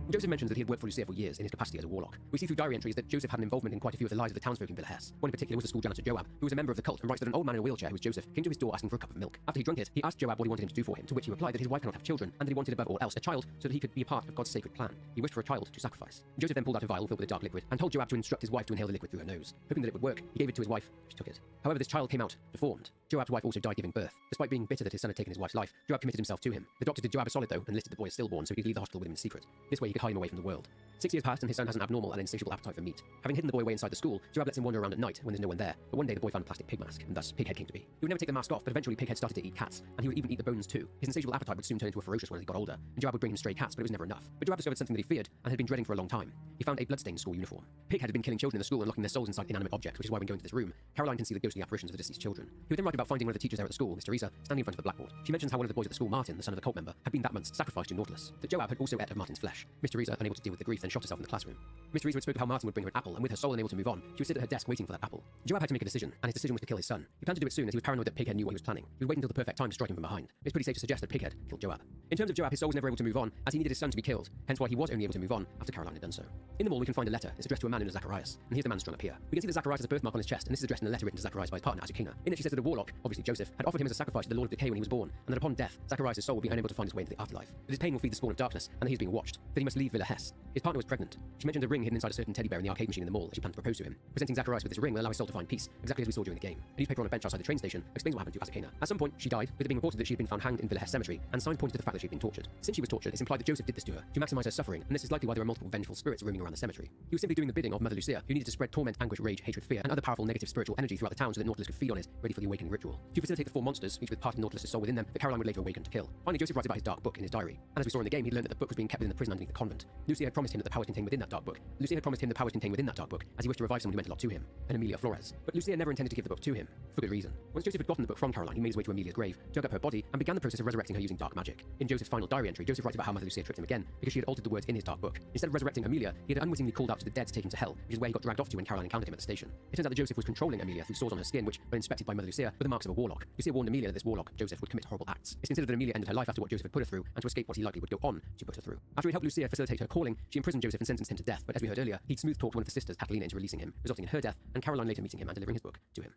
Joseph mentions that he had worked for Lucia for years in his capacity as a warlock. We see through diary entries that Joseph had an involvement in quite a few of the lives of the townsfolk in Villa Hesse. One in particular was the school janitor Joab, who was a member of the cult, and writes that an old man in a wheelchair, who was Joseph, came to his door asking for a cup of milk. After he drank it, he asked Joab what he wanted him to do for him, to which he replied that his wife cannot have children, and that he wanted above all else a child so that he could be a part of God's sacred plan. He wished for a child to sacrifice. Joseph then pulled out a vial filled with a dark liquid and told Joab to instruct his wife to inhale the liquid through her nose. Hoping that it would work, he gave it to his wife. She took it. However, this child came out deformed. Joab's wife also died giving birth. Despite being bitter that his son had taken his wife's life, Joab committed himself to him. The doctor did Joab a solid though and listed the boy as stillborn so he could leave the hospital with him in secret. This way he could hide him away from the world. 6 years passed and his son has an abnormal and insatiable appetite for meat. Having hidden the boy away inside the school, Joab lets him wander around at night when there's no one there. But one day the boy found a plastic pig mask, and thus Pighead came to be. He would never take the mask off, but eventually Pighead started to eat cats, and he would even eat the bones too. His insatiable appetite would soon turn into a ferocious one as he got older, and Joab would bring him stray cats, but it was never enough. But Joab discovered something that he feared and had been dreading for a long time. He found a bloodstained school uniform. Pighead had been killing children in the school and locking their souls inside inanimate objects, which is why when going to this room, Caroline can see the ghostly apparitions of the deceased children. He would then write about finding one of the teachers there at the school, Miss Teresa, standing in front of the blackboard. She mentions how one of the boys at the school, Martin, the son of the cult member, had been that month's sacrificed to Nautilus. That Joab had also ate of Martin's flesh. Miss Teresa, unable to deal with the grief, then shot herself in the classroom. Miss Teresa had spoken of how Martin would bring her an apple, and with her soul unable to move on, she would sit at her desk waiting for that apple. Joab had to make a decision, and his decision was to kill his son. He planned to do it soon as he was paranoid that Pighead knew what he was planning. He would wait until the perfect time to strike him from behind. It's pretty safe to suggest that Pighead killed Joab. In terms of Joab, his soul was never able to move on, as he needed his son to be killed, hence why he was only able to move on after Caroline had done so. In the mall, we can find a letter. It's addressed to a man known as Zacharias, and here's the man strung up here. We can see that Zacharias has a birthmark on his chest, and this is addressed in a letter written to Zacharias by his partner, Azucena. In it, she says that a warlock, obviously Joseph, had offered him as a sacrifice to the Lord of Decay when he was born, and that upon death, Zacharias' soul would be unable to find his way into the afterlife. That his pain will feed the spawn of darkness, and that he is being watched. That he must leave Villa Hesse. His partner was pregnant. She mentioned a ring hidden inside a certain teddy bear in the arcade machine in the mall as she planned to propose to him. Presenting Zacharias with this ring will allow his soul to find peace, exactly as we saw during the game. A newspaper on a bench outside the train station explains what happened to Azucena. At some point, she died, with it being reported that she had been found hanged in Villa Hesse Cemetery, and signs pointed to the fact that she had been tortured. Since she was tortured, it's implied that Joseph did this to her, to maximize her suffering, and this is likely why there are multiple vengeful spirits roaming around the cemetery. He was simply doing the bidding of Mother Lucia, who needed to spread torment, anguish, rage, hatred, fear, and other powerful negative spiritual energy throughout the town so that Nautilus could feed on it, ready for the awakening ritual. ritual. To facilitate the 4 monsters, each with part of Nautilus' soul within them, that Caroline would later awaken to kill. Finally, Joseph writes about his dark book in his diary. And as we saw in the game, he'd learned that the book was being kept within the prison underneath the convent. Lucia had promised him that the powers contained within that dark book. Lucia had promised him the powers contained within that dark book, as he wished to revive someone who meant a lot to him, an Amelia Flores. But Lucia never intended to give the book to him, for good reason. Once Joseph had gotten the book from Caroline, he made his way to Amelia's grave, dug up her body, and began the process of resurrecting her using dark magic. In Joseph's final diary entry, Joseph writes about how Mother Lucia tricked him again, because she had altered the words in his dark book. Instead of resurrecting Amelia, he had unwittingly called out to the dead to take him to hell, which is where he got dragged off to when Caroline encountered him at the station. It turns out that Joseph was controlling Amelia through sores on her skin, which, when inspected by Mother Lucia, were the marks of a warlock. Lucia warned Amelia that this warlock, Joseph, would commit horrible acts. It's considered that Amelia ended her life after what Joseph had put her through, and to escape what he likely would go on to put her through. After he helped Lucia facilitate her calling, she imprisoned Joseph and sentenced him to death, but as we heard earlier, he'd smooth talked one of the sisters, Catalina, into releasing him, resulting in her death, and Caroline later meeting him and delivering his book to him.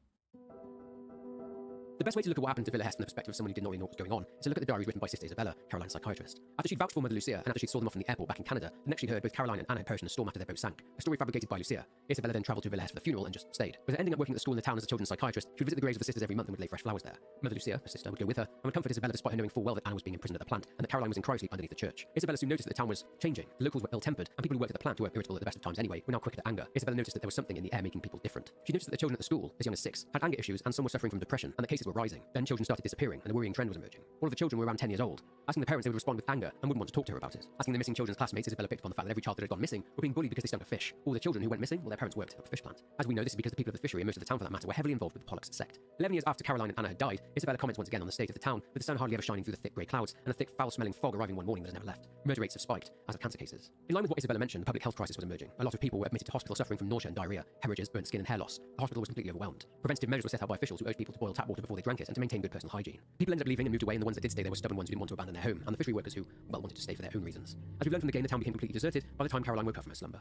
The best way to look at what happened to Villa Hesse from the perspective of someone who didn't already know what was going on is to look at the diaries written by Sister Isabella, Caroline's psychiatrist. After she'd vouched for Mother Lucia, and after she saw them off from the airport back in Canada, the next she heard both Caroline and Anna had perished in a storm after their boat sank. A story fabricated by Lucia. Isabella then travelled to Villa Hesse for the funeral and just stayed. With her ending up working at the school in the town as a children's psychiatrist, she would visit the graves of the sisters every month and would lay fresh flowers there. Mother Lucia, her sister, would go with her and would comfort Isabella despite her knowing full well that Anna was being imprisoned at the plant and that Caroline was in cryosleep underneath the church. Isabella soon noticed that the town was changing. The locals were ill-tempered, and people who worked at the plant, who were irritable at the best of times anyway, were now quicker to anger. Isabella noticed that there was something in the air making people different. She noticed that the children at the school, as young as 6, had anger issues and some were suffering from depression, and that cases were rising. Then children started disappearing, and a worrying trend was emerging. All of the children were around 10 years old. Asking the parents, they would respond with anger and wouldn't want to talk to her about it. Asking the missing children's classmates, Isabella picked up on the fact that every child that had gone missing were being bullied because they stunk of fish. All the children who went missing, well, their parents worked at the fish plant. As we know, this is because the people of the fishery, and most of the town for that matter, were heavily involved with the Pollux sect. 11 years after Caroline and Anna had died, Isabella comments once again on the state of the town, with the sun hardly ever shining through the thick grey clouds, and a thick, foul-smelling fog arriving one morning that has never left. Murder rates have spiked, as have cancer cases. In line with what Isabella mentioned, the public health crisis was emerging. A lot of people were admitted to hospital suffering from nausea and diarrhea, hemorrhages, burnt skin and hair loss. The hospital was completely overwhelmed. Preventative measures were set out by officials who urged people to boil tap water before they drank it and to maintain good personal hygiene. People ended up leaving and moved away, and the ones that did stay there were stubborn ones who didn't want to abandon their home, and the fishery workers who, well, wanted to stay for their own reasons. As we've learned from the game, the town became completely deserted by the time Caroline woke up from her slumber.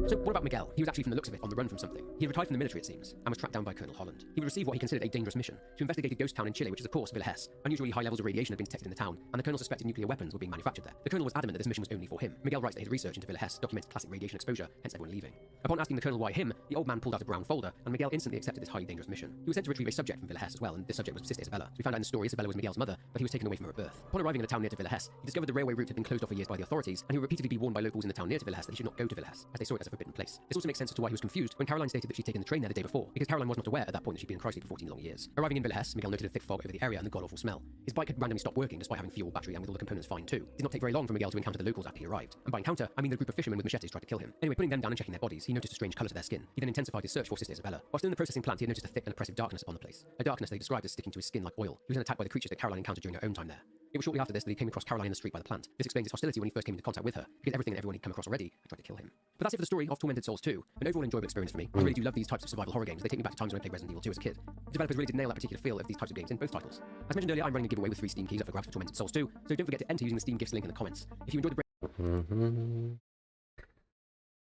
So what about Miguel? He was actually, from the looks of it, on the run from something. He had retired from the military, it seems, and was tracked down by Colonel Holland. He would receive what he considered a dangerous mission to investigate a ghost town in Chile, which is of course Villa Hesse. Unusually high levels of radiation had been detected in the town, and the colonel suspected nuclear weapons were being manufactured there. The colonel was adamant that this mission was only for him. Miguel writes that his research into Villa Hesse documented classic radiation exposure, hence everyone leaving. Upon asking the colonel why him, the old man pulled out a brown folder, and Miguel instantly accepted this highly dangerous mission. He was sent to retrieve a subject from Villa Hesse as well, and this subject was Sister Isabella. So we found out in the story Isabella was Miguel's mother, but he was taken away from her at birth. Upon arriving in a town near to Villa Hesse, he discovered the railway route had been closed off for years by the authorities, and he would repeatedly be warned by locals in the town near to Villa Hesse that he should not go to Villa Hesse, as they saw it as a forbidden place. This also makes sense as to why he was confused when Caroline stated that she'd taken the train there the day before, because Caroline was not aware at that point that she'd been in cryosleep for 14 long years. Arriving in Villa Hesse, Miguel noted a thick fog over the area and the god-awful smell. His bike had randomly stopped working despite having fuel, battery, and with all the components fine too. It did not take very long for Miguel to encounter the locals after he arrived, and by encounter, I mean the group of fishermen with machetes tried to kill him. Anyway, putting them down and checking their bodies, he noticed a strange colour to their skin. He then intensified his search for Sister Isabella. While still in the processing plant, he had noticed a thick and oppressive darkness upon the place. A darkness they described as sticking to his skin like oil. He was then attacked by the creatures that Caroline encountered during her own time there. It was shortly after this that he came across Caroline in the street by the plant. This explains his hostility when he first came into contact with her, because everything and everyone he'd come across already had tried to kill him. But that's it for the story of Tormented Souls 2. An overall enjoyable experience for me. I really do love these types of survival horror games. They take me back to times when I played Resident Evil 2 as a kid. The developers really did nail that particular feel of these types of games in both titles. As mentioned earlier, I'm running a giveaway with 3 Steam keys up for grabs for Tormented Souls 2, so don't forget to enter using the Steam gifts link in the comments. If you enjoyed the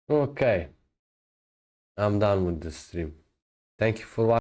Okay. I'm done with this stream. Thank you for watching.